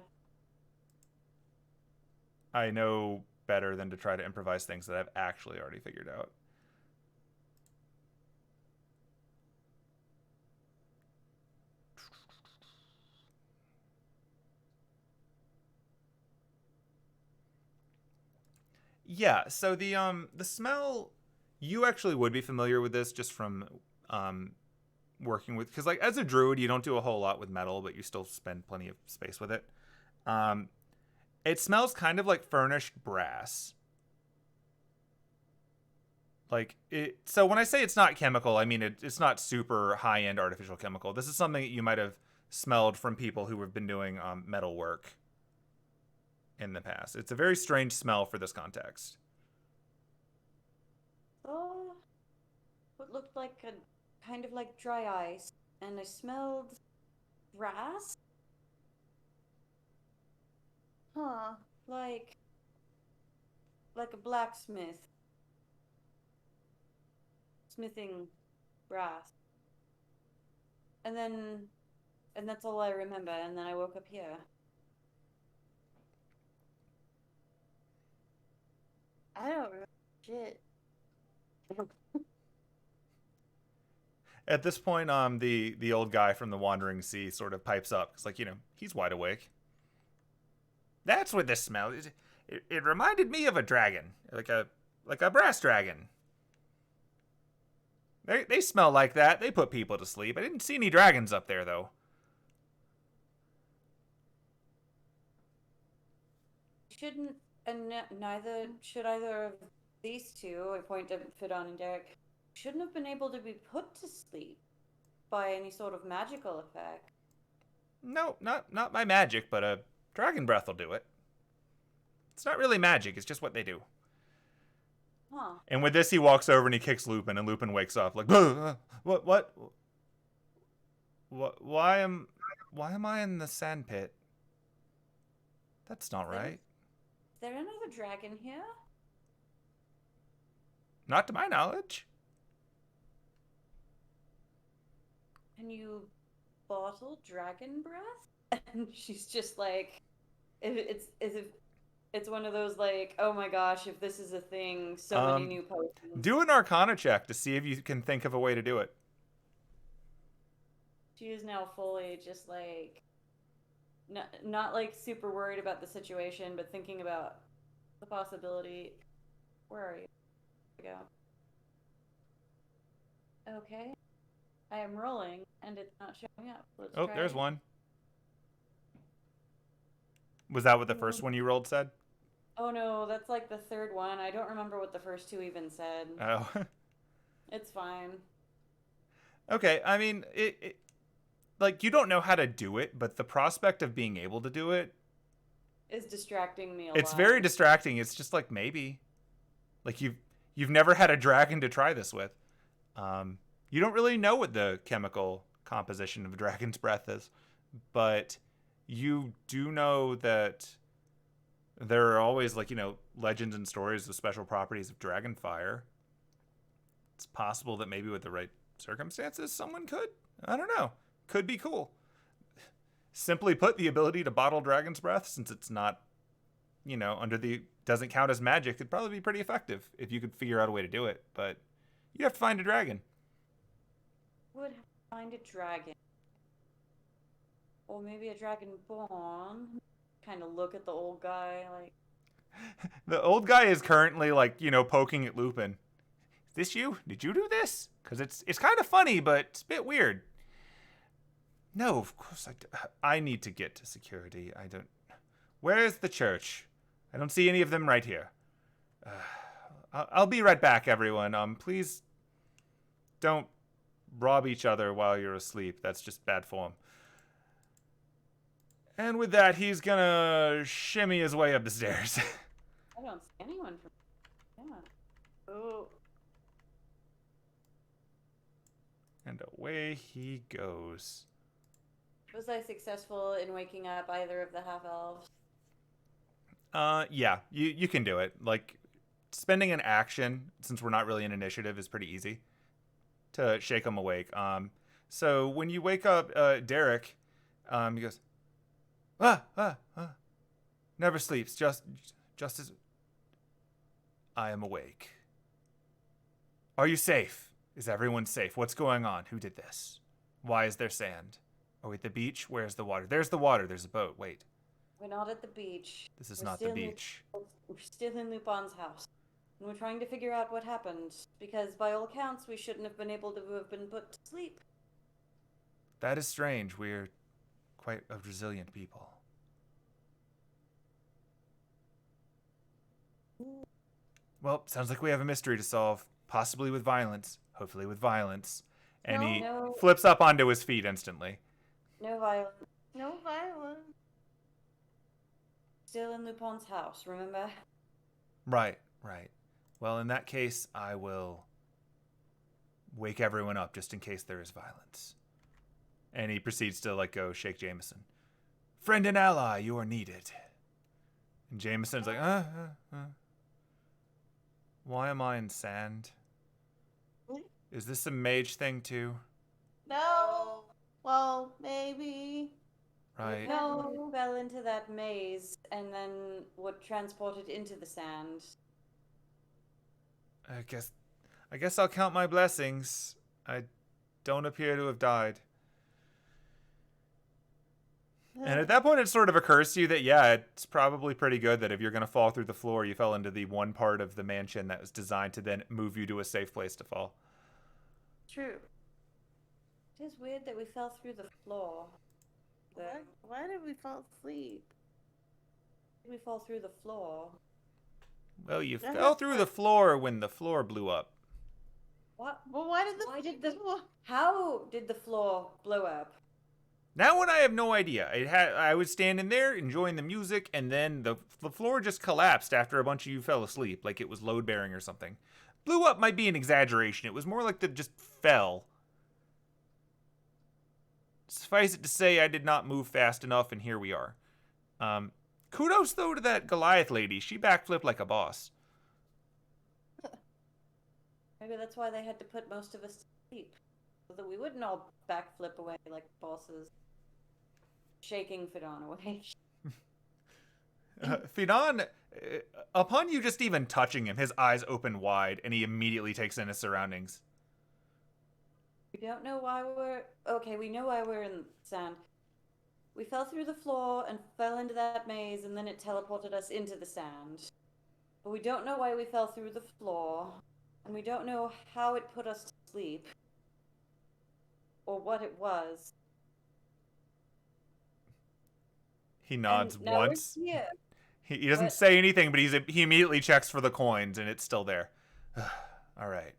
I know better than to try to improvise things that I've actually already figured out. Yeah, so the smell, you actually would be familiar with this just from working with, because like as a druid you don't do a whole lot with metal, but you still spend plenty of space with it. It smells kind of like furnished brass. Like it. So when I say it's not chemical, I mean it's not super high-end artificial chemical. This is something that you might have smelled from people who have been doing metal work in the past. It's a very strange smell for this context. Oh, what looked like a kind of like dry ice, and I smelled brass, Huh. like a blacksmith smithing brass. And that's all I remember, and then I woke up here. I don't remember shit. At this point, the old guy from the Wandering Sea sort of pipes up. It's like, he's wide awake. That's what this smell is. It reminded me of a dragon, like a brass dragon. They smell like that. They put people to sleep. I didn't see any dragons up there though. Shouldn't, and neither should either of these two, I point to Fidon and Derek, shouldn't have been able to be put to sleep by any sort of magical effect. No, not by magic, but a dragon breath will do it. It's not really magic, it's just what they do. Huh. And with this, he walks over and he kicks Lupin, and Lupin wakes up like, what? Why am I in the sand pit? That's not right. Is there another dragon here? Not to my knowledge. Can you bottle dragon breath? And she's just like, it's one of those like, oh my gosh, if this is a thing, so many new potions. Do an Arcana check to see if you can think of a way to do it. She is now fully just like, not like super worried about the situation, but thinking about the possibility. Where are you? There we go. Okay. I am rolling, and it's not showing up. Let's try There's it. one. Was that what the first one you rolled said? Oh no, that's like the third one. I don't remember what the first two even said. Oh. It's fine. Okay, I mean, it like, you don't know how to do it, but the prospect of being able to do it Is distracting me a lot. it's very distracting. It's just like, maybe. Like, you've never had a dragon to try this with. You don't really know what the chemical composition of a dragon's breath is, but you do know that there are always, like, legends and stories of special properties of dragon fire. It's possible that maybe with the right circumstances, someone could. I don't know. Could be cool. Simply put, the ability to bottle dragon's breath, since it's not, doesn't count as magic, could probably be pretty effective if you could figure out a way to do it. But you'd have to find a dragon. Would find a dragon. Or maybe a dragon born. Kind of look at the old guy like. The old guy is currently, like, poking at Lupin. Is this you? Did you do this? Because it's kind of funny, but it's a bit weird. No, of course I need to get to security. I don't. Where's the church? I don't see any of them right here. I'll be right back, everyone. Please don't rob each other while you're asleep. That's just bad form. And with that, he's gonna shimmy his way up the stairs. I don't see anyone from. Yeah. Oh. And away he goes. Was I successful in waking up either of the half-elves? Yeah, you can do it. Like, spending an action, since we're not really in initiative, is pretty easy to shake them awake. So when you wake up, Derek, he goes, never sleeps, just as, I am awake. Are you safe? Is everyone safe? What's going on? Who did this? Why is there sand? Are we at the beach? Where's the water? There's the water. There's a boat. Wait. We're not at the beach. This is We're not the still in beach. We're still in Lupin's house. And we're trying to figure out what happened, because by all accounts, we shouldn't have been able to have been put to sleep. That is strange. We're quite a resilient people. Well, sounds like we have a mystery to solve. Possibly with violence. Hopefully with violence. And he No. flips up onto his feet instantly. No violence. No violence. Still in Lupin's house, remember? Right. Well, in that case, I will wake everyone up just in case there is violence. And he proceeds to, go shake Jameson. Friend and ally, you are needed. And Jameson's like, Why am I in sand? Is this a mage thing too? No. Well, maybe. Right. No, fell into that maze and then were transported into the sand. I guess I'll count my blessings. I don't appear to have died. And at that point, it sort of occurs to you that, yeah, it's probably pretty good that if you're going to fall through the floor, you fell into the one part of the mansion that was designed to then move you to a safe place to fall. True. It is weird that we fell through the floor. Why did we fall asleep? We fall through the floor. Well, you fell through the floor when the floor blew up. What? Well, How did the floor blow up? That one I have no idea. I was standing there enjoying the music, and then the floor just collapsed after a bunch of you fell asleep, like it was load-bearing or something. Blew up might be an exaggeration. It was more like it just fell. Suffice it to say, I did not move fast enough, and here we are. Kudos, though, to that Goliath lady. She backflipped like a boss. Maybe that's why they had to put most of us to sleep. So that we wouldn't all backflip away like bosses. Shaking Fidon away. Fidon, upon you just even touching him, his eyes open wide, and he immediately takes in his surroundings. We don't know why we know why we're in sand. We fell through the floor and fell into that maze, and then it teleported us into the sand. But we don't know why we fell through the floor, and we don't know how it put us to sleep. Or what it was. He nods once. Yeah. He doesn't say anything, but he immediately checks for the coins, and it's still there. All right.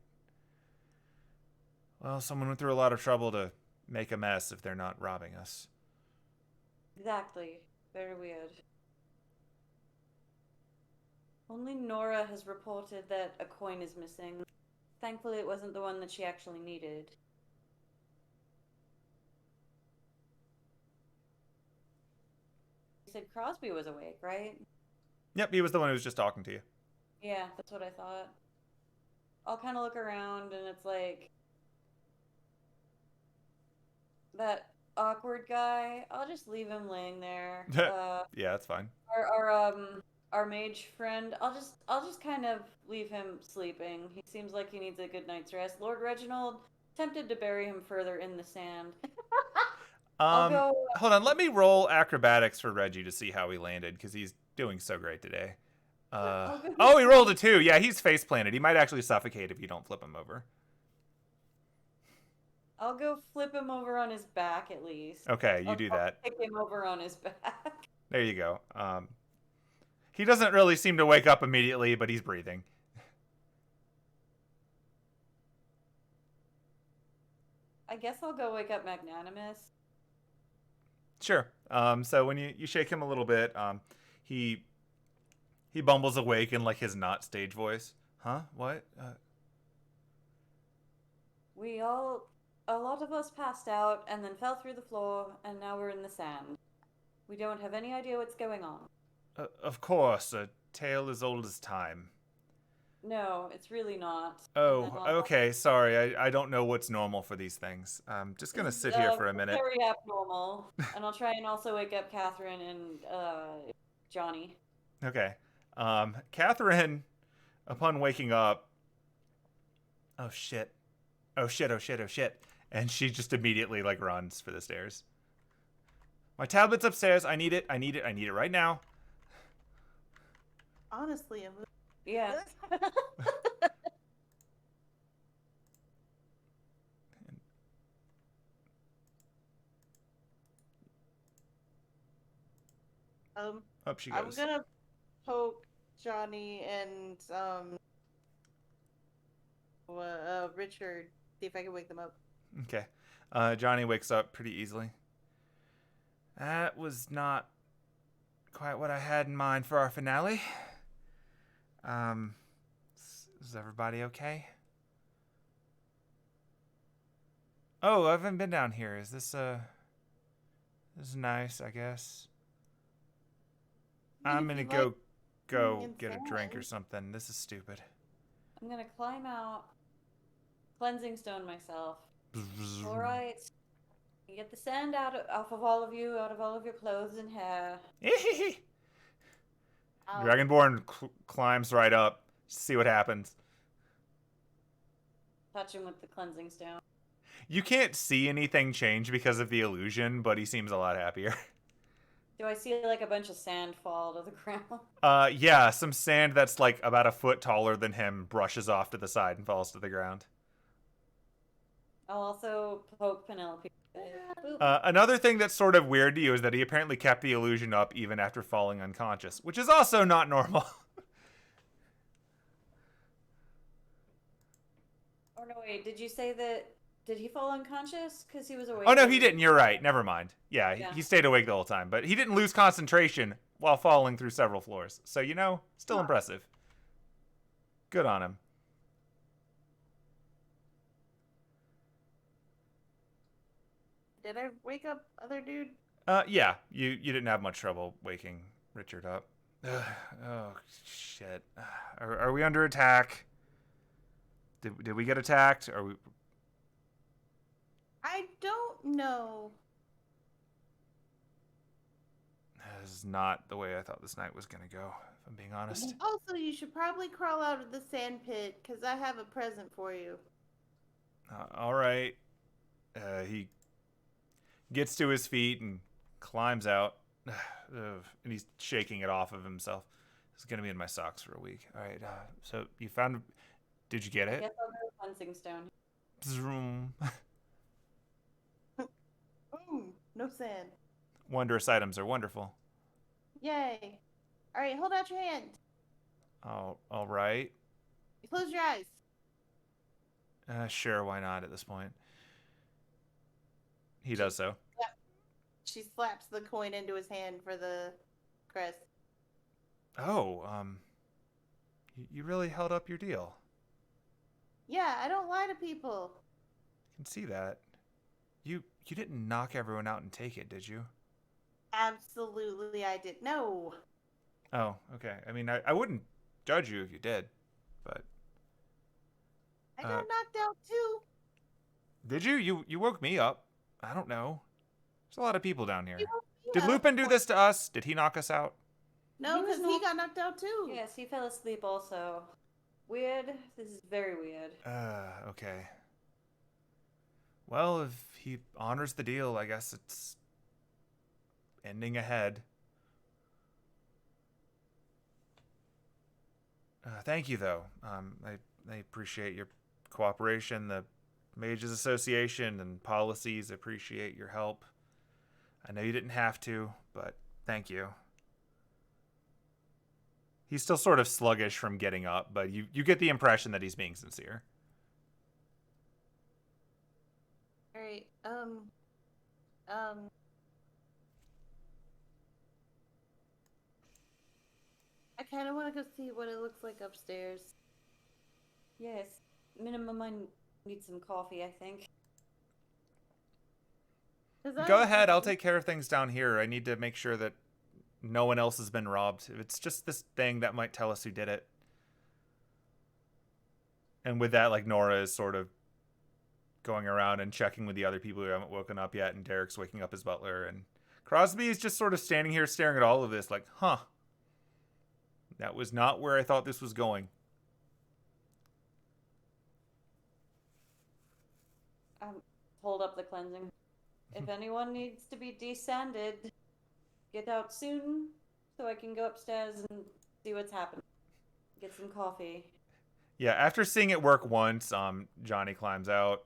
Well, someone went through a lot of trouble to make a mess if they're not robbing us. Exactly. Very weird. Only Nora has reported that a coin is missing. Thankfully, it wasn't the one that she actually needed. You said Crosby was awake, right? Yep, he was the one who was just talking to you. Yeah, that's what I thought. I'll kind of look around, and it's like that awkward guy. I'll just leave him laying there. Yeah, that's fine. Our mage friend. I'll just kind of leave him sleeping. He seems like he needs a good night's rest. Lord Reginald, tempted to bury him further in the sand. Hold on, let me roll acrobatics for Reggie to see how he landed, because he's doing so great today. He rolled a 2. Yeah, he's face planted. He might actually suffocate if you don't flip him over. I'll go flip him over on his back at least. Okay, you do that. I'll kick him over on his back. There you go. He doesn't really seem to wake up immediately, but he's breathing. I guess I'll go wake up Magnanimous. Sure. So when you shake him a little bit, he bumbles awake in like his not stage voice. Huh? What? A lot of us passed out and then fell through the floor, and now we're in the sand. We don't have any idea what's going on. Of course, a tale as old as time. No, it's really not. Oh, okay, sorry. I don't know what's normal for these things. I'm just gonna sit here for a minute. Very abnormal. And I'll try and also wake up Catherine and Johni. Okay. Catherine Upon waking up, oh shit. Oh shit, oh shit, oh shit. And she just immediately like runs for the stairs. My tablet's upstairs. I need it. I need it. I need it right now. Honestly, a movie. Yeah. Up she I'm goes. gonna poke Johni and Richard, see if I can wake them up. Okay. Johni wakes up pretty easily. That was not quite what I had in mind for our finale. Is everybody okay? Oh, I haven't been down here. Is this this is nice, I guess. I'm gonna go get a drink or something. This is stupid. I'm gonna climb out, cleansing stone myself. All right. Get the sand off of all of you, out of all of your clothes and hair. Dragonborn climbs right up. See what happens. Touch him with the cleansing stone. You can't see anything change because of the illusion, but he seems a lot happier. Do I see like a bunch of sand fall to the ground? Yeah, some sand that's like about a foot taller than him brushes off to the side and falls to the ground. I'll also poke Penelope. Another thing that's sort of weird to you is that he apparently kept the illusion up even after falling unconscious, which is also not normal. Oh no, wait, did you say that, did he fall unconscious? Because he was awake. Oh no, he didn't. You're right. Never mind. Yeah, he stayed awake the whole time, but he didn't lose concentration while falling through several floors. So, still impressive. Good on him. Did I wake up other dude? Yeah, you didn't have much trouble waking Richard up. Oh, shit. Are we under attack? Did we get attacked? Are we... I don't know. This is not the way I thought this night was going to go, if I'm being honest. Also, you should probably crawl out of the sand pit, because I have a present for you. All right. He gets to his feet and climbs out. And he's shaking it off of himself. It's going to be in my socks for a week. All right. So you found... Did you get it? Get over the cleansing stone. Zoom. Boom. No sand. Wondrous items are wonderful. Yay. All right, hold out your hand. Oh, all right. Close your eyes. Sure, why not at this point? He does so. Yeah. She slaps the coin into his hand for the crest. Oh, you really held up your deal. Yeah, I don't lie to people. I can see that. You didn't knock everyone out and take it, did you? Absolutely, I did. No. Oh, okay. I mean, I wouldn't judge you if you did, but... I got knocked out too. Did you? You woke me up. I don't know. There's a lot of people down here. Did up. Lupin do this to us? Did he knock us out? No, because he got knocked out too. Yes, he fell asleep also. Weird. This is very weird. Okay. Well, if he honors the deal, I guess it's ending ahead. Thank you, though. I appreciate your cooperation. The Mages Association and policies appreciate your help. I know you didn't have to, but thank you. He's still sort of sluggish from getting up, but you get the impression that he's being sincere. All right. I kind of want to go see what it looks like upstairs. Yes. Minimum, I need some coffee, I think. Go ahead. I'll take care of things down here. I need to make sure that no one else has been robbed. If it's just this thing, that might tell us who did it. And with that, like, Nora is sort of going around and checking with the other people who haven't woken up yet, and Derek's waking up his butler, and Crosby is just sort of standing here staring at all of this like, huh. That was not where I thought this was going. hold up the cleansing. If anyone needs to be descended, get out soon so I can go upstairs and see what's happening. Get some coffee. Yeah, after seeing it work once, Johni climbs out.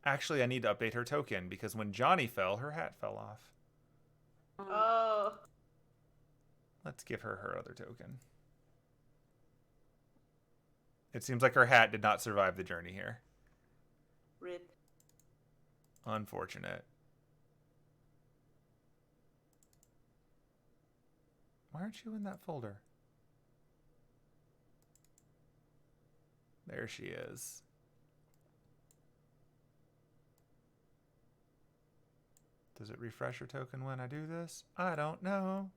Actually, I need to update her token because when Johni fell, her hat fell off. Oh. Let's give her her other token. It seems like her hat did not survive the journey here. Rip. Unfortunate. Why aren't you in that folder? There she is. Does it refresh her token when I do this? I don't know.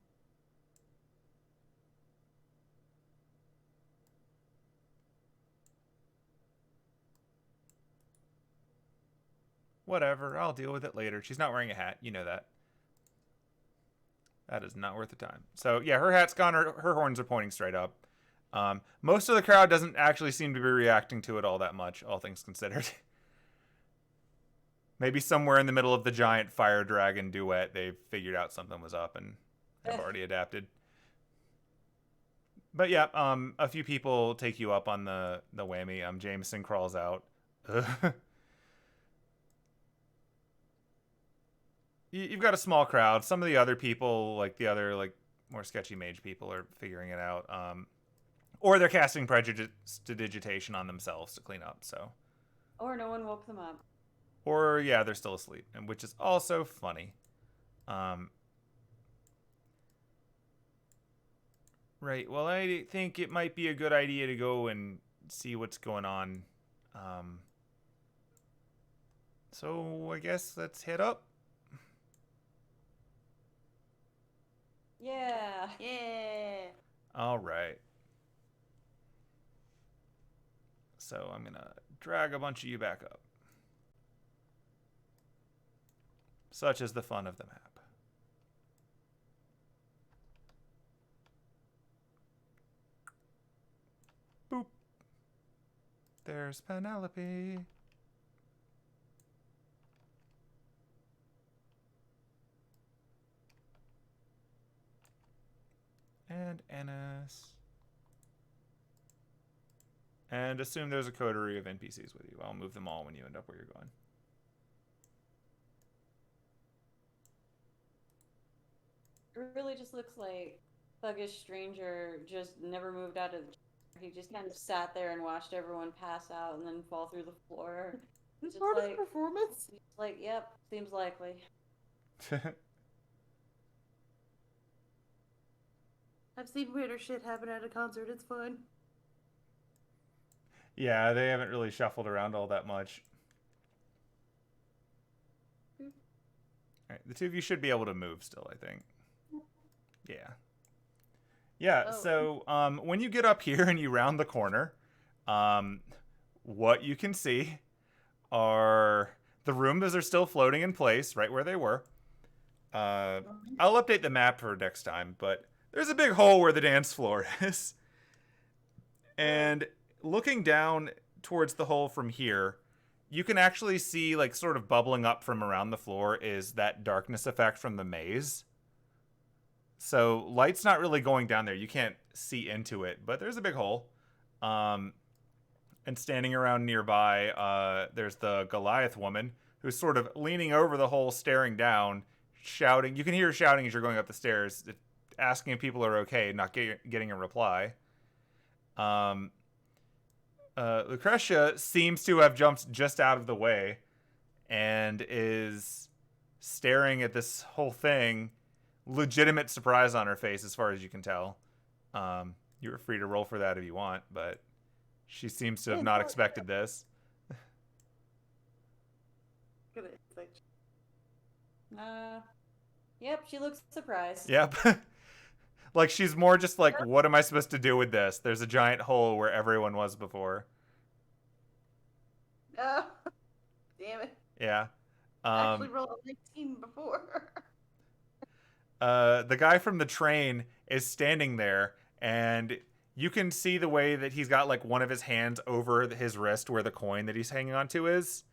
Whatever, I'll deal with it later. She's not wearing a hat, you know that. That is not worth the time. So yeah, her hat's gone, her horns are pointing straight up. Most of the crowd doesn't actually seem to be reacting to it all that much, all things considered. Maybe somewhere in the middle of the giant fire dragon duet, they figured out something was up and have already adapted. But yeah, a few people take you up on the whammy. Jameson crawls out. You've got a small crowd. Some of the other people, like the other more sketchy mage people, are figuring it out. Or they're casting prestidigitation on themselves to clean up. So. Or no one woke them up. Or, yeah, they're still asleep, and which is also funny. Right, well, I think it might be a good idea to go and see what's going on. So, I guess let's head up. Yeah. Yeah. All right. So, I'm going to drag a bunch of you back up. Such is the fun of the map. Boop. There's Penelope. And Ennis. And assume there's a coterie of NPCs with you. I'll move them all when you end up where you're going. It really just looks like Thuggish Stranger just never moved out of the chair. He just kind of sat there and watched everyone pass out and then fall through the floor. It's Just part of like- the performance. Like, yep, seems likely. I've seen weirder shit happen at a concert. It's fun. Yeah, they haven't really shuffled around all that much. All right, the two of you should be able to move still, I think. Yeah. Yeah, Oh. so when you get up here and you round the corner, what you can see are the rooms are still floating in place right where they were. I'll update the map for next time, but there's a big hole where the dance floor is. And looking down towards the hole from here, you can actually see, like, sort of bubbling up from around the floor is that darkness effect from the maze. So light's not really going down there. You can't see into it, but there's a big hole. And standing around nearby, there's the Goliath woman who's sort of leaning over the hole, staring down, shouting. You can hear her shouting as you're going up the stairs, asking if people are okay, not getting a reply. Lucretia seems to have jumped just out of the way and is staring at this whole thing. Legitimate surprise on her face, as far as you can tell. You're free to roll for that if you want, but she seems to have not expected this. Yep, she looks surprised. Yep. Like, she's more just like, what am I supposed to do with this? There's a giant hole where everyone was before. Oh, damn it. Yeah. I actually rolled a 19 before. The guy from the train is standing there, and You can see the way that he's got like one of his hands over his wrist where the coin that he's hanging onto is.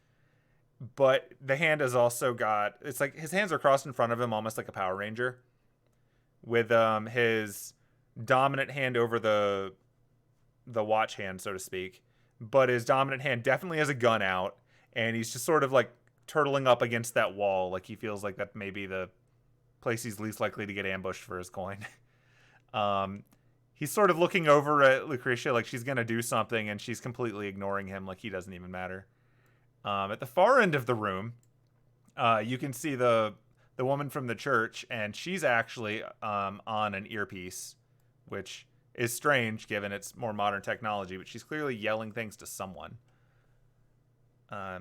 But the hand has also got, it's like his hands are crossed in front of him almost like a Power Ranger, with his dominant hand over the watch hand, so to speak. But his dominant hand definitely has a gun out, and he's just sort of like turtling up against that wall, like he feels like that may be the place he's least likely to get ambushed for his coin. He's sort of looking over at Lucretia like she's gonna do something, and she's completely ignoring him like he doesn't even matter. At the far end of the room, you can see the woman from the church, and she's actually on an earpiece, which is strange given its more modern technology, but she's clearly yelling things to someone. Your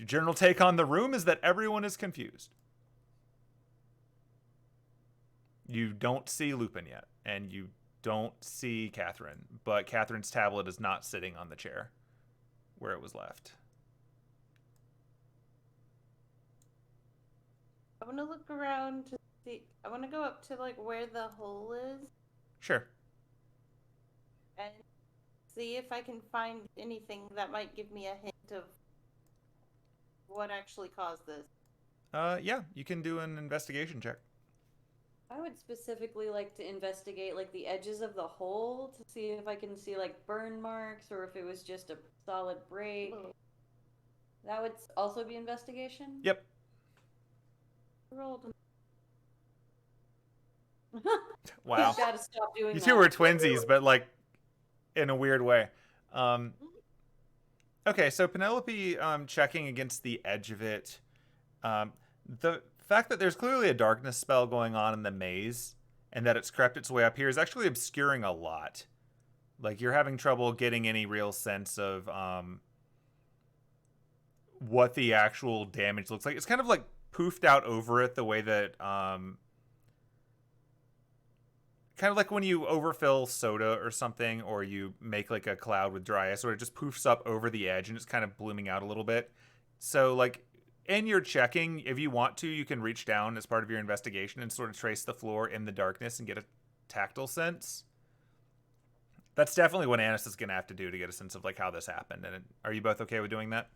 general take on the room is that everyone is confused. You don't see Lupin yet, and you don't see Catherine, but Catherine's tablet is not sitting on the chair where it was left. I want to look around to see. I want to go up to like where the hole is Sure. and see if I can find anything that might give me a hint of what actually caused this. Yeah, you can do an investigation check. I would specifically like to investigate like the edges of the hole to see if I can see like burn marks or if it was just a solid break. That would also be investigation? Yep. Rolled. Wow. You gotta stop doing You that. two were twinsies, but like in a weird way. Okay, so Penelope checking against the edge of it. The fact that there's clearly a darkness spell going on in the maze and that it's crept its way up here is actually obscuring a lot. Like, you're having trouble getting any real sense of what the actual damage looks like. It's kind of like poofed out over it the way that kind of like when you overfill soda or something, or you make like a cloud with dry ice, or it just poofs up over the edge and it's kind of blooming out a little bit. So like in your checking, if you want to, you can reach down as part of your investigation and sort of trace the floor in the darkness and get a tactile sense. That's definitely what Annis is going to have to do to get a sense of like how this happened. And are you both okay with doing that?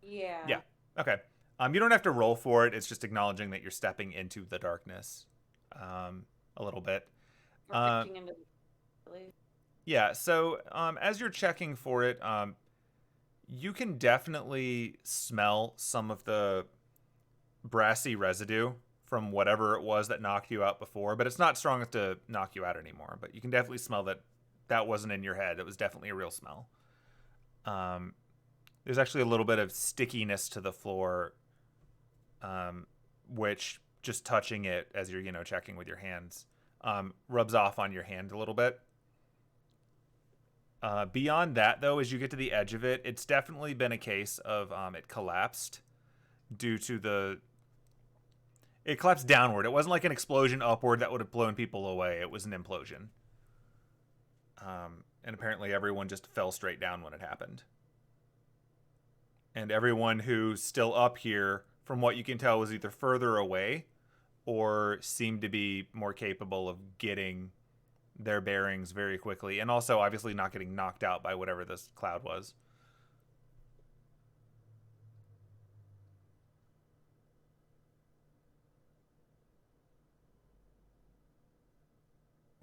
Yeah. Yeah. Okay. You don't have to roll for it. It's just acknowledging that you're stepping into the darkness a little bit. Or reaching into the... Yeah, so as you're checking for it, you can definitely smell some of the brassy residue from whatever it was that knocked you out before, but it's not strong enough to knock you out anymore. But you can definitely smell that that wasn't in your head. It was definitely a real smell. There's actually a little bit of stickiness to the floor, which just touching it as you're, checking with your hands, rubs off on your hand a little bit. Beyond that, though, as you get to the edge of it, it's definitely been a case of it collapsed due to it collapsed downward. It wasn't like an explosion upward that would have blown people away. It was an implosion. And apparently everyone just fell straight down when it happened. And everyone who's still up here, from what you can tell, was either further away or seemed to be more capable of getting their bearings very quickly, and also obviously not getting knocked out by whatever this cloud was.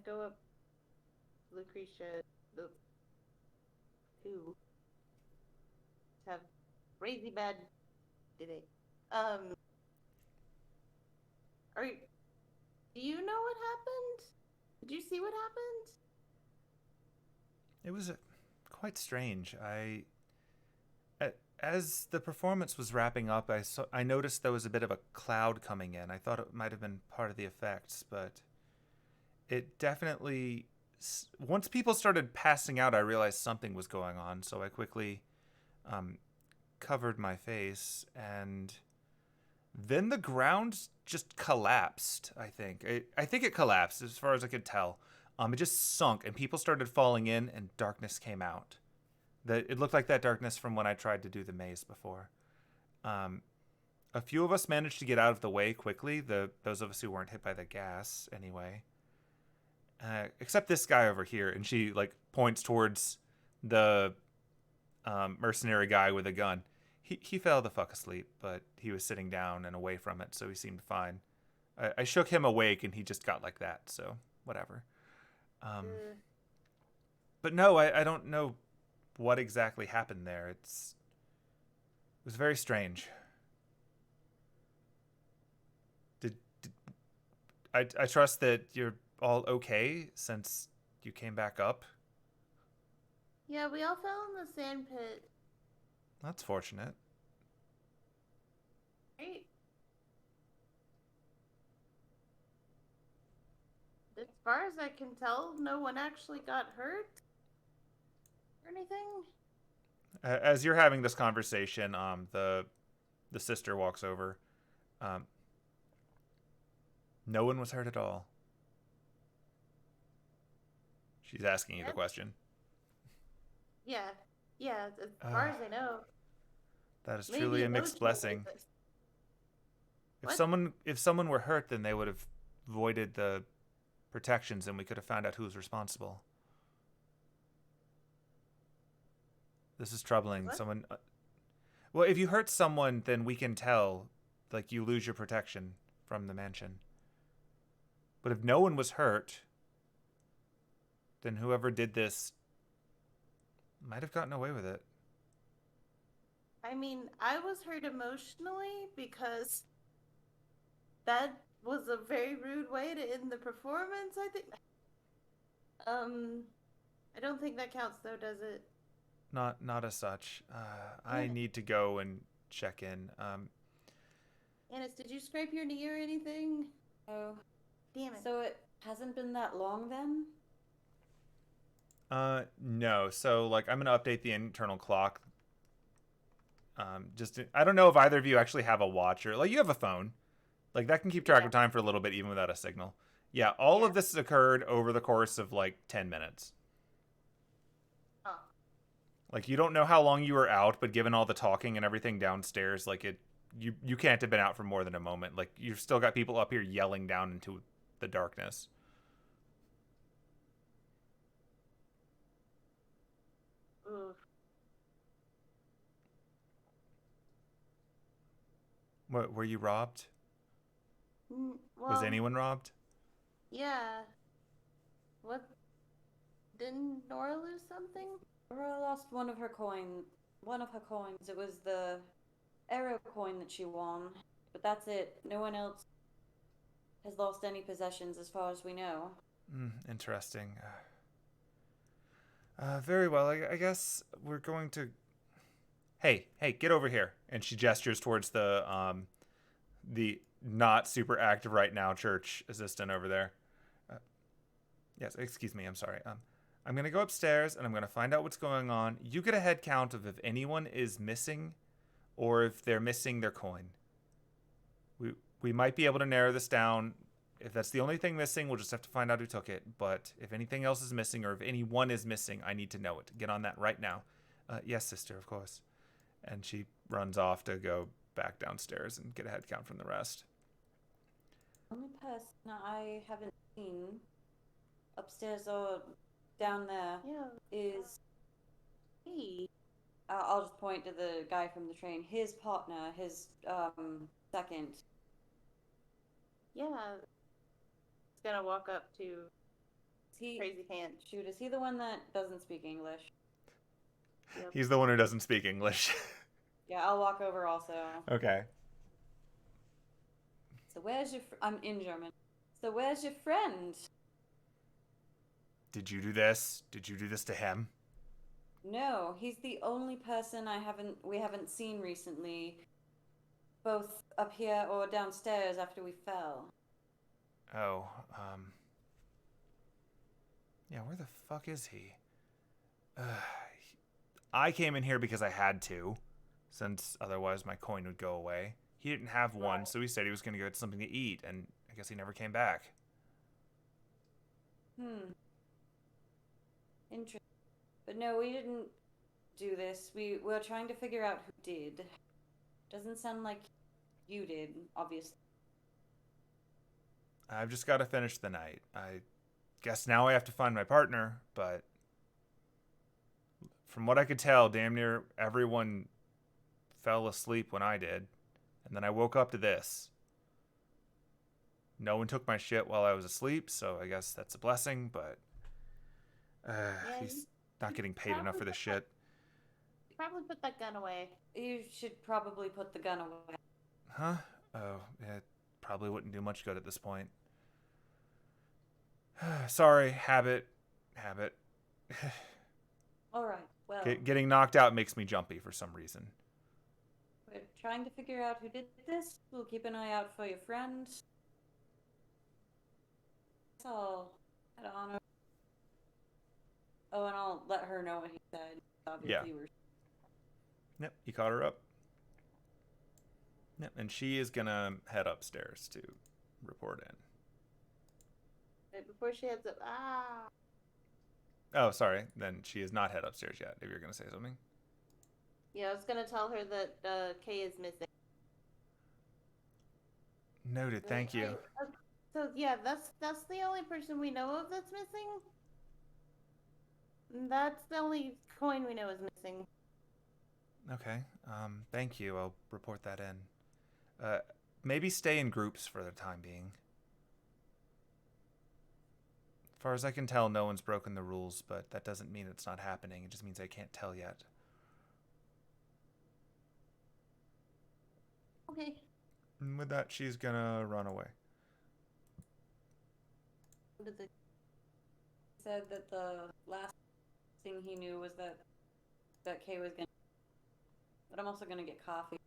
Go up, Lucretia, who have crazy bad today. Do you know what happened? Did you see what happened? It was quite strange. As the performance was wrapping up, I noticed there was a bit of a cloud coming in. I thought it might have been part of the effects, but it definitely... Once people started passing out, I realized something was going on, so I quickly covered my face, and then the ground just collapsed, I think. I think it collapsed, as far as I could tell. It just sunk, and people started falling in, and darkness came out. It looked like that darkness from when I tried to do the maze before. A few of us managed to get out of the way quickly, those of us who weren't hit by the gas, anyway. except this guy over here. And she like points towards the mercenary guy with a gun. He fell the fuck asleep, but he was sitting down and away from it, so he seemed fine. I shook him awake, and he just got like that, so whatever. But no, I don't know what exactly happened there. It was very strange. I trust that you're all okay since you came back up? Yeah, we all fell in the sand pit. That's fortunate. Right? As far as I can tell, no one actually got hurt or anything. As you're having this conversation, the sister walks over. No one was hurt at all. She's asking you the question. Yeah, as far as I know. That is Maybe truly a emotional mixed blessing. weakness. If someone were hurt, then they would have voided the protections, and we could have found out who was responsible. This is troubling. What? Someone. Well, if you hurt someone, then we can tell. Like, you lose your protection from the mansion. But if no one was hurt, then whoever did this might have gotten away with it. I mean, I was hurt emotionally because that was a very rude way to end the performance, I think. I don't think that counts though, does it? Not as such. I need to go and check in. Annis, did you scrape your knee or anything? Oh, Damn it. so it hasn't been that long then? No. So, like, I'm gonna update the internal clock. I don't know if either of you actually have a watch or, like, you have a phone. Like, that can keep track of time for a little bit, even without a signal. Yeah, all of this has occurred over the course of, like, 10 minutes. Oh. Like, you don't know how long you were out, but given all the talking and everything downstairs, like, you can't have been out for more than a moment. Like, you've still got people up here yelling down into the darkness. Oof. What, were you robbed? Well, Was anyone robbed? Yeah. What? Didn't Nora lose something? Aurora lost one of her coins. It was the arrow coin that she won. But that's it. No one else has lost any possessions as far as we know. Interesting. Very well. I guess we're going to... Hey, get over here. And she gestures towards the not super active right now church assistant over there. Yes, excuse me. I'm sorry. I'm going to go upstairs and I'm going to find out what's going on. You get a head count of if anyone is missing or if they're missing their coin. We might be able to narrow this down. If that's the only thing missing, we'll just have to find out who took it. But if anything else is missing or if anyone is missing, I need to know it. Get on that right now. Yes, sister, of course. And she runs off to go back downstairs and get a head count from the rest. The only person I haven't seen upstairs or down there is... Hey. I'll just point to the guy from the train. His partner, his second. Yeah. He's gonna walk up to Crazy Pants. Shoot, is he the one that doesn't speak English? Yep. He's the one who doesn't speak English. Yeah, I'll walk over also. Okay. So where's your... I'm in German. So where's your friend? Did you do this? Did you do this to him? No, he's the only person we haven't seen recently, both up here or downstairs after we fell. Oh, yeah, where the fuck is he? I came in here because I had to, since otherwise my coin would go away. He didn't have one, so he said he was going to go get something to eat, and I guess he never came back. Interesting. But no, we didn't do this. We were trying to figure out who did. Doesn't sound like you did, obviously. I've just got to finish the night. I guess now I have to find my partner, but from what I could tell, damn near everyone fell asleep when I did. And then I woke up to this. No one took my shit while I was asleep, so I guess that's a blessing, but he's not getting paid enough for this shit. Probably put that gun away. You should probably put the gun away. Huh? Oh, it probably wouldn't do much good at this point. Sorry, habit. All right, well, Getting knocked out makes me jumpy for some reason. we're trying to figure out who did this. We'll keep an eye out for your friend. That's all. Head on over. Oh, and I'll let her know what he said. Obviously, Yeah. we're... Yep, you caught her up. Yep, and she is gonna head upstairs to report in. Right before she heads up. Ah. Oh, sorry. Then she is not head upstairs yet, if you're gonna say something. Yeah, I was gonna tell her that Kay is missing. Noted, thank you. So yeah, that's the only person we know of that's missing. That's the only coin we know is missing. Okay, thank you. I'll report that in. Maybe stay in groups for the time being. As far as I can tell, no one's broken the rules, but that doesn't mean it's not happening. It just means I can't tell yet. Okay. And with that, she's gonna run away. What did the... said that the last thing he knew was that Kay was gonna... But I'm also gonna get coffee.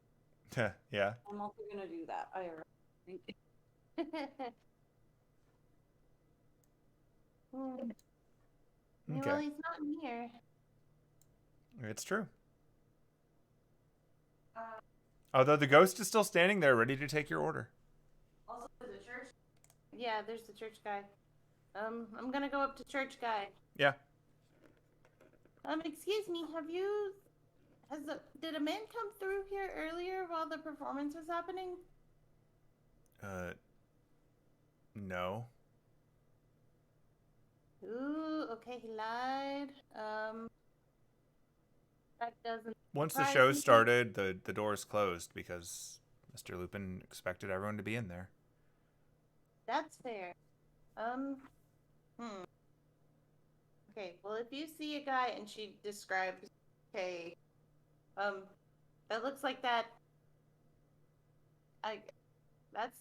Yeah. I'm also gonna do that. I already... Okay. Well, he's not in here. It's true. Although the ghost is still standing there, ready to take your order. Also, the church. Yeah, there's the church guy. I'm gonna go up to church guy. Yeah. Excuse me, did a man come through here earlier while the performance was happening? No. Ooh, okay, he lied. That doesn't... Once the surprise show me. started, the doors closed because Mr. Lupin expected everyone to be in there. That's fair. Okay, well, if you see a guy and she describes, okay, that looks like that's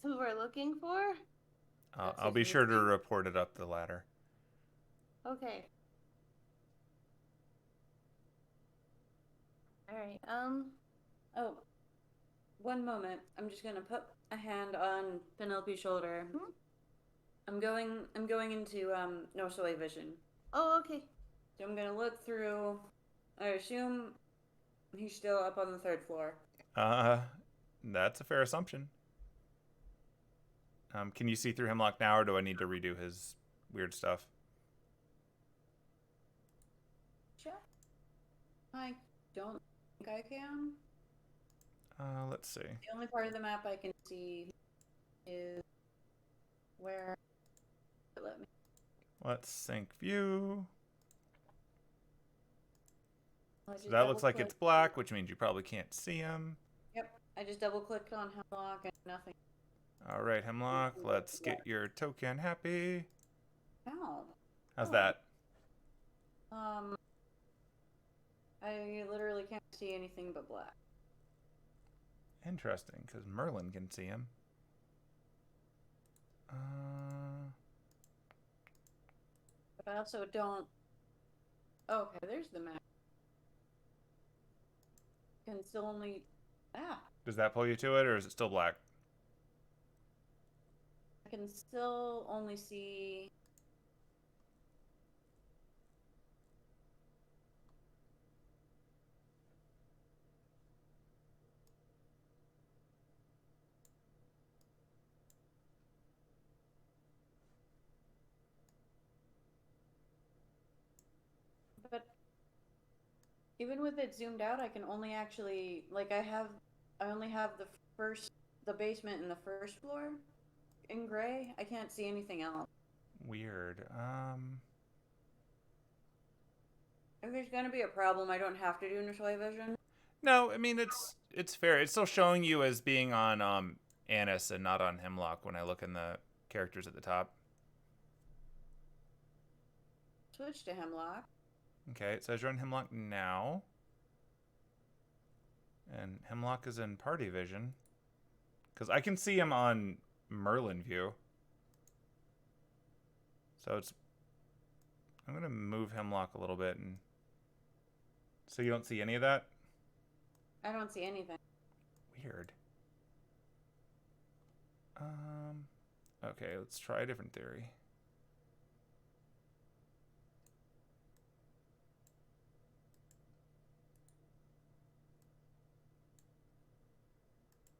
who we're looking for? I'll be sure to report it up the ladder. Okay. Alright, Oh, one moment. I'm just gonna put a hand on Penelope's shoulder. Hmm? I'm going into no soy vision. oh, okay. So I'm gonna look through. I assume he's still up on the 3rd floor. That's a fair assumption. Can you see through Hemlock now, or do I need to redo his weird stuff? Check. I don't think I can. Let's see. The only part of the map I can see is where. Let me. Let's sync view. I So just that looks like double-click. it's black, which means you probably can't see him. Yep. I just double clicked on Hemlock and nothing. All right, Hemlock, let's get your token happy. Ow. How's Oh. that? I literally can't see anything but black. Interesting, because Merlin can see him. But I also don't. Okay, there's the map. Can still only. Does that pull you to it, or is it still black? I can still only see. But even with it zoomed out, I can only actually I only have the basement and the 1st floor in gray. I can't see anything else. Weird. If there's gonna be a problem, I don't have to do Nishui Vision. No, I mean it's fair. It's still showing you as being on Anise and not on Hemlock when I look in the characters at the top. Switch to Hemlock. Okay, it says you're on Hemlock now. And Hemlock is in Party Vision. Because I can see him on Merlin View. So it's... I'm going to move Hemlock a little bit. And so you don't see any of that? I don't see anything. Weird. Okay, let's try a different theory.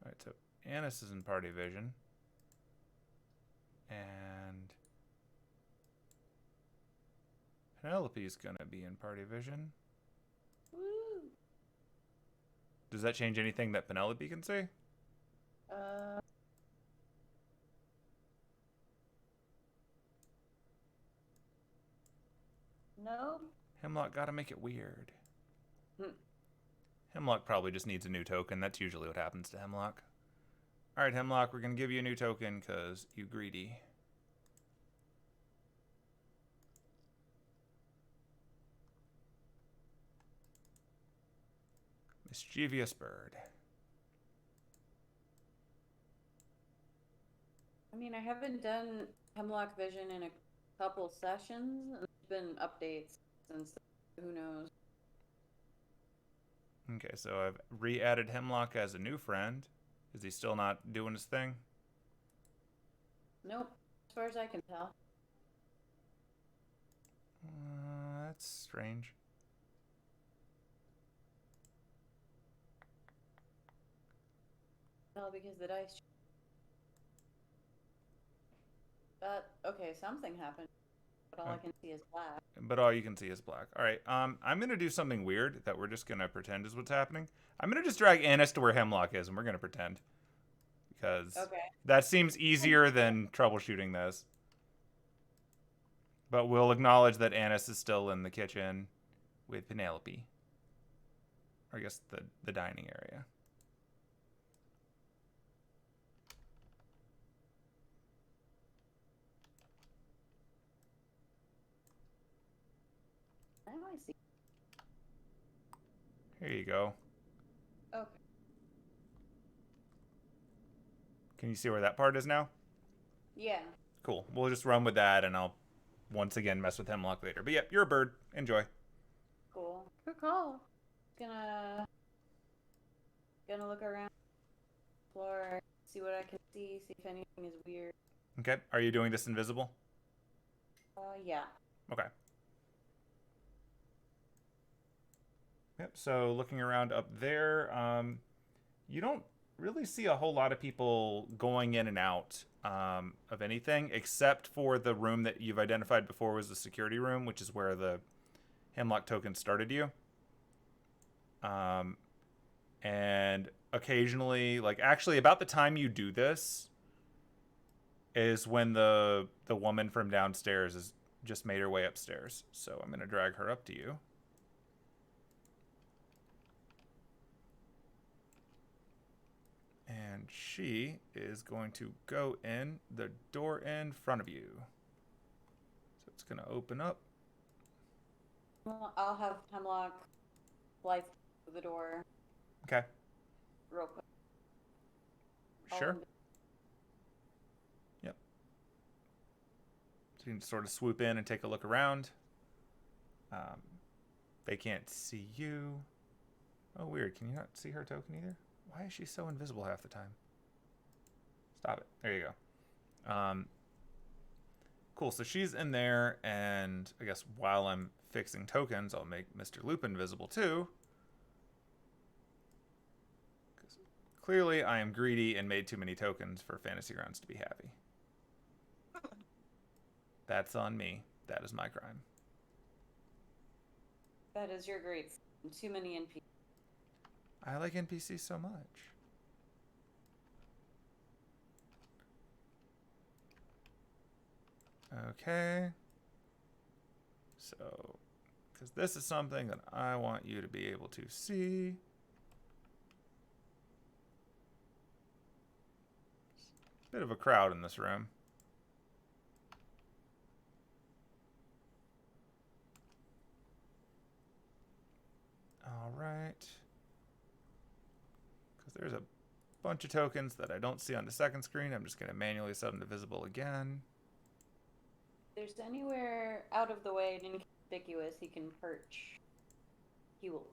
Alright, so Anise is in Party Vision. And Penelope's gonna be in Party Vision. Woo! Does that change anything that Penelope can see? No. Hemlock gotta make it weird. Hmm. Hemlock probably just needs a new token. That's usually what happens to Hemlock. Alright, Hemlock, we're gonna give you a new token because you greedy. Mischievous bird. I mean, I haven't done Hemlock Vision in a couple sessions. There's been updates since. Who knows? Okay, so I've re-added Hemlock as a new friend. Is he still not doing his thing? Nope. As far as I can tell. That's strange. No, because the dice. But okay, something happened. But all I can see is black. But all you can see is black. All right, I'm going to do something weird that we're just going to pretend is what's happening. I'm going to just drag Anise to where Hemlock is, and we're going to pretend. Because that seems easier than troubleshooting this. But we'll acknowledge that Anise is still in the kitchen with Penelope. Or I guess the dining area. Now I see. Here you go. Okay. Can you see where that part is now? Yeah. Cool. We'll just run with that, and I'll once again mess with Hemlock later. But yeah, you're a bird. Enjoy. Cool. Good call. Gonna look around the floor, see what I can see if anything is weird. Okay. Are you doing this invisible? Yeah. Okay. Yep. So looking around up there, you don't really see a whole lot of people going in and out of anything, except for the room that you've identified before was the security room, which is where the Hemlock token started you. And occasionally, like actually about the time you do this is when the woman from downstairs has just made her way upstairs. So I'm going to drag her up to you. And she is going to go in the door in front of you. So it's going to open up. Well, I'll have Hemlock fly through the door Okay. real quick. Sure. Yep. So you can sort of swoop in and take a look around. They can't see you. Oh, weird. Can you not see her token either? Why is she so invisible half the time? Stop it. There you go. Cool. So she's in there, and I guess while I'm fixing tokens, I'll make Mr. Lupin visible too. Because clearly I am greedy and made too many tokens for Fantasy Grounds to be happy. That's on me. That is my crime. That is your great. Too many NPCs. I like NPCs so much. Okay. So, because this is something that I want you to be able to see. Bit of a crowd in this room. All right. Because there's a bunch of tokens that I don't see on the second screen. I'm just going to manually set them to visible again. If there's anywhere out of the way and inconspicuous he can perch, he will.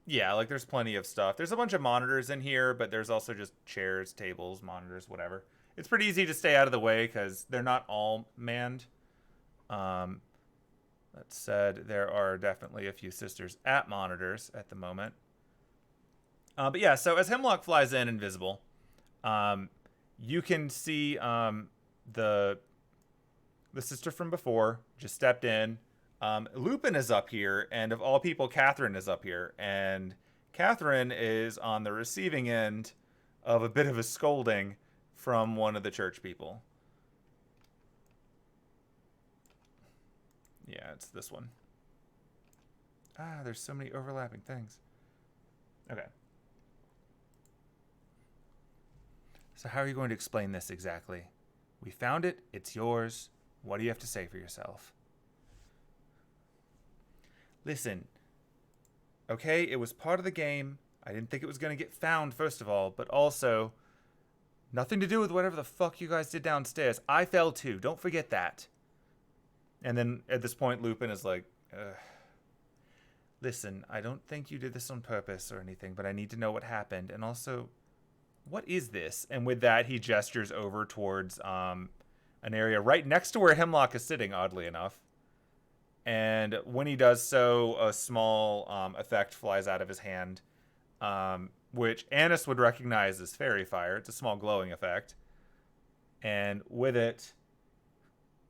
Yeah, like there's plenty of stuff. There's a bunch of monitors in here, but there's also just chairs, tables, monitors, whatever. It's pretty easy to stay out of the way because they're not all manned. That said, there are definitely a few sisters at monitors at the moment. But yeah, so as Hemlock flies in invisible, you can see the sister from before just stepped in. Lupin is up here, and of all people, Catherine is up here. And Catherine is on the receiving end of a bit of a scolding from one of the church people. Yeah, it's this one. Ah, there's so many overlapping things. Okay. So how are you going to explain this exactly? We found it. It's yours. What do you have to say for yourself? Listen, okay, it was part of the game. I didn't think it was going to get found, first of all, but also, nothing to do with whatever the fuck you guys did downstairs. I fell too. Don't forget that. And then at this point, Lupin is like, listen, I don't think you did this on purpose or anything, but I need to know what happened. And also, what is this? And with that, he gestures over towards an area right next to where Hemlock is sitting, oddly enough. And when he does so, a small effect flies out of his hand, which Annis would recognize as fairy fire. It's a small glowing effect. And with it,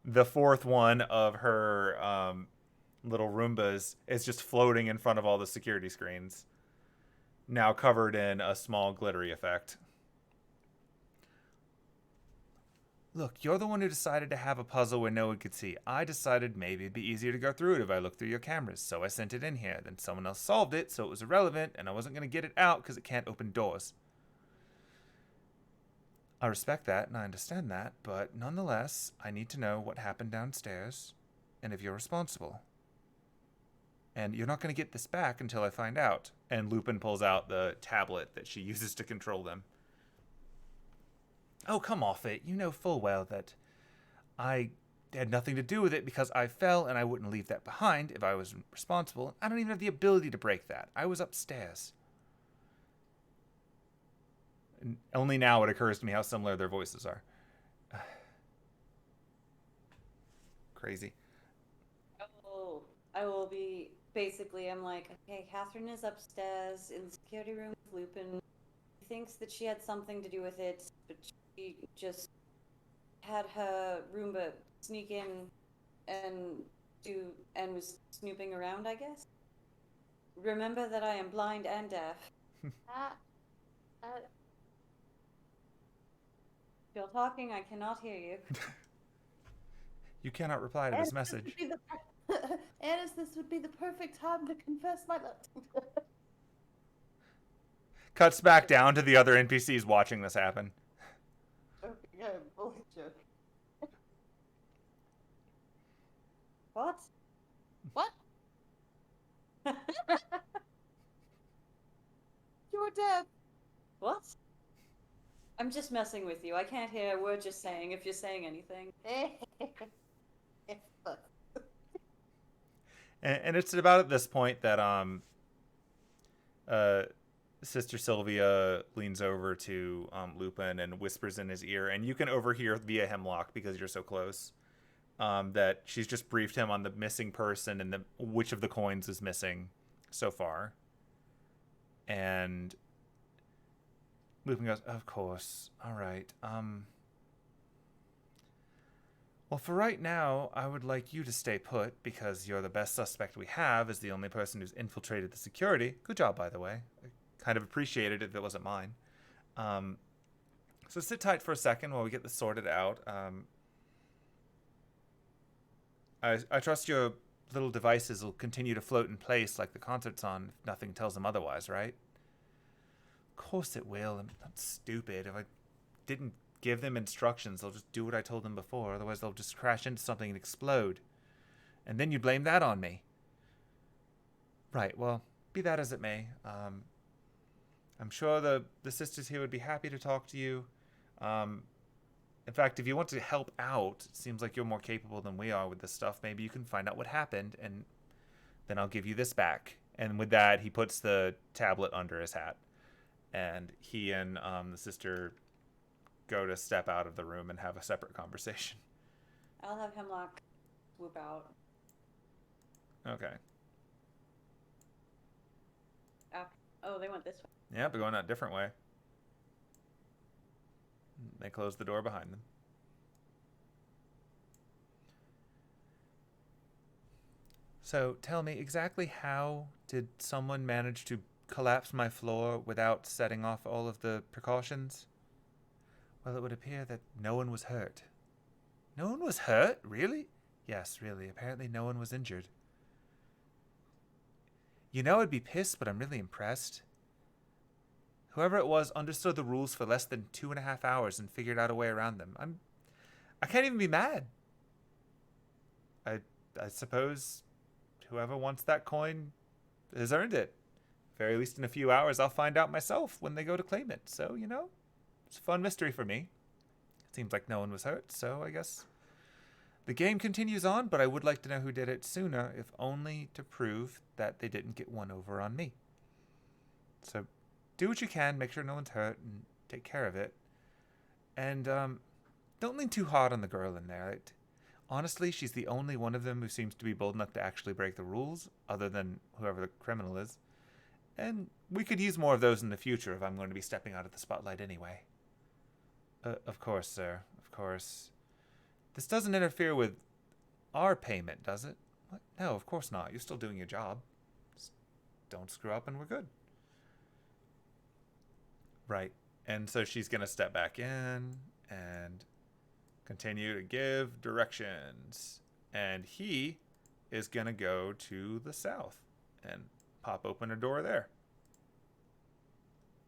the fourth one of her little Roombas is just floating in front of all the security screens, now covered in a small glittery effect. Look, you're the one who decided to have a puzzle where no one could see. I decided maybe it'd be easier to go through it if I looked through your cameras, so I sent it in here. Then someone else solved it, so it was irrelevant, and I wasn't going to get it out because it can't open doors. I respect that, and I understand that, but nonetheless, I need to know what happened downstairs, and if you're responsible. And you're not going to get this back until I find out. And Lupin pulls out the tablet that she uses to control them. Oh, come off it. You know full well that I had nothing to do with it because I fell and I wouldn't leave that behind if I was responsible. I don't even have the ability to break that. I was upstairs. And only now it occurs to me how similar their voices are. Crazy. I will be, basically, I'm like, okay, Catherine is upstairs in the security room with Lupin. He thinks that she had something to do with it, but she just had her Roomba sneak in and was snooping around, I guess. Remember that I am blind and deaf. If you're talking, I cannot hear you. You cannot reply to this message. Annis, this would be the perfect time to confess my love. Cuts back down to the other NPCs watching this happen. Okay, bully joke. What? What? You're deaf. What? I'm just messing with you. I can't hear a word you're saying if you're saying anything. And it's about at this point that Sister Sylvia leans over to Lupin and whispers in his ear, and you can overhear via Hemlock because you're so close, that she's just briefed him on the missing person and which of the coins is missing so far. And Lupin goes, of course. All right. Well, for right now, I would like you to stay put because you're the best suspect we have as the only person who's infiltrated the security. Good job, by the way. I kind of appreciate it if it wasn't mine. So sit tight for a second while we get this sorted out. I trust your little devices will continue to float in place like the concert's on if nothing tells them otherwise, right? Of course it will. I'm not stupid. If I didn't give them instructions, they'll just do what I told them before. Otherwise, they'll just crash into something and explode. And then you blame that on me. Right, well, be that as it may. I'm sure the sisters here would be happy to talk to you. In fact, if you want to help out, it seems like you're more capable than we are with this stuff. Maybe you can find out what happened, and then I'll give you this back. And with that, he puts the tablet under his hat. And he and the sister go to step out of the room and have a separate conversation. I'll have Hemlock swoop out. Okay. Oh, they went this way. Yeah, but going a different way. They close the door behind them. So, tell me, exactly how did someone manage to collapse my floor without setting off all of the precautions? Well, it would appear that no one was hurt. No one was hurt? Really? Yes, really. Apparently no one was injured. You know, I'd be pissed, but I'm really impressed. Whoever it was understood the rules for less than 2.5 hours and figured out a way around them. I can't even be mad. I suppose whoever wants that coin has earned it. Very least in a few hours, I'll find out myself when they go to claim it. So, you know, it's a fun mystery for me. It seems like no one was hurt, so I guess the game continues on, but I would like to know who did it sooner, if only to prove that they didn't get one over on me. So do what you can, make sure no one's hurt, and take care of it. And don't lean too hard on the girl in there. Honestly, she's the only one of them who seems to be bold enough to actually break the rules, other than whoever the criminal is. And we could use more of those in the future if I'm going to be stepping out of the spotlight anyway. Of course, sir. Of course. This doesn't interfere with our payment, does it? What? No, of course not. You're still doing your job. Just don't screw up and we're good. Right. And so she's going to step back in and continue to give directions. And he is going to go to the south and pop open a door there.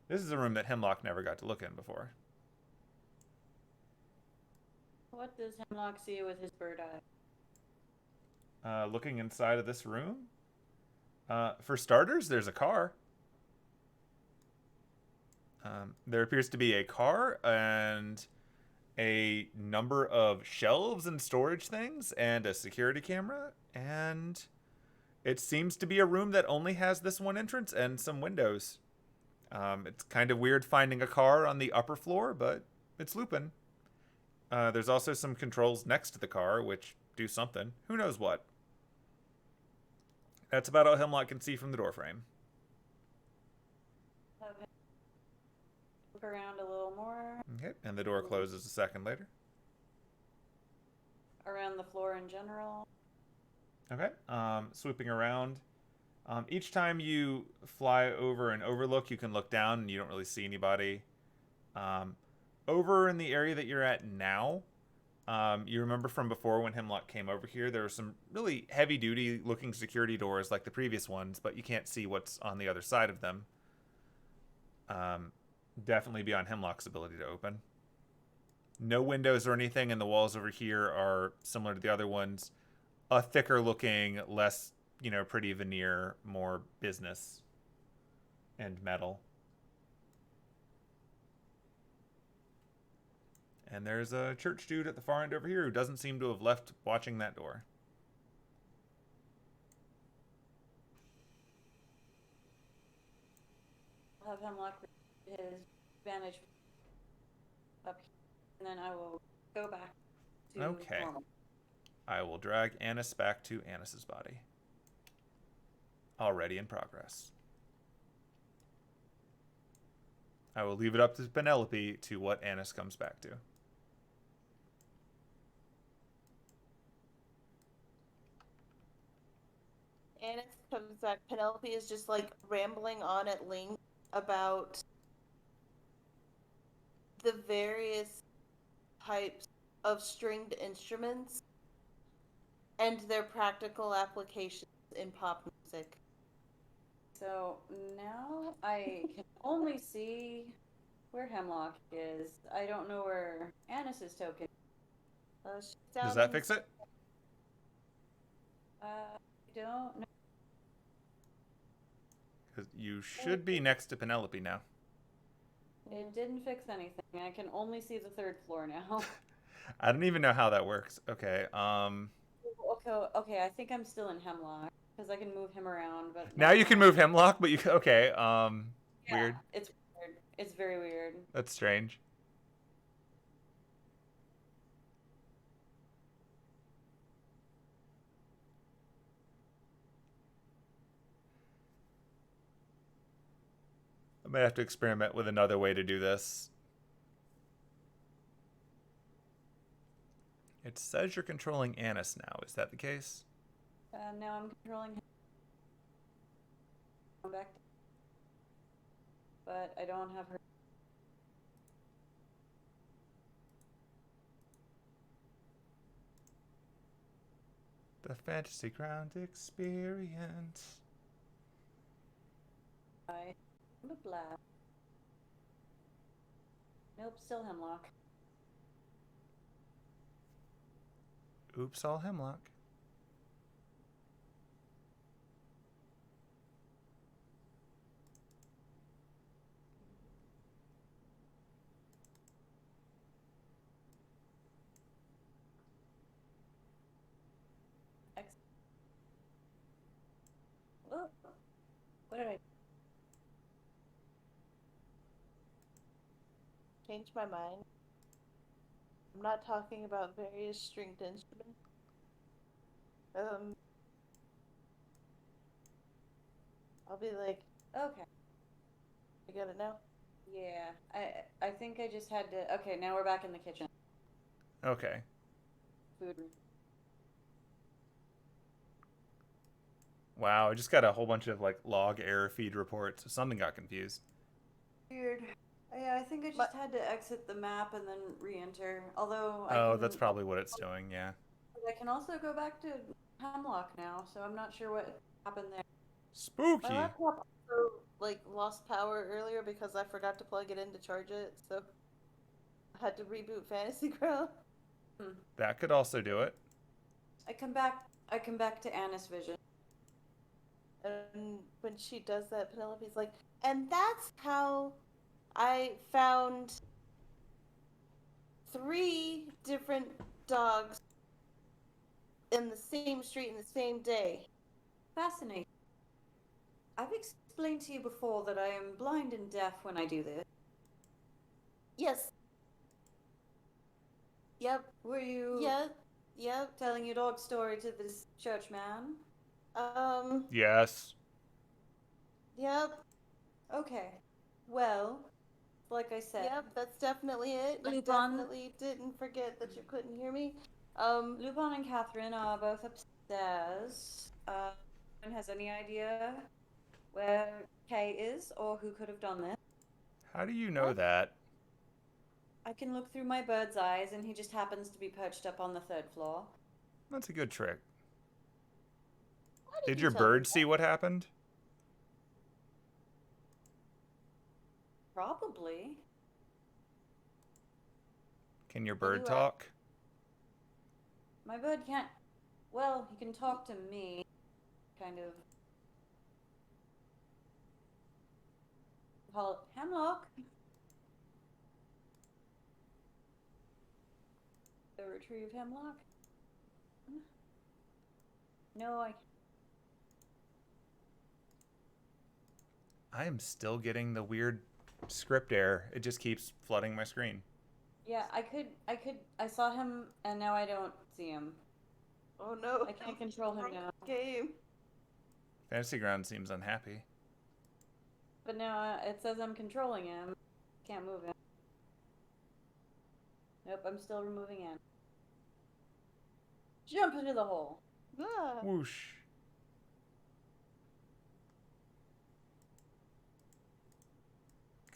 This is a room that Hemlock never got to look in before. What does Hemlock see with his bird eye? Looking inside of this room, for starters, there's a car. There appears to be a car and a number of shelves and storage things and a security camera. And it seems to be a room that only has this one entrance and some windows. It's kind of weird finding a car on the upper floor, but it's Lupin. There's also some controls next to the car, which do something. Who knows what? That's about all Hemlock can see from the doorframe. Look around a little more. Okay, and the door closes a second later. Around the floor in general. Okay, swooping around. Each time you fly over an overlook, you can look down and you don't really see anybody. Over in the area that you're at now, you remember from before when Hemlock came over here, there were some really heavy-duty looking security doors like the previous ones, but you can't see what's on the other side of them. Definitely beyond Hemlock's ability to open. No windows or anything, and the walls over here are similar to the other ones. A thicker looking, less, pretty veneer, more business and metal. And there's a church dude at the far end over here who doesn't seem to have left watching that door. I'll have Hemlock his vantage up here, and then I will go back to Okay. normal. I will drag Annis back to Annis's body. Already in progress. I will leave it up to Penelope to what Annis comes back to. Annis comes back. Penelope is just like rambling on at length about the various types of stringed instruments and their practical applications in pop music. So now I can only see where Hemlock is. I don't know where Annis's token. She's down Does that in- fix it? I don't know. Because you should be next to Penelope now. It didn't fix anything. I can only see the third floor now. I don't even know how that works. Okay. Okay, I think I'm still in Hemlock because I can move him around. But Now you can move Hemlock, but you okay. Yeah, Weird. It's weird. It's very weird. That's strange. I might have to experiment with another way to do this. It says you're controlling Annis now. Is that the case? Now I'm controlling him. I'm back. But I don't have her. The Fantasy Ground Experience. I'm a blast. Nope, still Hemlock. Oops, all Hemlock. Oh, what did I? Change my mind. I'm not talking about various stringed instruments. I'll be like, Okay. I got it now. Yeah, I think I just had to. Okay, now we're back in the kitchen. Okay. Food room. Wow, I just got a whole bunch of like log error feed reports. So something got confused. Weird. Yeah, I think I just had to exit the map and then re-enter. Although That's probably what it's doing. Yeah. I can also go back to Hemlock now, so I'm not sure what happened there. Spooky. My laptop also like lost power earlier because I forgot to plug it in to charge it, so I had to reboot Fantasy Ground. That could also do it. I come back to Annis Vision. And when she does that, Penelope's like, and that's how I found 3 different dogs in the same street in the same day. Fascinating. I've explained to you before that I am blind and deaf when I do this. Yes. Yep. Were you Yep. telling your dog story to this churchman? Yes. Yep. Okay. Well, like I said. Yep, that's definitely it. I Lupin. definitely didn't forget that you couldn't hear me. Lupin and Catherine are both upstairs. Anyone has any idea where Kay is or who could have done this? How do you know that? I can look through my bird's eyes and he just happens to be perched up on the 3rd floor. That's a good trick. Why Did you your tell me bird that? see what happened? Probably. Can your bird Anyway. talk? My bird can't. Well, he can talk to me. Kind of. Call it Hemlock. The retrieve Hemlock? No, I am still getting the weird script error. It just keeps flooding my screen. Yeah, I saw him and now I don't see him. Oh no. I can't control him now. Game. Fantasy Ground seems unhappy. But now it says I'm controlling him. Can't move him. Nope, I'm still removing him. Jump into the hole. Ah. Whoosh.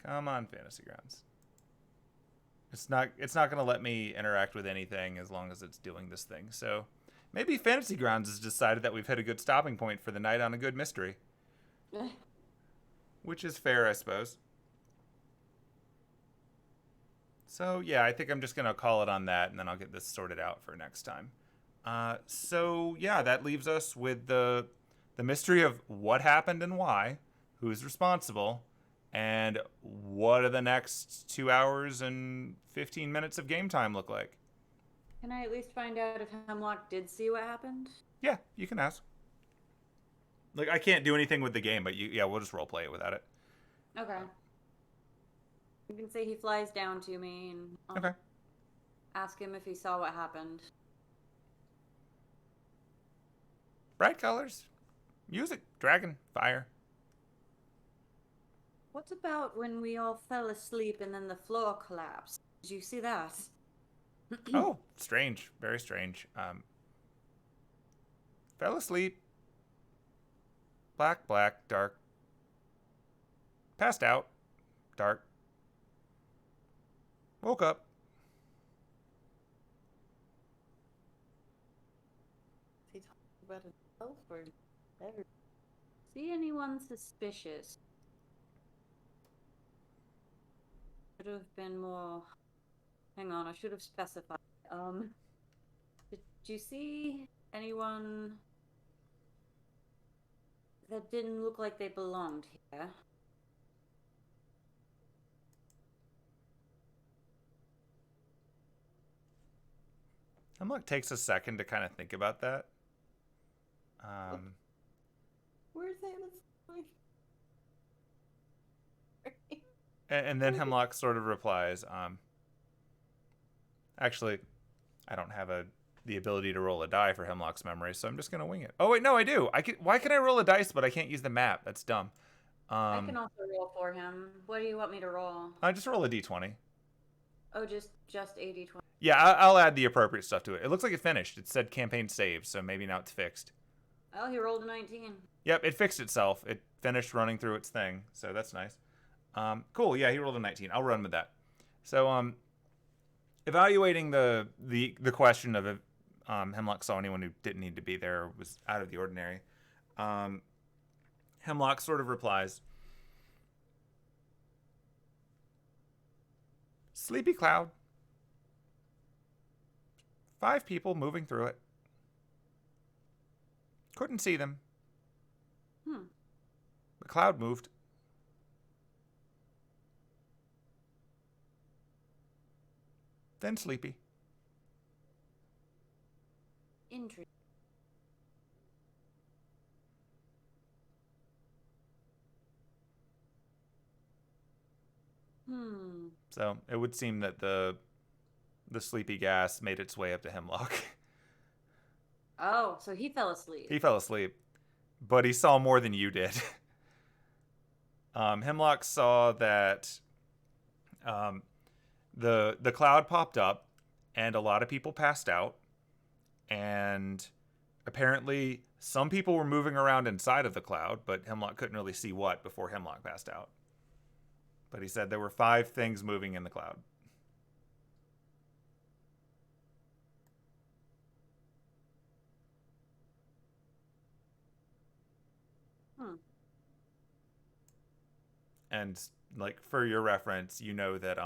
Come on, Fantasy Grounds. It's not going to let me interact with anything as long as it's doing this thing. So Maybe Fantasy Grounds has decided that we've hit a good stopping point for the night on a good mystery. Which is fair, I suppose. So, yeah, I think I'm just going to call it on that, and then I'll get this sorted out for next time. So, yeah, that leaves us with the mystery of what happened and why, who's responsible, and what do the next 2 hours and 15 minutes of game time look like. Can I at least find out if Hemlock did see what happened? Yeah, you can ask. Like, I can't do anything with the game, but we'll just roleplay it without it. Okay. You can say he flies down to me and Okay. ask him if he saw what happened. Bright colors, music, dragon, fire. What about when we all fell asleep and then the floor collapsed? Did you see that? Oh, strange. Very strange. Fell asleep. Black, dark. Passed out. Dark. Woke up. Is he talking about himself or everyone? See anyone suspicious? Should have been more. Hang on, I should have specified. Did you see anyone that didn't look like they belonged here? Hemlock takes a second to kind of think about that. Where's Amos? And then Hemlock sort of replies, actually, I don't have the ability to roll a die for Hemlock's memory, so I'm just going to wing it. Oh, wait, no, I do. Why can I roll a dice, but I can't use the map? That's dumb. I can also roll for him. What do you want me to roll? I just roll a d20. Oh, just AD20. Yeah, I'll add the appropriate stuff to it. It looks like it finished. It said campaign saved, so maybe now it's fixed. Oh, he rolled a 19. Yep, it fixed itself. It finished running through its thing, so that's nice. Cool, yeah, he rolled a 19. I'll run with that. So, evaluating the question of if Hemlock saw anyone who didn't need to be there or was out of the ordinary, Hemlock sort of replies, Sleepy cloud. 5 people moving through it. Couldn't see them. The cloud moved. Then sleepy. Interesting. So it would seem that the sleepy gas made its way up to Hemlock. Oh, so he fell asleep. He fell asleep, but he saw more than you did. Hemlock saw that the cloud popped up, and a lot of people passed out, and apparently some people were moving around inside of the cloud, but Hemlock couldn't really see what before Hemlock passed out. But he said there were 5 things moving in the cloud. And like for your reference, you know that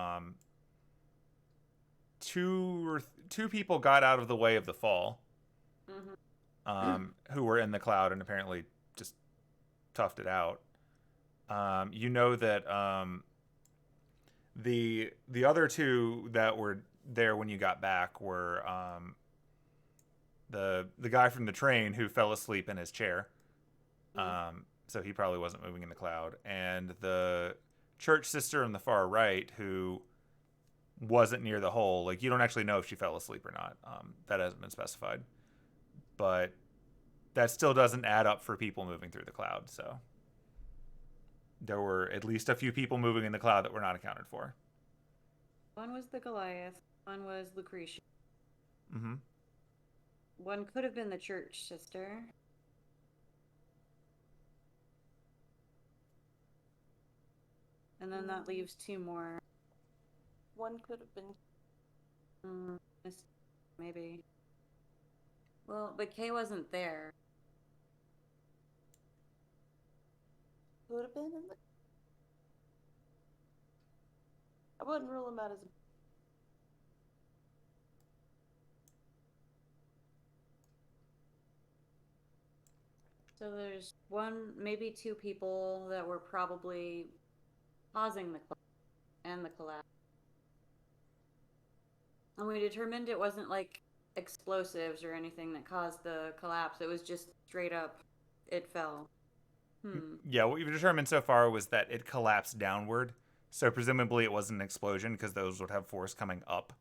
two people got out of the way of the fall, who were in the cloud and apparently just toughed it out. You know that the other 2 that were there when you got back were the guy from the train who fell asleep in his chair. So he probably wasn't moving in the cloud. And the church sister on the far right who wasn't near the hole. Like, you don't actually know if she fell asleep or not. That hasn't been specified. But that still doesn't add up for people moving through the cloud. So there were at least a few people moving in the cloud that were not accounted for. One was the Goliath. One was Lucretia. Mm-hmm. One could have been the church sister. And then that leaves 2 more. One could have been. Maybe. Well, but Kay wasn't there. Would have been in the. I wouldn't rule him out as. So there's one, maybe two people that were probably causing the collapse. And we determined it wasn't like explosives or anything that caused the collapse. It was just straight up, it fell. Yeah, what you've determined so far was that it collapsed downward. So presumably it wasn't an explosion because those would have force coming up.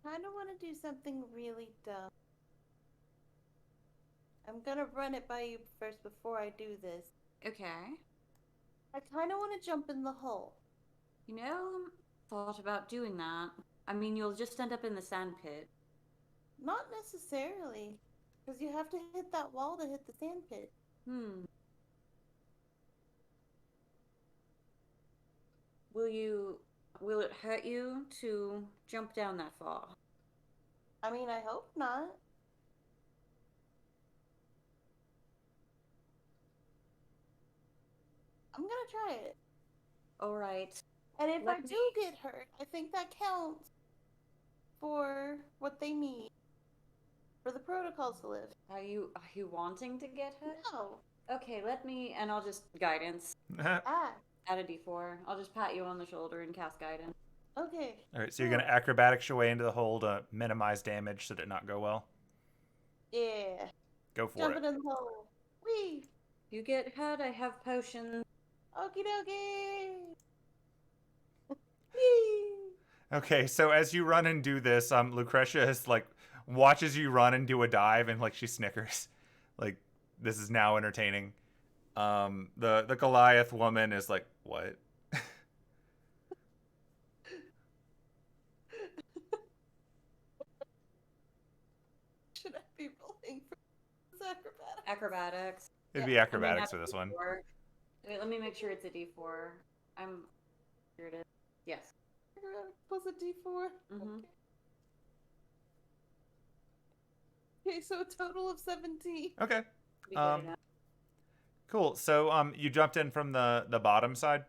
I don't want to do something really dumb. I'm gonna run it by you first before I do this. Okay. I kind of want to jump in the hole. You know, thought about doing that. I mean, you'll just end up in the sand pit. Not necessarily, because you have to hit that wall to hit the sand pit. Will it hurt you to jump down that far? I mean, I hope not. I'm gonna try it. All right. And if I do get hurt, I think that counts for what they need for the protocols to live. Are you wanting to get hurt? No. Okay, and I'll just guidance. Add a d4. I'll just pat you on the shoulder and cast guidance. Okay. All right, so you're going to acrobatics your way into the hole to minimize damage should it not go well? Yeah. Go for Jumping it. in the hole. Whee! You get hurt, I have potions. Okie dokie! Okay, so as you run and do this, Lucretia is like watches you run and do a dive and like she snickers. Like this is now entertaining. The Goliath woman is like, what? Should I be rolling for this acrobatics? Acrobatics. It'd be acrobatics for this one. Wait, let me make sure it's a d4. Here it is. Yes. Plus a d4? Mm-hmm. Okay, so a total of 17. Okay. Cool. So you jumped in from the bottom side?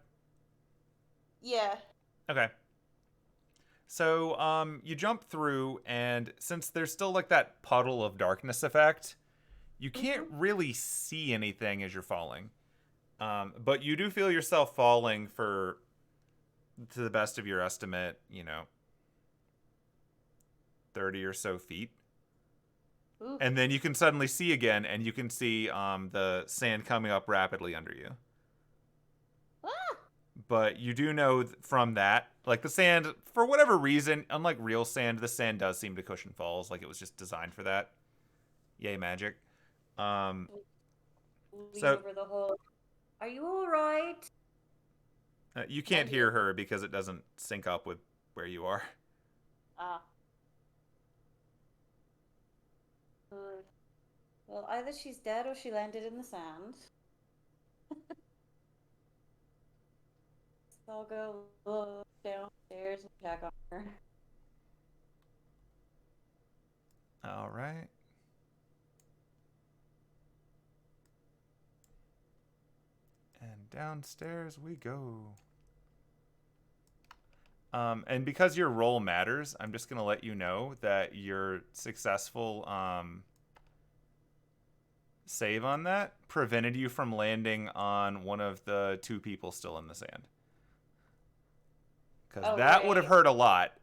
Yeah. Okay. So you jump through, and since there's still like that puddle of darkness effect, you can't really see anything as you're falling. But you do feel yourself falling to the best of your estimate, 30 or so feet. Ooh. And then you can suddenly see again, and you can see the sand coming up rapidly under you. Ah! But you do know from that, like the sand, for whatever reason, unlike real sand, the sand does seem to cushion falls. Like it was just designed for that. Yay, magic. Lean So over the hole. Are you all right? you can't hear her because it doesn't sync up with where you are. Ah. Well, either she's dead or she landed in the sand. So I'll go look downstairs and check on her. All right. And downstairs we go. And because your roll matters, I'm just going to let you know that your successful save on that prevented you from landing on one of the two people still in the sand. Because that would have hurt a lot.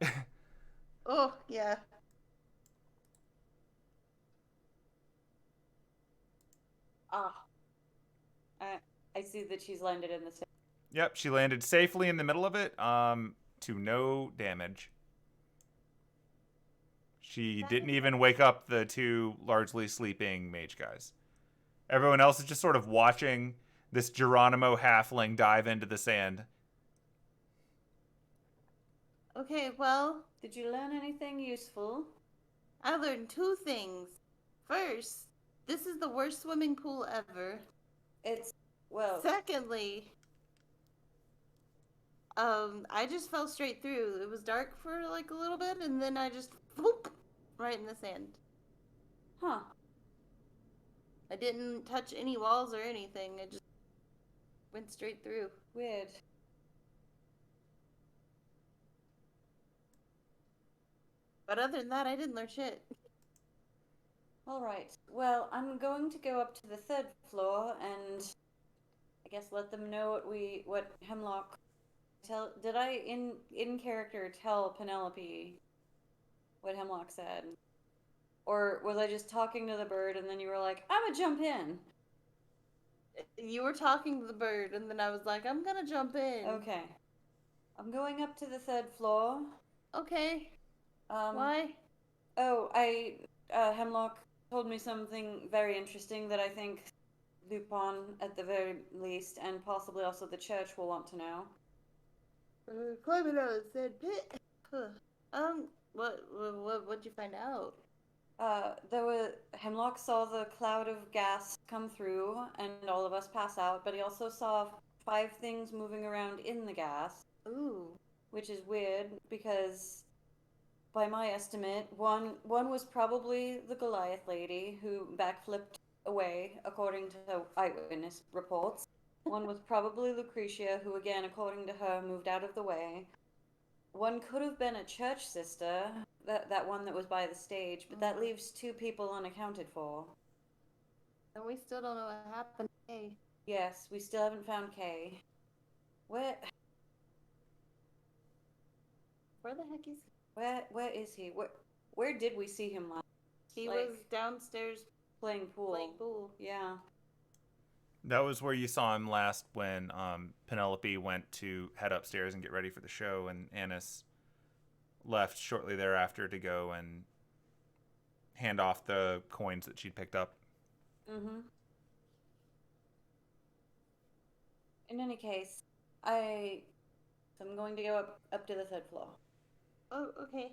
Oh, yeah. I see that she's landed in the sand. Yep, she landed safely in the middle of it, to no damage. She didn't even wake up the two largely sleeping mage guys. Everyone else is just sort of watching this Geronimo halfling dive into the sand. Okay, well, Did you learn anything useful? I learned two things. First, this is the worst swimming pool ever. It's Well, Secondly, I just fell straight through. It was dark for like a little bit, and then I just whoop right in the sand. huh. I didn't touch any walls or anything. I just went straight through. Weird. But other than that, I didn't learn shit. All right. Well, I'm going to go up to the third floor and I guess let them know what Hemlock did I in character tell Penelope what Hemlock said? Or was I just talking to the bird and then you were like, "I'm gonna jump in." You were talking to the bird, and then I was like, I'm gonna jump in. Okay. I'm going up to the third floor. Okay. Why? Oh, Hemlock told me something very interesting that I think Lupin, at the very least, and possibly also the church will want to know. Climbing out of the sand pit. What'd you find out? Hemlock saw the cloud of gas come through and all of us pass out, but he also saw 5 things moving around in the gas. Ooh. Which is weird because, by my estimate, one was probably the Goliath lady who backflipped away, according to eyewitness reports. One was probably Lucretia, who again, according to her, moved out of the way. One could have been a church sister, that one that was by the stage, but that leaves 2 people unaccounted for. And we still don't know what happened to Kay. Yes, we still haven't found Kay. Where the heck is he? Where is he? Where did we see him last? He was downstairs playing pool. Yeah. That was where you saw him last when Penelope went to head upstairs and get ready for the show, and Annis left shortly thereafter to go and hand off the coins that she'd picked up. Mm-hmm. In any case, I'm going to go up to the third floor. Oh, okay.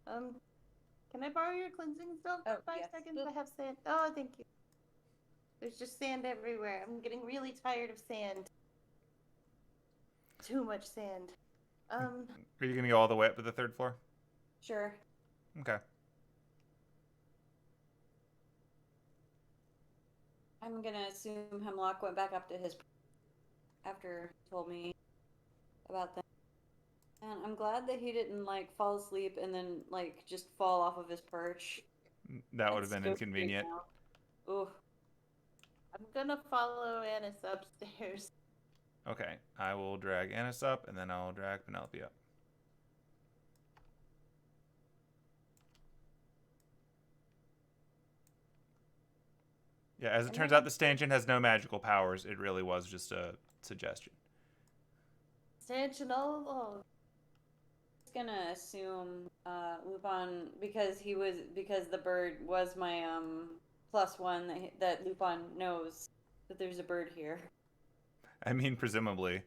Can I borrow your cleansing spell for 5 yes. seconds? I have sand. Oh, thank you. There's just sand everywhere. I'm getting really tired of sand. Too much sand. Are you going to go all the way up to the third floor? Sure. Okay. I'm gonna assume Hemlock went back up to his after he told me about them. And I'm glad that he didn't fall asleep and then just fall off of his perch. That would have been inconvenient. Ooh. I'm gonna follow Annis upstairs. Okay, I will drag Annis up, and then I'll drag Penelope up. Yeah, as it turns out, the stanchion has no magical powers. It really was just a suggestion. Stanchion all along. I'm gonna assume Lupin because the bird was my +1 that Lupin knows that there's a bird here. I mean, presumably.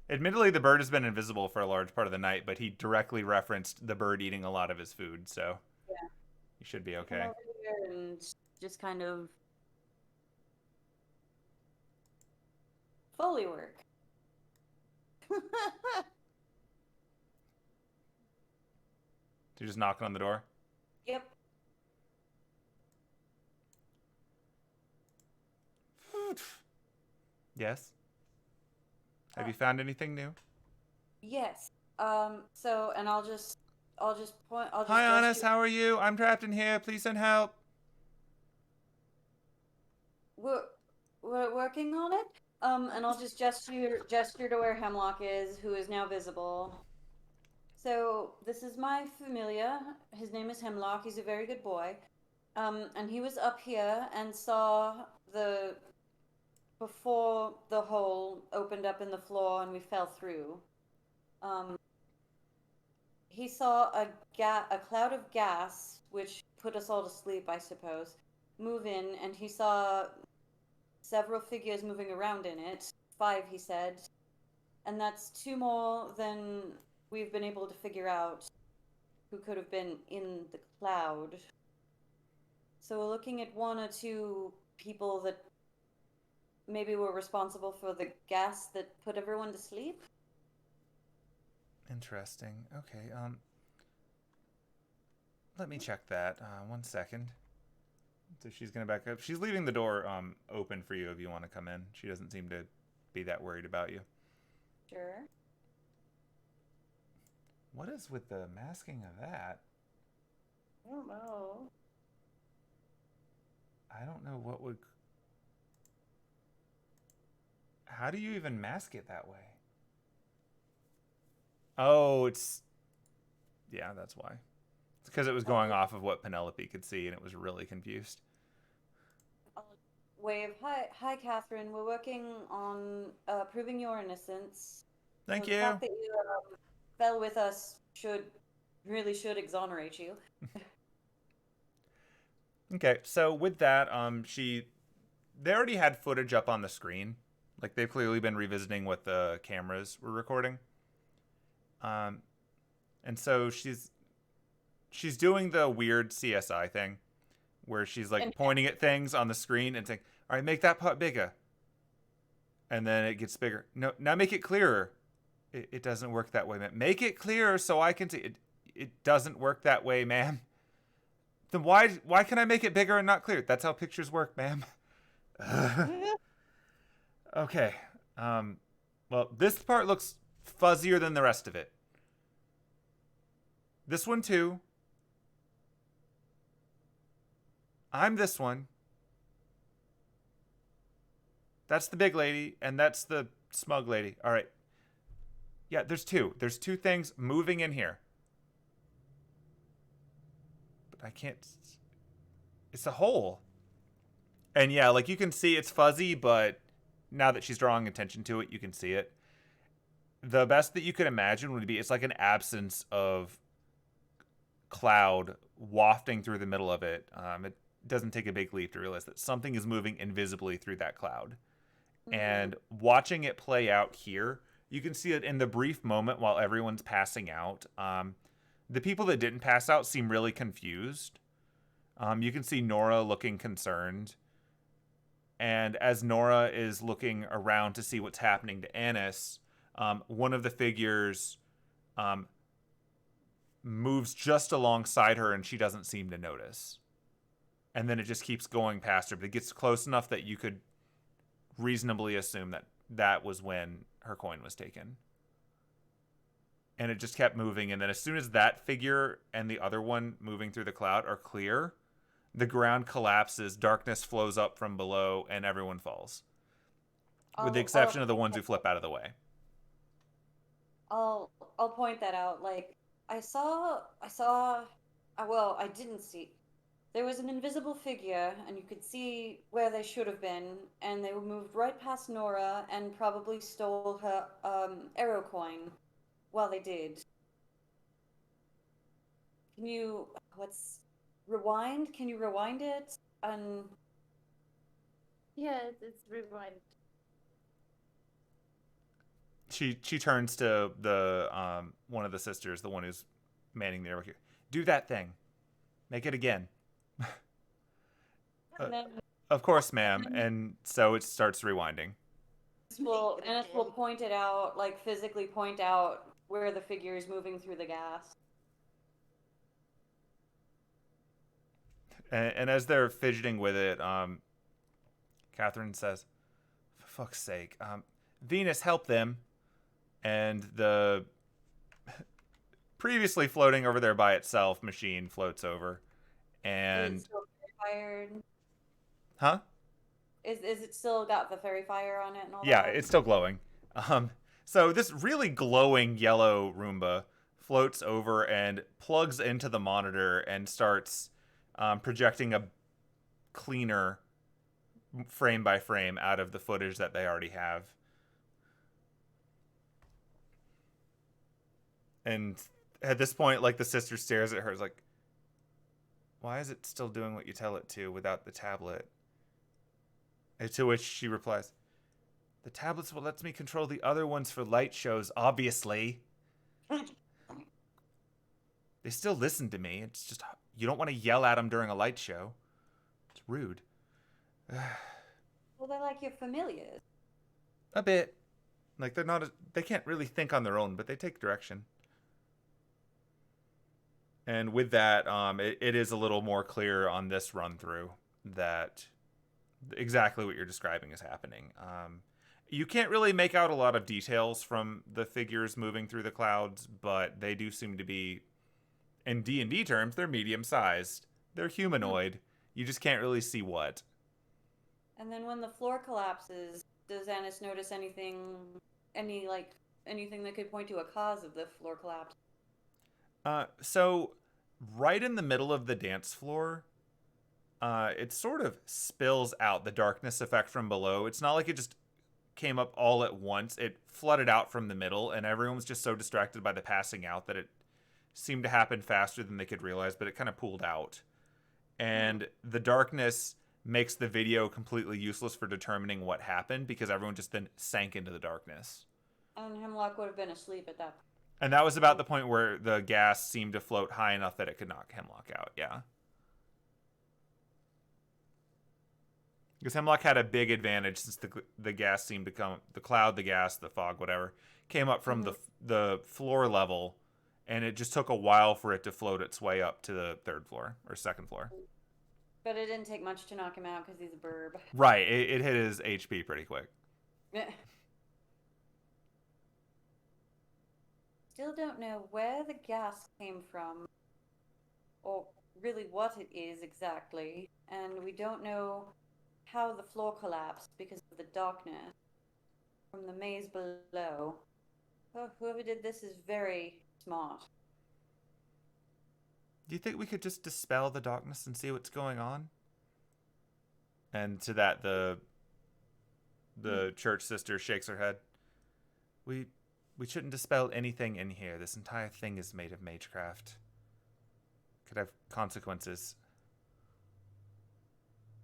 Admittedly, the bird has been invisible for a large part of the night, but he directly referenced the bird eating a lot of his food, so yeah, you should be okay. Come over here and just kind of Foley work. You're just knocking on the door? Yep. Yes. Have you found anything new? Yes. So, and I'll just point. Hi, Annis. How are you? I'm trapped in here. Please send help. We're working on it. And I'll just gesture to where Hemlock is, who is now visible. So this is my familiar. His name is Hemlock. He's a very good boy. And he was up here and saw before the hole opened up in the floor and we fell through. He saw a cloud of gas, which put us all to sleep, I suppose, move in, and he saw several figures moving around in it. 5, he said. And that's 2 more than we've been able to figure out who could have been in the cloud. So we're looking at 1 or 2 people that maybe were responsible for the gas that put everyone to sleep. Interesting. Okay. Let me check that. 1 second. So she's gonna back up. She's leaving the door open for you if you want to come in. She doesn't seem to be that worried about you. Sure. What is with the masking of that? I don't know. I don't know what would... How do you even mask it that way? Oh, it's... Yeah, that's why. It's because it was going off of what Penelope could see, and it was really confused. Wave. Hi, Catherine. We're working on proving your innocence. Thank The you. fact that you fell with us really should exonerate you. Okay, so with that, they already had footage up on the screen. Like, they've clearly been revisiting what the cameras were recording. And so she's doing the weird CSI thing where she's like pointing at things on the screen and saying, all right, make that part bigger. And then it gets bigger. No, now make it clearer. It doesn't work that way, ma'am. Make it clearer so I can see it. It doesn't work that way, ma'am. Then why can I make it bigger and not clear? That's how pictures work, ma'am. Okay. Well, this part looks fuzzier than the rest of it. This one too. I'm this one. That's the big lady, and that's the smug lady. All right. Yeah, there's two. There's two things moving in here. But I can't... It's a hole. And yeah, like you can see it's fuzzy, but now that she's drawing attention to it, you can see it. The best that you could imagine would be it's like an absence of cloud wafting through the middle of it. It doesn't take a big leap to realize that something is moving invisibly through that cloud. Mm-hmm. And watching it play out here, you can see it in the brief moment while everyone's passing out. The people that didn't pass out seem really confused. You can see Nora looking concerned. And as Nora is looking around to see what's happening to Annis, one of the figures moves just alongside her and she doesn't seem to notice. And then it just keeps going past her, but it gets close enough that you could reasonably assume that that was when her coin was taken. And it just kept moving, and then as soon as that figure and the other one moving through the cloud are clear, the ground collapses, darkness flows up from below, and everyone falls. With the exception of the ones who flip out of the way. I'll point that out. Like, I didn't see. There was an invisible figure, and you could see where they should have been, and they moved right past Nora and probably stole her arrow coin while they did. Rewind? Can you rewind it? Yeah, it's rewind. She turns to the one of the sisters, the one who's manning the arrow here. Do that thing. Make it again. Of course, ma'am. And so it starts rewinding. Ennis will point it out, like physically point out where the figure is moving through the gas. And as they're fidgeting with it, Catherine says, for fuck's sake, Venus, help them. And the previously floating over there by itself machine floats over. And... Is it still fired? Huh? Is it still got the fairy fire on it and all yeah, that? It's still glowing. So this really glowing yellow Roomba floats over and plugs into the monitor and starts projecting a cleaner frame by frame out of the footage that they already have. And at this point, like, the sister stares at her, is like, why is it still doing what you tell it to without the tablet? And to which she replies, the tablet's what lets me control the other ones for light shows, obviously. They still listen to me. It's just, you don't want to yell at them during a light show. It's rude. Well, they're like your familiars. A bit. Like, they can't really think on their own, but they take direction. And with that, it is a little more clear on this run through that exactly what you're describing is happening. You can't really make out a lot of details from the figures moving through the clouds, but they do seem to be, in D&D terms, they're medium-sized. They're humanoid. You just can't really see what. And then when the floor collapses, does Annis notice anything that could point to a cause of the floor collapse? So right in the middle of the dance floor, it sort of spills out the darkness effect from below. It's not like it just came up all at once. It flooded out from the middle, and everyone was just so distracted by the passing out that it seemed to happen faster than they could realize, but it kind of pooled out. And the darkness makes the video completely useless for determining what happened because everyone just then sank into the darkness. And Hemlock would have been asleep at that point. And that was about the point where the gas seemed to float high enough that it could knock Hemlock out, yeah. Because Hemlock had a big advantage since the gas seemed to come, the cloud, the gas, the fog, whatever, came up from the floor level, and it just took a while for it to float its way up to the third floor, or second floor. But it didn't take much to knock him out because he's a burb. Right, it hit his HP pretty quick. Still don't know where the gas came from, or really what it is exactly, and we don't know how the floor collapsed because of the darkness from the maze below. Oh, whoever did this is very smart. Do you think we could just dispel the darkness and see what's going on? And to that, the church sister shakes her head. We shouldn't dispel anything in here. This entire thing is made of magecraft. Could have consequences.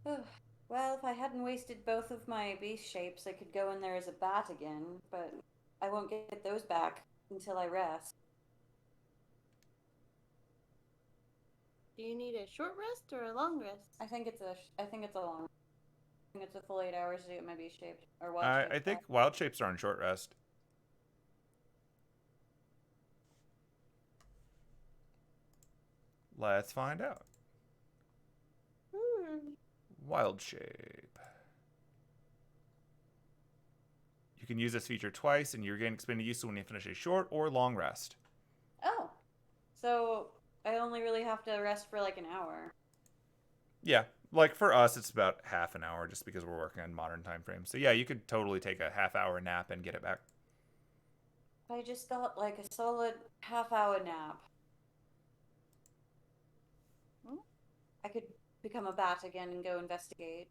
Well, if I hadn't wasted both of my beast shapes, I could go in there as a bat again, but I won't get those back until I rest. Do you need a short rest or a long rest? I think it's a long. I think it's a full 8 hours to get my beast shaped or wild shaped. I think wild shapes are on short rest. Let's find out. Wild shape. You can use this feature twice, and you're getting expanded use when you finish a short or long rest. Oh, so I only really have to rest for like an hour. Yeah, like for us, it's about half an hour just because we're working on modern time frames. So yeah, you could totally take a half-hour nap and get it back. I just got like a solid half-hour nap. I could become a bat again and go investigate.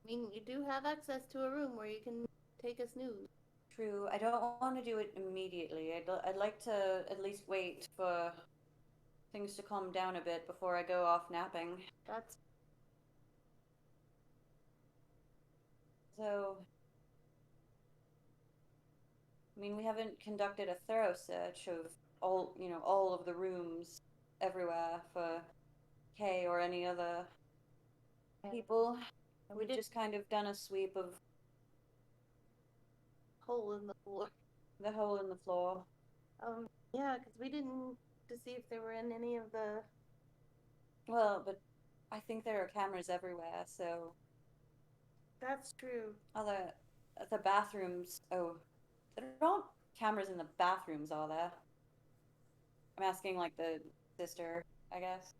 I mean, you do have access to a room where you can take a snooze. True. I don't want to do it immediately. I'd like to at least wait for things to calm down a bit before I go off napping. That's So, I mean, we haven't conducted a thorough search of all of the rooms everywhere for Kay or any other people. We've just kind of done a sweep of hole in the floor. the hole in the floor. Yeah, because we didn't to see if they were in any of the. Well, but I think there are cameras everywhere, so. That's true. The bathrooms. Oh, there aren't cameras in the bathrooms, are there? I'm asking like the sister, I guess.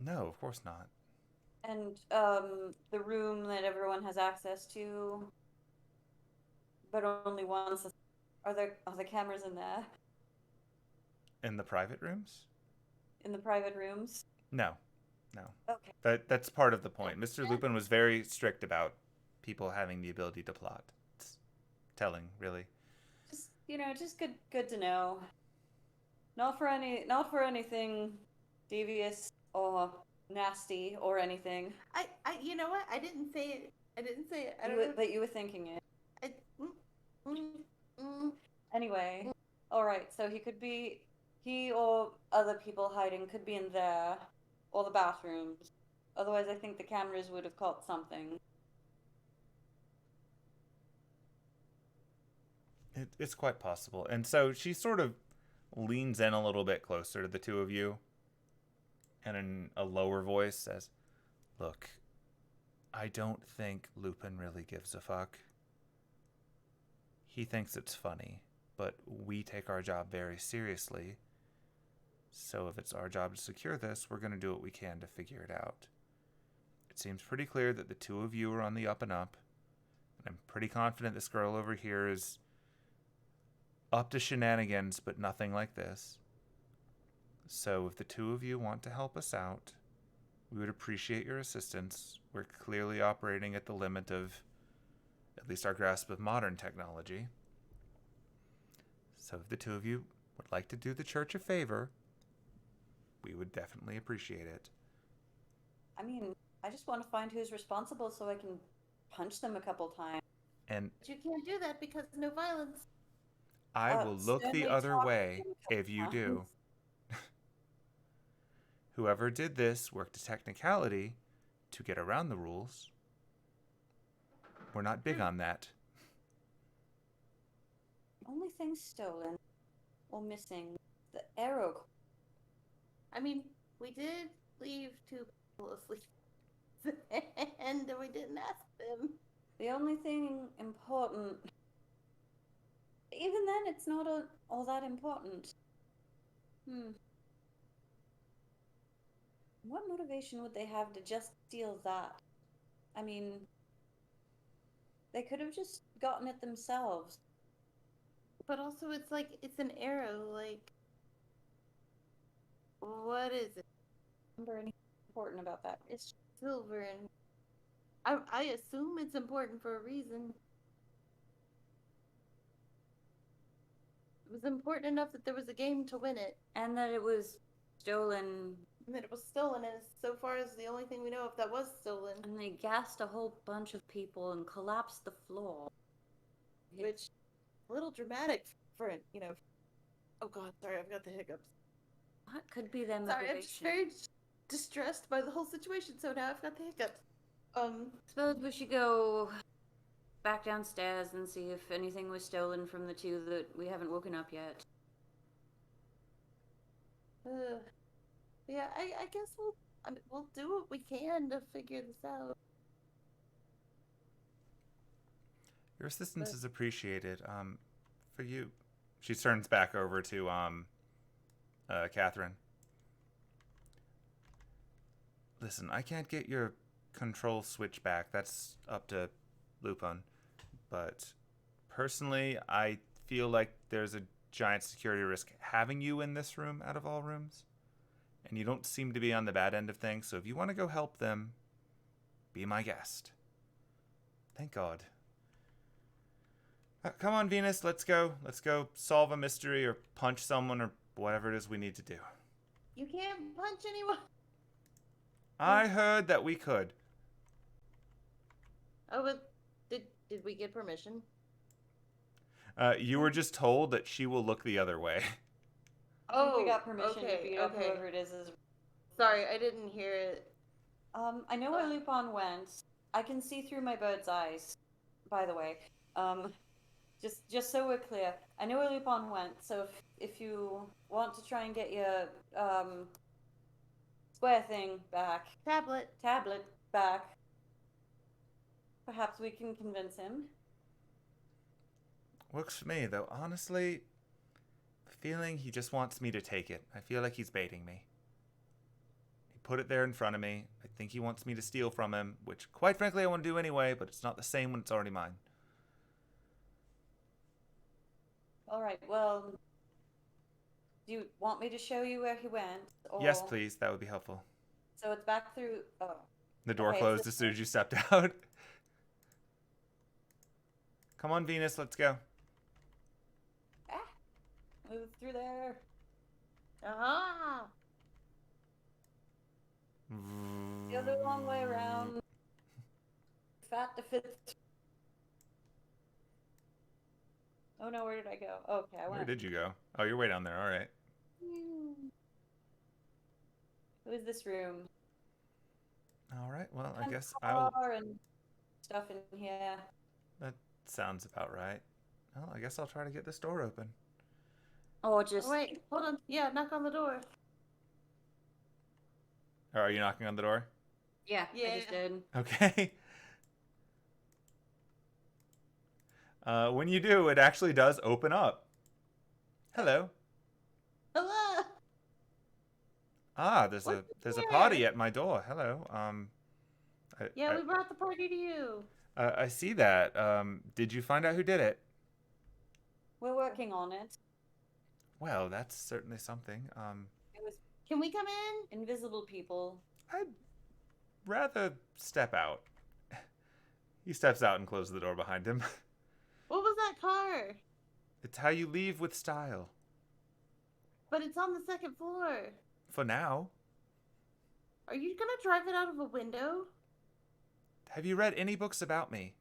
No, of course not. And the room that everyone has access to, but only once. Are there cameras in there? In the private rooms? In the private rooms? No. Okay. That's part of the point. Mr. Lupin was very strict about people having the ability to plot. It's telling, really. Just good to know. Not for anything devious or nasty or anything. You know what? I didn't say it. But you were thinking it. Anyway, all right. So he or other people hiding could be in there, or the bathrooms. Otherwise, I think the cameras would have caught something. It's quite possible. And so she sort of leans in a little bit closer to the two of you and in a lower voice says, "Look, I don't think Lupin really gives a fuck. He thinks it's funny, but we take our job very seriously. So if it's our job to secure this, we're going to do what we can to figure it out. It seems pretty clear that the two of you are on the up and up, and I'm pretty confident this girl over here is up to shenanigans, but nothing like this. So if the two of you want to help us out, we would appreciate your assistance. We're clearly operating at the limit of at least our grasp of modern technology. So if the two of you would like to do the church a favor, we would definitely appreciate it." I mean, I just want to find who's responsible so I can punch them a couple times. And But you can't do that because no violence. I will look the Stanley other talked way to him a couple if you do. times. Whoever did this worked a technicality to get around the rules. We're not big on that. Only thing stolen or missing, the arrow. I mean, we did leave two people asleep. And we didn't ask them. The only thing important. Even then, it's not all that important. What motivation would they have to just steal that? I mean, they could have just gotten it themselves. But also, it's like, it's an arrow. Like, what is it? Remember anything important about that? It's silver, and I assume it's important for a reason. It was important enough that there was a game to win it, And that it was stolen, and that it was stolen, and so far as the only thing we know if that was stolen. and they gassed a whole bunch of people and collapsed the floor. Which, a little dramatic for, oh god, sorry, I've got the hiccups. What could be their Sorry, motivation? I'm just very distressed by the whole situation, so now I've got the hiccups. Suppose we should go back downstairs and see if anything was stolen from the two that we haven't woken up yet. Yeah, I guess we'll do what we can to figure this out. Your assistance is appreciated. For you. She turns back over to Catherine. Listen, I can't get your control switch back. That's up to Lupin. But personally, I feel like there's a giant security risk having you in this room out of all rooms. And you don't seem to be on the bad end of things, so if you want to go help them, be my guest. Thank God. Come on, Venus, let's go. Let's go solve a mystery or punch someone or whatever it is we need to do. You can't punch anyone. I heard that we could. Oh, but did we get permission? You were just told that she will look the other way. I think we got permission to beat up okay. whoever it is. Sorry, I didn't hear it. I know where Lupin went. I can see through my bird's eyes, by the way. Just so we're clear, I know where Lupin went. So if you want to try and get your square thing back, Tablet back, perhaps we can convince him. Works for me, though honestly, feeling he just wants me to take it. I feel like he's baiting me. He put it there in front of me. I think he wants me to steal from him, which quite frankly I want to do anyway, but it's not the same when it's already mine. Alright, well, do you want me to show you where he went? Or... Yes, please. That would be helpful. So it's back through... Oh. The door Okay, closed as soon as you stepped out. Come on, Venus, let's go. Move through there. Ah. The other long way around. Fat to fit. Oh no, where did I go? Okay, I went. Where did you go? Oh, you're way down there. All right. Who is this room? All right. Well, I And guess I'll. car and stuff in here. That sounds about right. Well, I guess I'll try to get this door open. Oh, just Oh, wait, hold on. Yeah, knock on the door. Or are you knocking on the door? yeah, I Yeah. just did. Okay. When you do, it actually does open up. Hello. Hello. Ah, there's What's a here? party at my door. Hello. Yeah, we brought the party to you. I see that. Did you find out who did it? We're working on it. Well, that's certainly something. It was Can we come in? invisible people. I'd rather step out. He steps out and closes the door behind him. What was that car? It's how you leave with style. But it's on the second floor. For now. Are you gonna drive it out of a window? Have you read any books about me?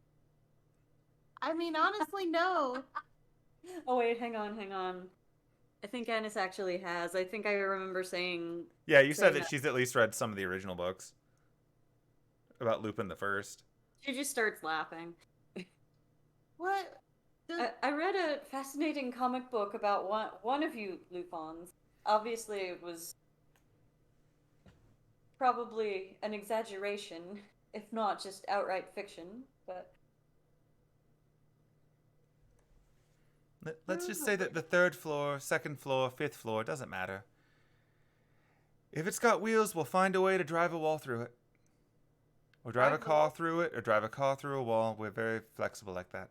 I mean, honestly, no. Oh wait, hang on. I think Annis actually has. I think I remember saying. Yeah, you said Saying that she's at least read some of the original books about Lupin the First. She just starts laughing. What? I read a fascinating comic book about one of you Lupins. Obviously, it was probably an exaggeration, if not just outright fiction. But Let's just say that the third floor, second floor, fifth floor, doesn't matter. If it's got wheels, we'll find a way to drive a wall through it. Or drive a car through it, or drive a car through a wall. We're very flexible like that.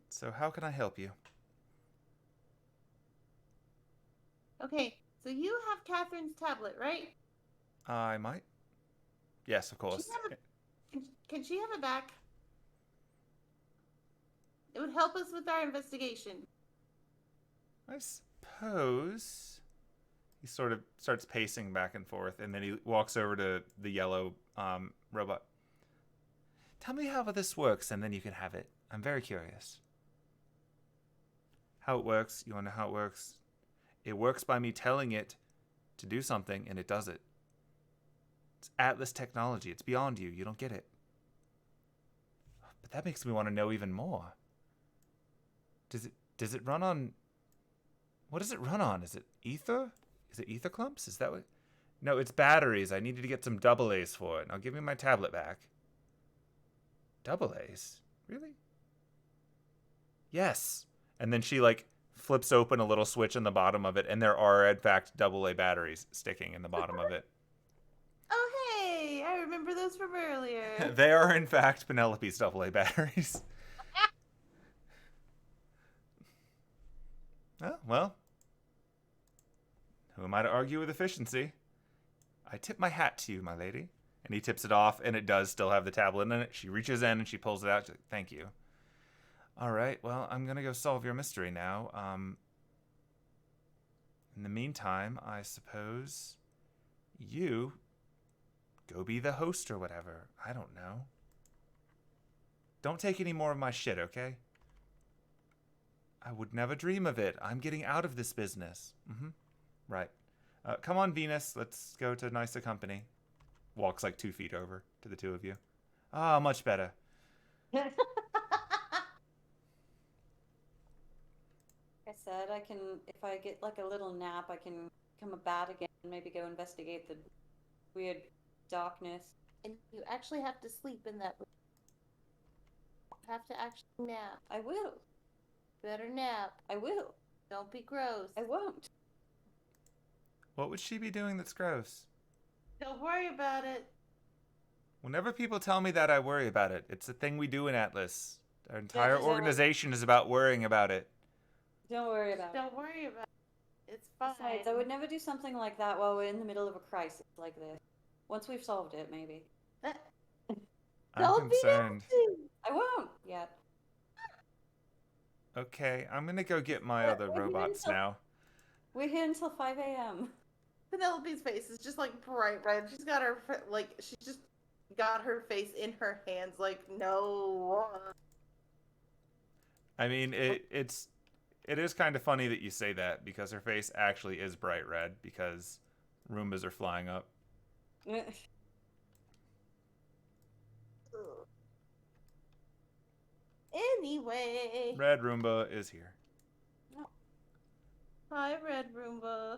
So how can I help you? Okay, so you have Catherine's tablet, right? I might. Yes, of course. Can she have it back? It would help us with our investigation. I suppose. He sort of starts pacing back and forth, and then he walks over to the yellow robot. Tell me how this works, and then you can have it. I'm very curious. How it works? You want to know how it works? It works by me telling it to do something, and it does it. It's Atlas technology. It's beyond you. You don't get it. But that makes me want to know even more. Does it run on... What does it run on? Is it ether? Is it ether clumps? Is that what... No, it's batteries. I needed to get some double A's for it. Now give me my tablet back. Double A's? Really? Yes. And then she, like, flips open a little switch in the bottom of it, and there are, in fact, double A batteries sticking in the bottom of it. Oh, hey! I remember those from earlier. They are, in fact, Penelope's double A batteries. Oh, well. Who am I to argue with efficiency? I tip my hat to you, my lady. And he tips it off, and it does still have the tablet in it. She reaches in, and she pulls it out. She's like, thank you. All right, well, I'm going to go solve your mystery now. In the meantime, I suppose you go be the host or whatever. I don't know. Don't take any more of my shit, okay? I would never dream of it. I'm getting out of this business. Right. Come on, Venus. Let's go to nicer company. Walks like 2 feet over to the two of you. Ah, much better. I said I can, if I get like a little nap, I can become a bat again and maybe go investigate the weird darkness. And you actually have to sleep in that room. You have to actually nap. I will. Better nap. I will. Don't be gross. I won't. What would she be doing that's gross? Don't worry about it. Whenever people tell me that, I worry about it. It's a thing we do in Atlas. Our entire just don't- organization is about worrying about it. Don't worry about it. Don't worry about it. It's fine. Besides, I would never do something like that while we're in the middle of a crisis like this. Once we've solved it, maybe. I'm Don't be concerned. nasty. I won't yet. Okay, I'm gonna go get my But other we're here robots until- now. We're here until 5 a.m. Penelope's face is just like bright red. She's got her she's just got her face in her hands. Like no. I mean, it is kind of funny that you say that because her face actually is bright red because Roombas are flying up. anyway. Red Roomba is here. Hi, Red Roomba.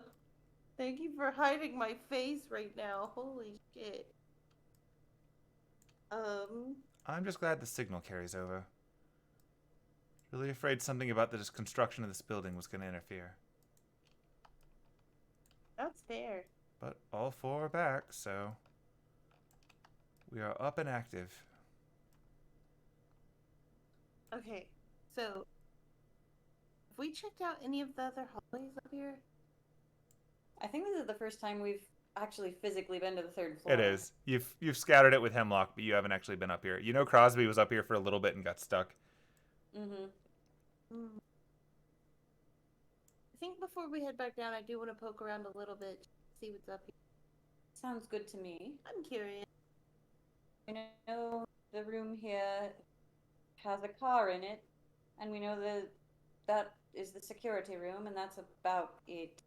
Thank you for hiding my face right now. Holy shit. I'm just glad the signal carries over. Really afraid something about the construction of this building was going to interfere. That's fair. But all four are back, so we are up and active. Okay, so have we checked out any of the other hallways up here? I think this is the first time we've actually physically been to the third floor. It is. You've scouted it with Hemlock, but you haven't actually been up here. You know Crosby was up here for a little bit and got stuck. Mm-hmm. I think before we head back down, I do want to poke around a little bit, see what's up here. Sounds good to me. I'm curious. I know the room here has a car in it, and we know that is the security room, and that's about it.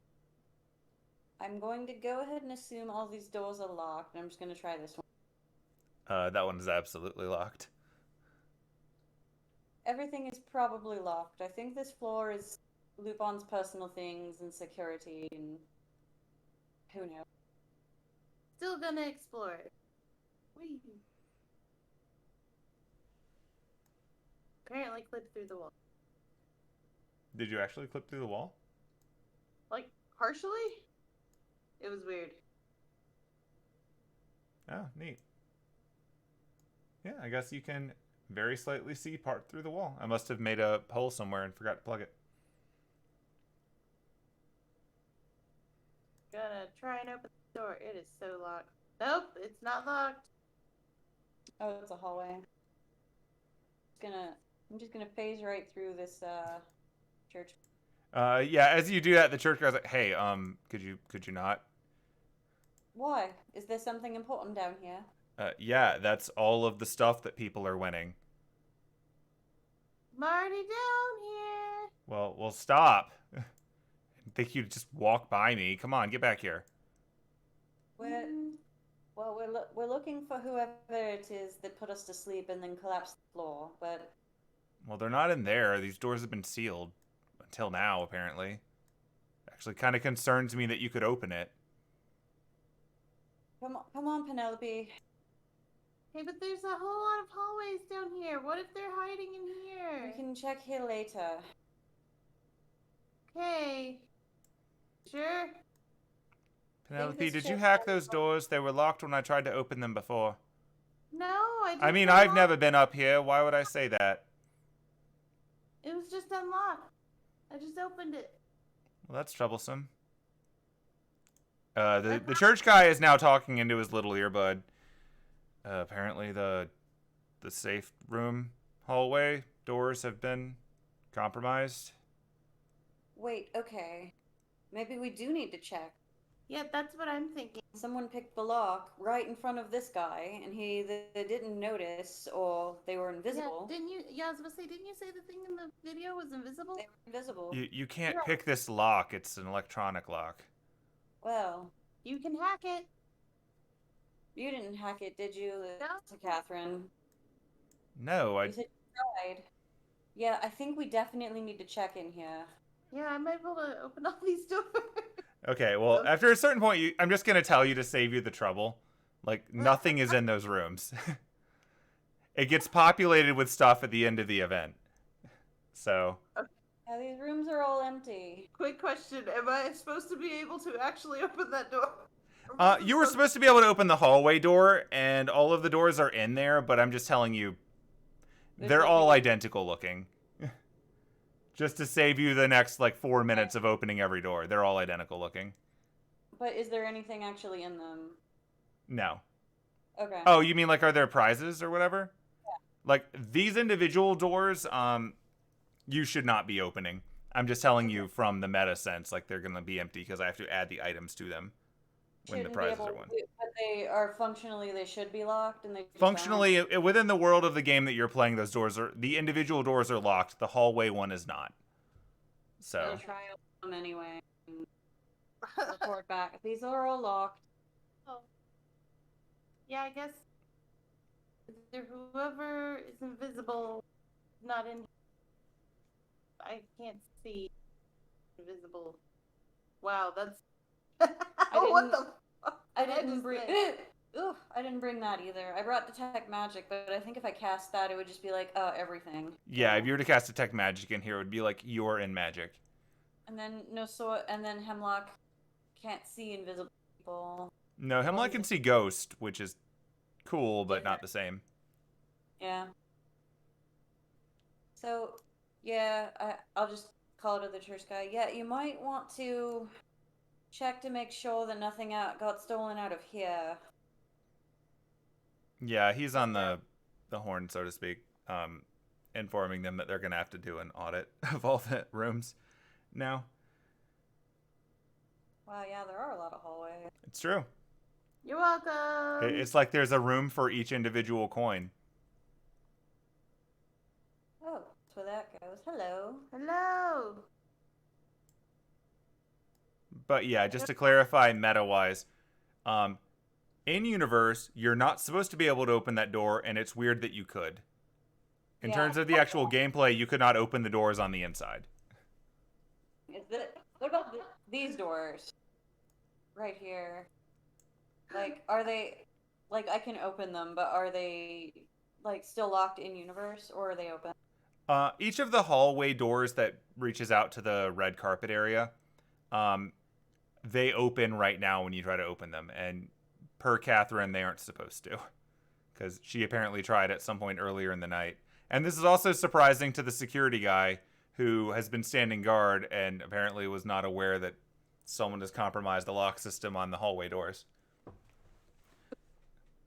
I'm going to go ahead and assume all these doors are locked, and I'm just going to try this one. That one is absolutely locked. Everything is probably locked. I think this floor is Lupin's personal things and security, and who knows. Still gonna explore it. Whee! Apparently clipped through the wall. Did you actually clip through the wall? Like, partially? It was weird. Oh, neat. Yeah, I guess you can very slightly see part through the wall. I must have made a hole somewhere and forgot to plug it. Gonna try and open the door. It is so locked. Nope, it's not locked. Oh, it's a hallway. I'm just gonna phase right through this church. Yeah, as you do that, the church guy's like, "Hey, could you not?" Why? Is there something important down here? Yeah, that's all of the stuff that people are winning. I'm already down here. Well, stop. I think you'd just walk by me. Come on, get back here. We're looking for whoever it is that put us to sleep and then collapsed the floor, but... Well, they're not in there. These doors have been sealed. Until now, apparently. Actually kind of concerns me that you could open it. Come on, Penelope. Hey, but there's a whole lot of hallways down here. What if they're hiding in here? We can check here later. Okay. Sure. Penelope, did you hack those doors? They were locked when I tried to open them before. No, I just I mean, I've never been up here. Why would I say that? It was just unlocked. I just opened it. Well, that's troublesome. The church guy is now talking into his little earbud. Apparently the safe room hallway doors have been compromised. Wait, okay. Maybe we do need to check. Yeah, that's what I'm thinking. Someone picked the lock right in front of this guy, and they didn't notice, or they were invisible. Yeah, I was gonna say, didn't you say the thing in the video was invisible? They were invisible. You can't pick this lock. It's an electronic lock. Well, you can hack it. You didn't hack it, did you, No. Catherine? No, You said you tried. Yeah, I think we definitely need to check in here. Yeah, I'm able to open all these doors. Okay, well, after a certain point, I'm just going to tell you to save you the trouble. Like, nothing is in those rooms. It gets populated with stuff at the end of the event. So... Yeah, these rooms are all empty. Quick question, am I supposed to be able to actually open that door? You were supposed to be able to open the hallway door, and all of the doors are in there, but I'm just telling you, they're all identical looking. Just to save you the next, 4 minutes of opening every door. They're all identical looking. But is there anything actually in them? No. Okay. Oh, you mean, are there prizes or whatever? Yeah. These individual doors, you should not be opening. I'm just telling you from the meta sense, they're going to be empty because I have to add the items to them when the prizes are won. But they are functionally, they should be locked, and they just Functionally, within the world of the game that you're playing, those doors the individual doors are locked. The hallway one is not. So. We'll try them anyway. Report back. These are all locked. Oh. Yeah, I guess whoever is invisible, not in. I can't see invisible. Wow, that's. What the fuck? I didn't bring. Ugh, I didn't bring that either. I brought detect magic, but I think if I cast that, it would just be like, everything. Yeah, if you were to cast detect magic in here, it would be like you're in magic. And then and then Hemlock can't see invisible people. No, Hemlock can see ghost, which is cool, but not the same. Yeah. So, yeah, I'll just call to the church guy. Yeah, you might want to check to make sure that nothing got stolen out of here. Yeah, he's on the horn, so to speak, informing them that they're going to have to do an audit of all the rooms now. Wow, yeah, there are a lot of hallways. It's true. You're welcome. It's like there's a room for each individual coin. Oh, that's where that goes. Hello. Hello. But yeah, just to clarify meta-wise, in universe, you're not supposed to be able to open that door, and it's weird that you could. In terms of the actual gameplay, you could not open the doors on the inside. What about these doors? Right here. Like, are they... Like, I can open them, but are they, like, still locked in universe, or are they open? Each of the hallway doors that reaches out to the red carpet area, they open right now when you try to open them. And per Catherine, they aren't supposed to. Because she apparently tried at some point earlier in the night. And this is also surprising to the security guy who has been standing guard and apparently was not aware that someone has compromised the lock system on the hallway doors.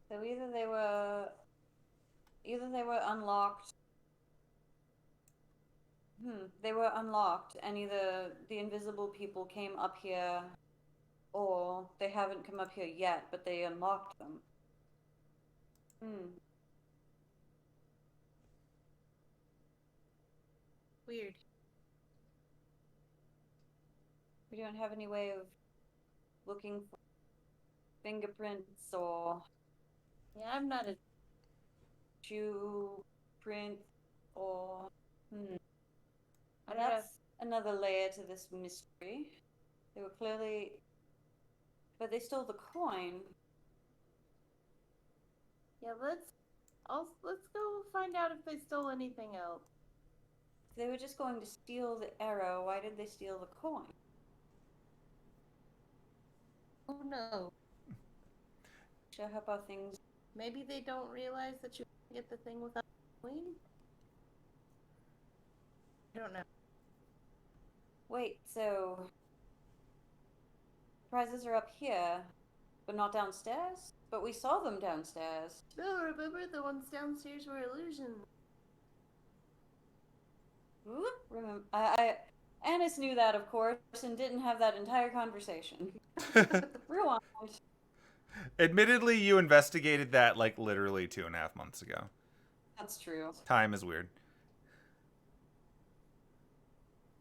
So either they were unlocked. They were unlocked, and either the invisible people came up here, or they haven't come up here yet, but they unlocked them. Weird. We don't have any way of looking for fingerprints or Yeah, I'm not a. shoe print or I don't know. That's another layer to this mystery. They were clearly, but they stole the coin. Yeah, let's go find out if they stole anything else. If they were just going to steal the arrow, why did they steal the coin? Oh no. Sure hope our things. Maybe they don't realize that you can get the thing without the queen? I don't know. Wait, so prizes are up here, but not downstairs? But we saw them downstairs. No, remember the ones downstairs were illusions. Remember, Annis knew that, of course, and didn't have that entire conversation. Rewind. Admittedly, you investigated that like literally 2.5 months ago. That's true. Time is weird.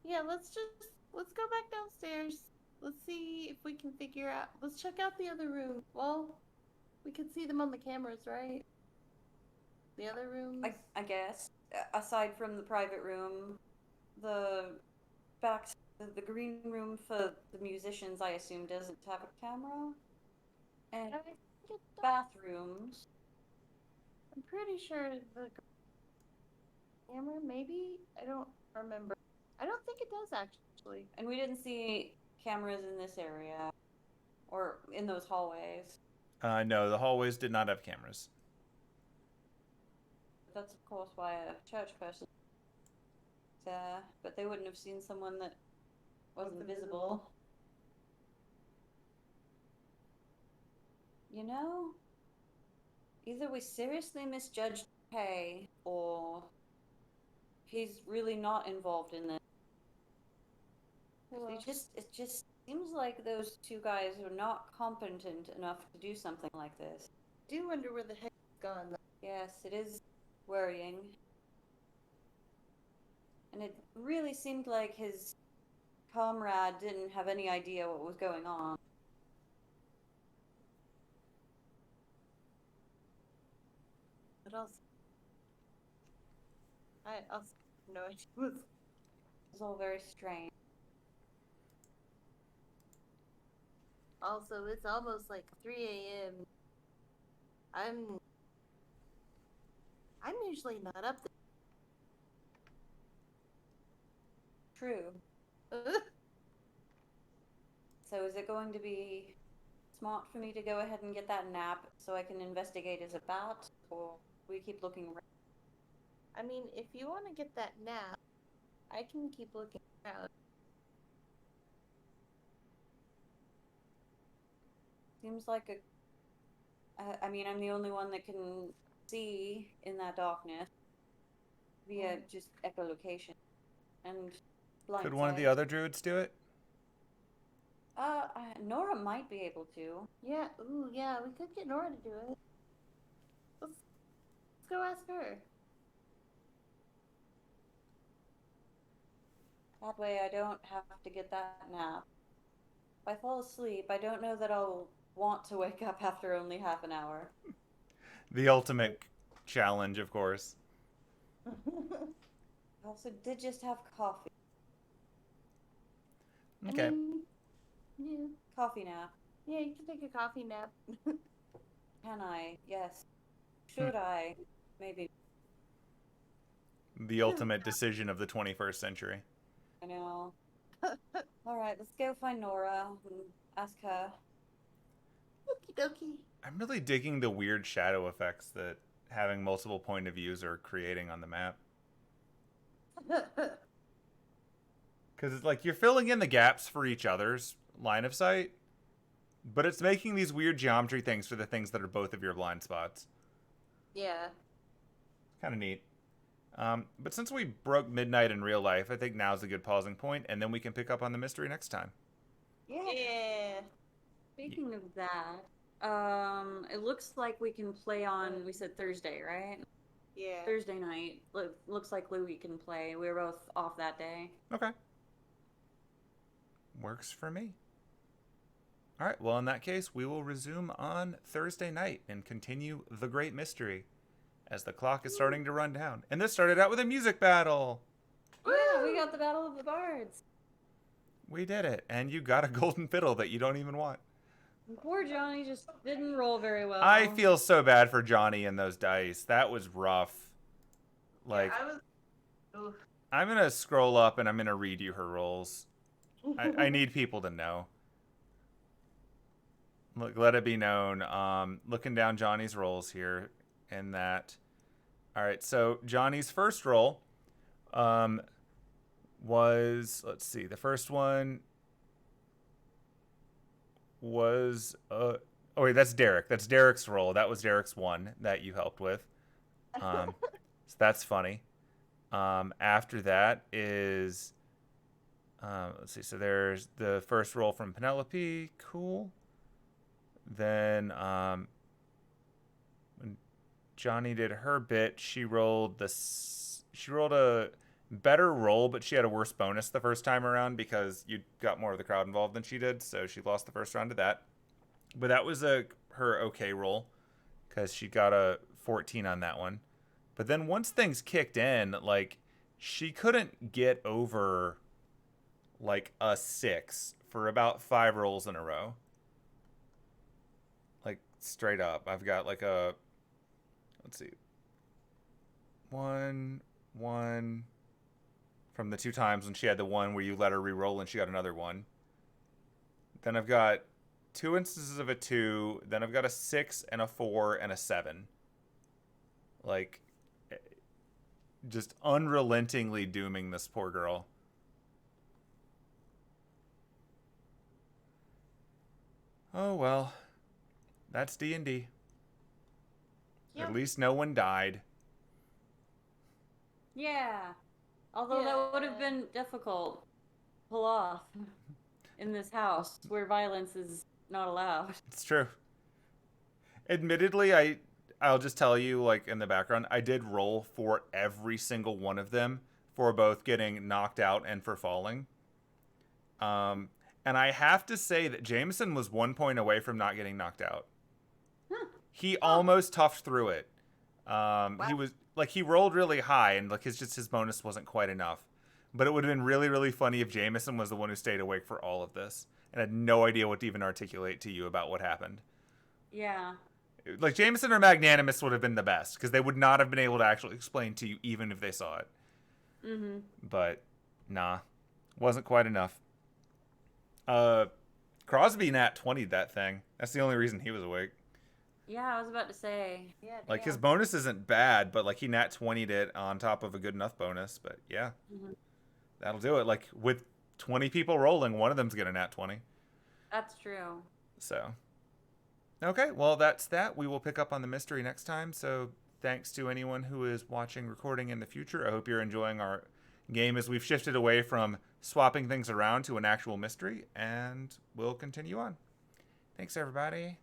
Yeah, let's go back downstairs. Let's see if we can figure out. Let's check out the other room. Well, we can see them on the cameras, right? The other rooms? I guess. Aside from the private room, the green room for the musicians, I assume, doesn't have a camera. And bathrooms. I'm pretty sure the camera, maybe? I don't remember. I don't think it does, actually. And we didn't see cameras in this area. Or in those hallways. No, the hallways did not have cameras. That's, of course, why a church person is there. But they wouldn't have seen someone that wasn't visible. You know, either we seriously misjudged Kay, or he's really not involved in this. It just seems like those two guys are not competent enough to do something like this. I do wonder where the heck he's gone. Yes, it is worrying. And it really seemed like his comrade didn't have any idea what was going on. What else? I also have no idea. It's all very strange. Also, it's almost like 3 a.m. I'm usually not up True. there. So is it going to be smart for me to go ahead and get that nap so I can investigate as a bat, or we keep looking around? I mean, if you want to get that nap, I can keep looking around. Seems like I mean, I'm the only one that can see in that darkness via just echolocation and blind Could one of the sight. other druids do it? Nora might be able to. Yeah, ooh, yeah, we could get Nora to do it. Let's go ask her. That way I don't have to get that nap. If I fall asleep, I don't know that I'll want to wake up after only half an hour. The ultimate challenge, of course. I also did just have coffee. Okay. I mean, yeah, Coffee nap. yeah, you can take a coffee nap. Can I? Yes. Should I? Maybe. The ultimate decision of the 21st century. I know. Alright, let's go find Nora and ask her. Okie dokie. I'm really digging the weird shadow effects that having multiple point of views are creating on the map. Because it's like you're filling in the gaps for each other's line of sight, but it's making these weird geometry things for the things that are both of your blind spots. Yeah. Kind of neat. But since we broke midnight in real life, I think now's a good pausing point, and then we can pick up on the mystery next time. Yeah. Speaking of that, it looks like we can play on, we said Thursday, right? Yeah. Thursday night. Looks like Louis can play. We were both off that day. Okay. Works for me. All right, well, in that case, we will resume on Thursday night and continue the great mystery as the clock is starting to run down. And this started out with a music battle. Yeah, we got the Battle of the Bards. We did it. And you got a golden fiddle that you don't even want. Poor Johni just didn't roll very well. I feel so bad for Johni and those dice. That was rough. Like, Yeah, oof. I'm going to scroll up and I'm going to read you her rolls. I need people to know. Look, let it be known. Looking down Johnny's rolls here, and that. All right, so Johnny's first roll was, let's see, the first one was oh wait, that's Derek. That's Derek's roll. That was Derek's one that you helped with. So that's funny. After that is let's see. So there's the first roll from Penelope. Cool. Then when Johni did her bit, she rolled a better roll, but she had a worse bonus the first time around because you got more of the crowd involved than she did, so she lost the first round to that. But that was her okay roll because she got a 14 on that one. But then once things kicked in, like, she couldn't get over like a 6 for about 5 rolls in a row. Like, straight up. I've got like a, let's see, 1 from the 2 times when she had the one where you let her re-roll and she got another 1. Then I've got 2 instances of a 2. Then I've got a 6 and a 4 and a 7. Like, just unrelentingly dooming this poor girl. Oh well, that's D&D. Yep. At least no one died. Yeah. Although that would have been difficult to pull off in this house where violence is not allowed. It's true. Admittedly, I'll just tell you, like, in the background, I did roll for every single one of them for both getting knocked out and for falling. And I have to say that Jameson was 1 point away from not getting knocked out. He almost toughed through it. He was like, he rolled really high and like his bonus wasn't quite enough. But it would have been really, really funny if Jameson was the one who stayed awake for all of this and had no idea what to even articulate to you about what happened. Yeah. Like, Jameson or Magnanimous would have been the best, because they would not have been able to actually explain to you even if they saw it. Mm-hmm. But, nah. Wasn't quite enough. Crosby nat 20'd that thing. That's the only reason he was awake. Yeah, I was about to say. Yeah. Like, his damn. bonus isn't bad, but, like, he nat 20'd it on top of a good enough bonus. But, yeah. Mm-hmm. That'll do it. Like, with 20 people rolling, one of them's gonna nat 20. That's true. So, okay, well, that's that. We will pick up on the mystery next time. So, thanks to anyone who is watching recording in the future. I hope you're enjoying our game as we've shifted away from swapping things around to an actual mystery, and we'll continue on. Thanks, everybody.